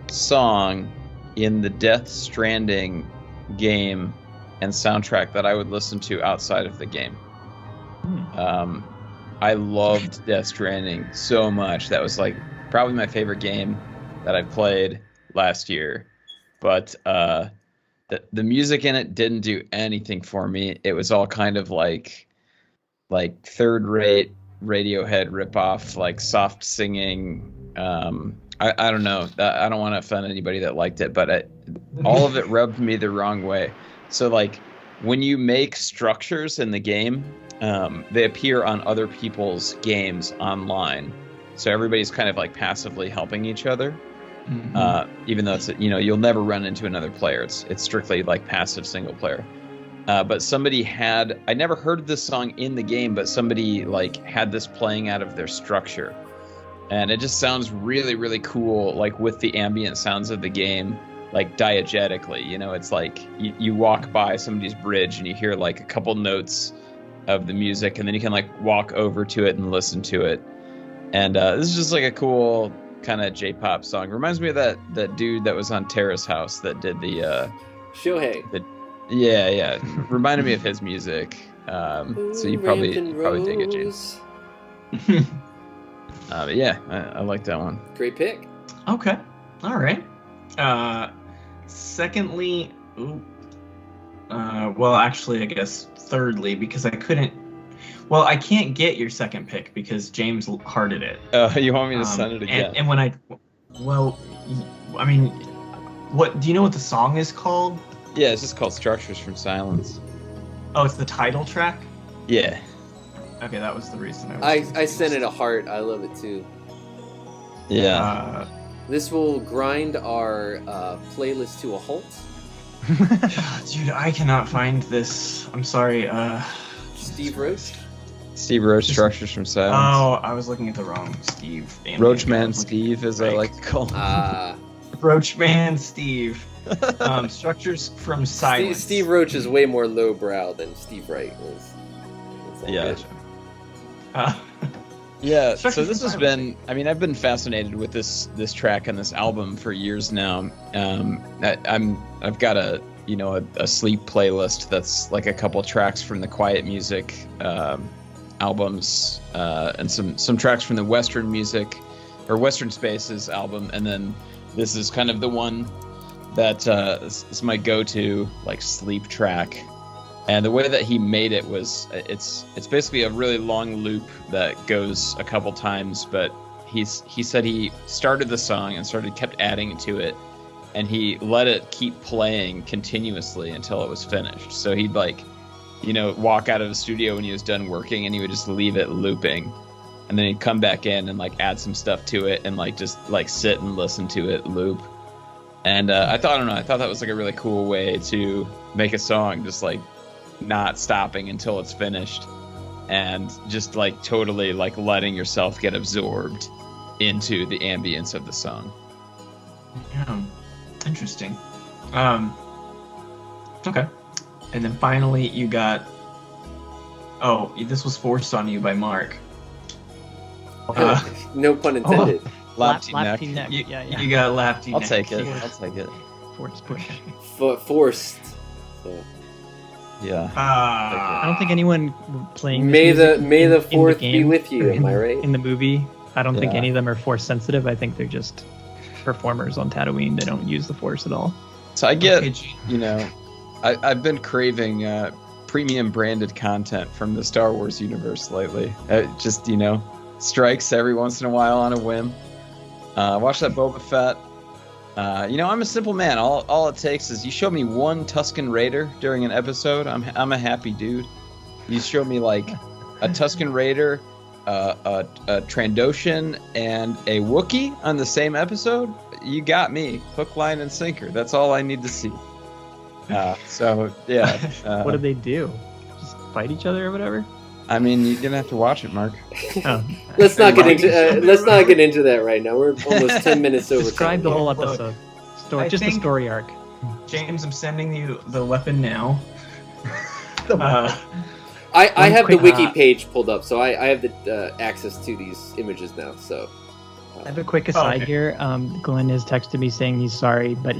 song in the Death Stranding game and soundtrack that I would listen to outside of the game. I loved Death Stranding so much. That was like probably my favorite game that I played last year. But the music in it didn't do anything for me. It was all kind of like third-rate Radiohead ripoff, like soft singing. I don't know. I don't want to offend anybody that liked it, but all of it rubbed me the wrong way. So like when you make structures in the game, they appear on other people's games online. So everybody's kind of like passively helping each other. Even though it's, you'll never run into another player. It's strictly like passive single player. But somebody I never heard this song in the game, but somebody like had this playing out of their structure. And it just sounds really, really cool, like with the ambient sounds of the game, like diegetically. It's like you walk by somebody's bridge and you hear like a couple notes of the music, and then you can like walk over to it and listen to it. And this is just like a cool kind of J-pop song. Reminds me of that dude that was on Terrace House that did the Shohei. Yeah. Reminded me of his music. So you probably dig it, James. But yeah, I like that one. Great pick. Okay. All right. Secondly, well, actually, I guess thirdly, because I can't get your second pick because James hearted it. You want me to send it again? And when what do you know what the song is called? Yeah, it's just called Structures from Silence. Oh, it's the title track? Yeah. Okay, that was the reason I sent it a heart. I love it too. Yeah. This will grind our playlist to a halt. Dude, I cannot find this. I'm sorry. Steve Roach? Steve Roach, Structures from Silence. Oh, I was looking at the wrong Steve. Roachman Steve, as I like to call him. Roachman Steve. Structures from Silence. Steve Roach is way more lowbrow than Steve Wright was. Yeah. Yeah, so this has been, I've been fascinated with this track and this album for years now. I've got a sleep playlist that's like a couple tracks from the Quiet Music albums, and some tracks from the Western Music or Western Spaces album, and then this is kind of the one that is my go-to like sleep track. And the way that he made it was, it's basically a really long loop that goes a couple times, but he said he started the song and kept adding to it, and he let it keep playing continuously until it was finished. So he'd walk out of the studio when he was done working, and he would just leave it looping, and then he'd come back in and add some stuff to it and just sit and listen to it loop. And I thought that was a really cool way to make a song, just not stopping until it's finished, and just totally letting yourself get absorbed into the ambience of the song. Yeah, interesting. Okay, and then finally you got. Oh, this was forced on you by Mark. No pun intended. Lafty neck. You got lafty neck. I'll take it. Forced push. Forced. So. Yeah. I don't think anyone playing May this the fourth game, be with you. Am I right? In the movie, I don't think any of them are force sensitive. I think they're just performers on Tatooine. They don't use the force at all. So I get, I've been craving premium branded content from the Star Wars universe lately. Just strikes every once in a while on a whim. Watch that Boba Fett. I'm a simple man. All it takes is you show me one Tusken Raider during an episode. I'm a happy dude. You show me a Tusken Raider, a Trandoshan, and a Wookiee on the same episode. You got me, hook, line, and sinker. That's all I need to see. So yeah. What do they do? Just fight each other or whatever? You're gonna have to watch it, Mark. Oh. Let's not get into that right now. We're almost 10 minutes over. Describe the whole episode. The story arc. James, I'm sending you the weapon now. I have the wiki page pulled up, so I have the access to these images now. So I have a quick aside here. Glenn has texted me saying he's sorry, but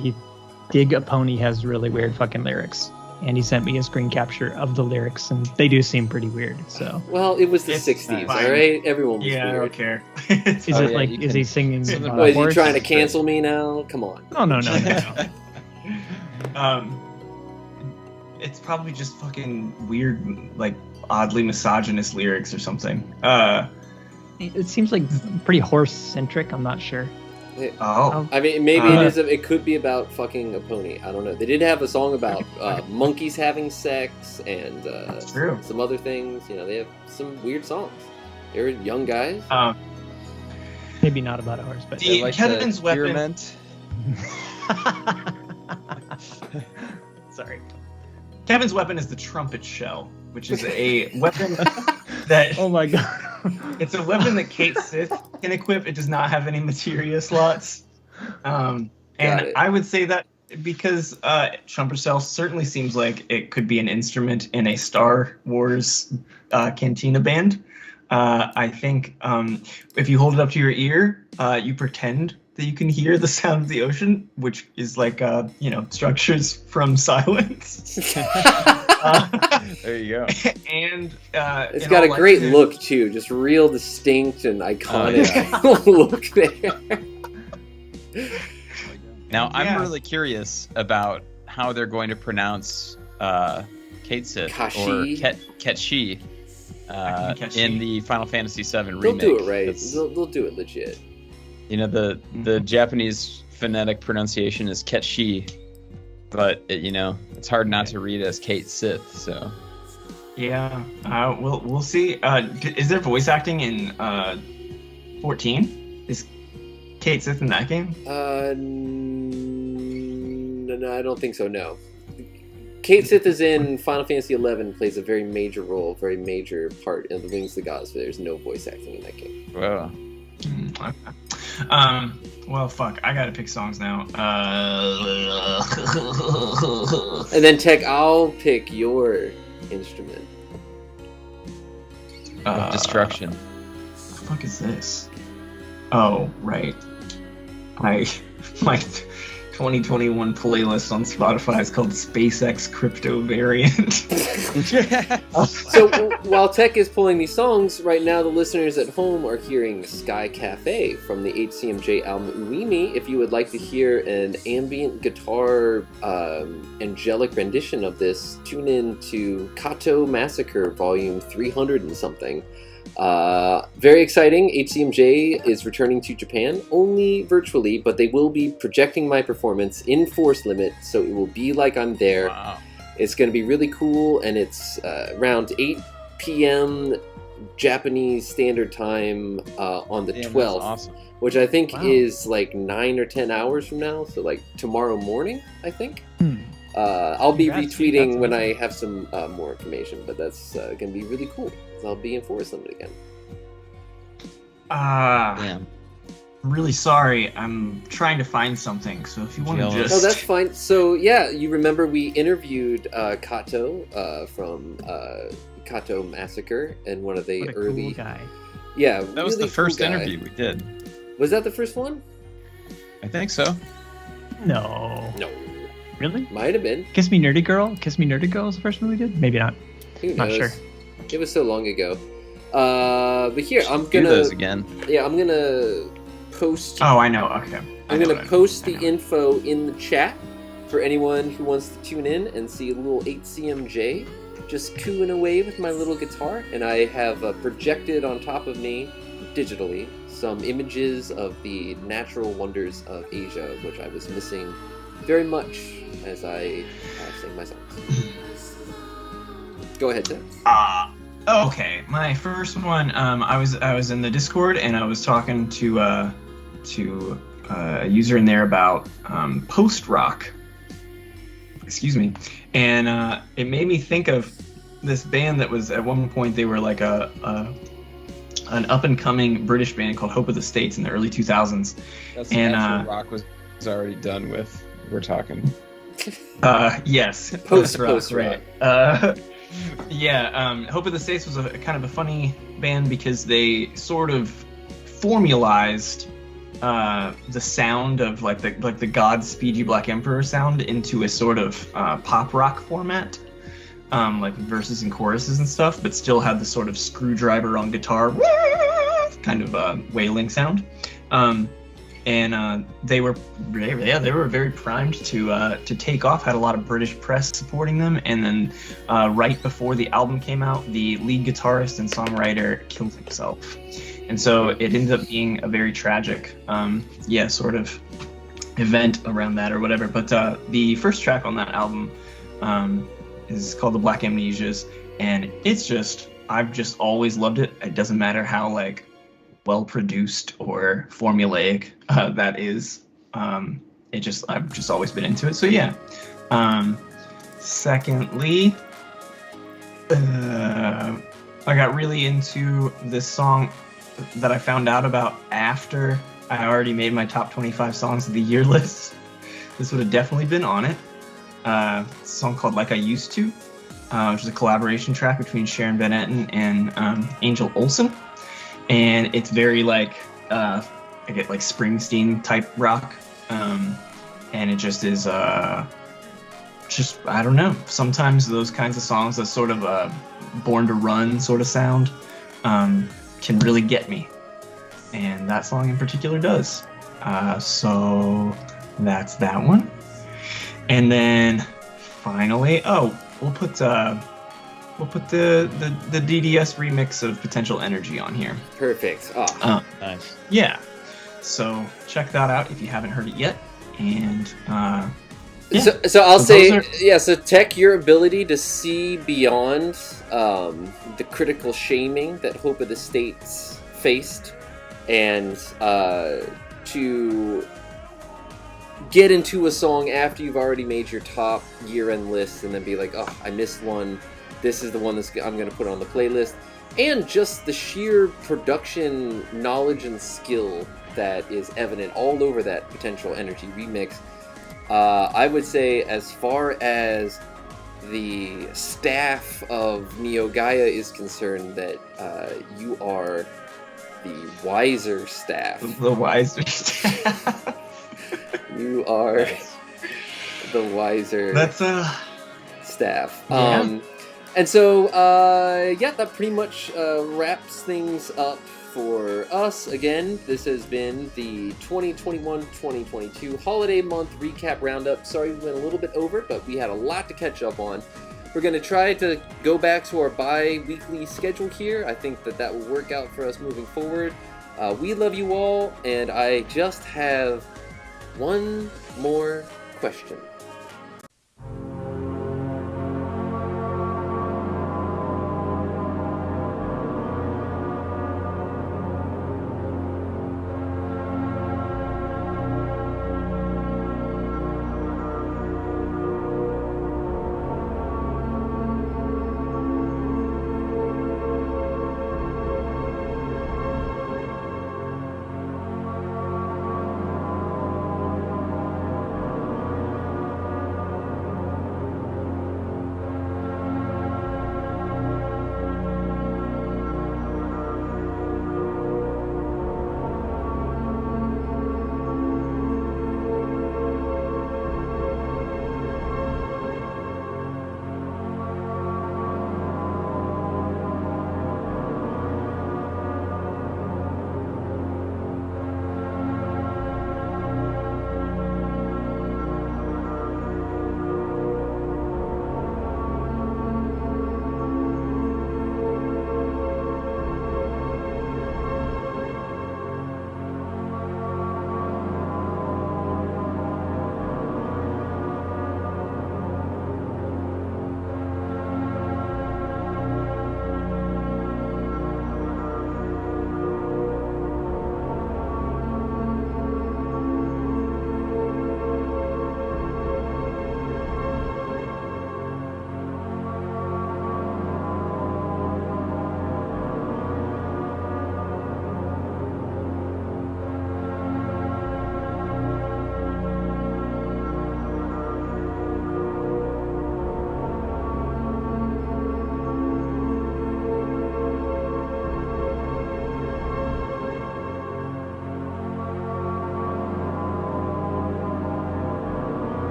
Dig a Pony has really weird fucking lyrics. And he sent me a screen capture of the lyrics, and they do seem pretty weird. So, well, it was the '60s, all right. Everyone was weird. I don't care. Is it like? Is he singing? What, is he trying to cancel me now? Come on. Oh no. It's probably just fucking weird, like oddly misogynist lyrics or something. It seems like pretty horse centric. I'm not sure. I mean, maybe it is. It could be about fucking a pony. I don't know. They did have a song about monkeys having sex and some other things. You know, they have some weird songs. They're young guys. Maybe not about a horse, but like Kevin's weapon. Sorry. Kevin's weapon is the trumpet shell, which is a weapon that. Oh my god. It's a weapon that Kate Sith can equip. It does not have any materia slots. And I would say that because trumpet shell certainly seems like it could be an instrument in a Star Wars cantina band. I think if you hold it up to your ear, you pretend that you can hear the sound of the ocean, which is like, structures from silence. There you go. And it's got a great look too, just real distinct and iconic look there. Now, I'm really curious about how they're going to pronounce Kate Sith or Ketshi in the Final Fantasy VII remake. They'll do it right. They'll do it legit. You know, the Japanese phonetic pronunciation is Ketshi, but it's hard not to read as Kate Sith. So yeah, we'll see. Is there voice acting in 14? Is Kate Sith in that game? No, I don't think so. No, Kate Sith is in Final Fantasy XI. Plays a very major role, very major part in the Wings of the Gods. But there's no voice acting in that game. Wow. Well, fuck. I gotta pick songs now. And then Tech, I'll pick your instrument. Destruction. What the fuck is this? Oh, right. My 2021 playlist on Spotify is called SpaceX Crypto Variant. So while Tech is pulling these songs, right now the listeners at home are hearing Sky Cafe from the HCMJ album Uimi. If you would like to hear an ambient guitar angelic rendition of this, tune in to Kato Massacre Volume 300 and something. Very exciting. HCMJ is returning to Japan, only virtually, but they will be projecting my performance in Force Limit, so it will be like I'm there. Wow. It's going to be really cool, and it's around 8 p.m. Japanese Standard Time on the 12th, awesome. Which I think is like 9 or 10 hours from now, so like tomorrow morning, I think. I'll be retweeting when I have some more information, but that's going to be really cool. I'll be in Forest Limit again. Damn. I'm really sorry. I'm trying to find something, so if you want to just... No, that's fine. So, yeah, you remember we interviewed Kato from Kato Massacre and one of the early... Cool guy. Yeah, that was the first interview we did. Was that the first one? I think so. No. Really? Might have been. Kiss Me Nerdy Girl? Kiss Me Nerdy Girl was the first one we did? Maybe not. Who knows? Not sure. It was so long ago. But here, I'm do gonna... those again. Yeah, I'm gonna post... Oh, I know. Okay. I'm gonna post the info in the chat for anyone who wants to tune in and see a little 8CMJ just cooing away with my little guitar. And I have projected on top of me, digitally, some images of the natural wonders of Asia, which I was missing very much as I sing my songs. Go ahead, Tim. Okay. My first one, I was in the Discord and I was talking to a user in there about post-rock. Excuse me. And it made me think of this band that was at one point, they were like an up-and-coming British band called Hope of the States in the early 2000s. That's after rock was already done with. We're talking. Yes. Post-rock. Right. Hope of the States was a kind of a funny band because they sort of formalized the sound of like the Godspeed You Black Emperor sound into a sort of pop rock format, like verses and choruses and stuff, but still had the sort of screwdriver on guitar kind of wailing sound. And they were very primed to take off. Had a lot of British press supporting them, and then right before the album came out, the lead guitarist and songwriter killed himself, and so it ended up being a very tragic, sort of event around that or whatever. But the first track on that album is called "The Black Amnesias," and I've just always loved it. It doesn't matter how like well produced or formulaic that is. I've just always been into it. So yeah. Secondly, I got really into this song that I found out about after I already made my top 25 songs of the year list. This would have definitely been on it. It's a song called Like I Used To, which is a collaboration track between Sharon Van Etten and Angel Olsen. And it's very like I get like Springsteen type rock, and it just is just I don't know. Sometimes those kinds of songs, that sort of Born to Run sort of sound, can really get me, and that song in particular does. So that's that one, and then finally, we'll put the DDS remix of Potential Energy on here. Perfect. Nice. Yeah. So check that out if you haven't heard it yet. And So I'll say, so Tech, your ability to see beyond the critical shaming that Hope of the States faced, and to get into a song after you've already made your top year-end list and then be like, oh, I missed one. This is the one I'm going to put on the playlist. And just the sheer production knowledge and skill that is evident all over that Potential Energy remix. I would say, as far as the staff of Neo Gaia is concerned, that you are the wiser staff. The wiser staff. You are the wiser staff. Yeah. And so, that pretty much wraps things up for us. Again, this has been the 2021-2022 holiday month recap roundup. Sorry we went a little bit over, but we had a lot to catch up on. We're going to try to go back to our bi-weekly schedule here. I think that will work out for us moving forward. We love you all, and I just have one more question.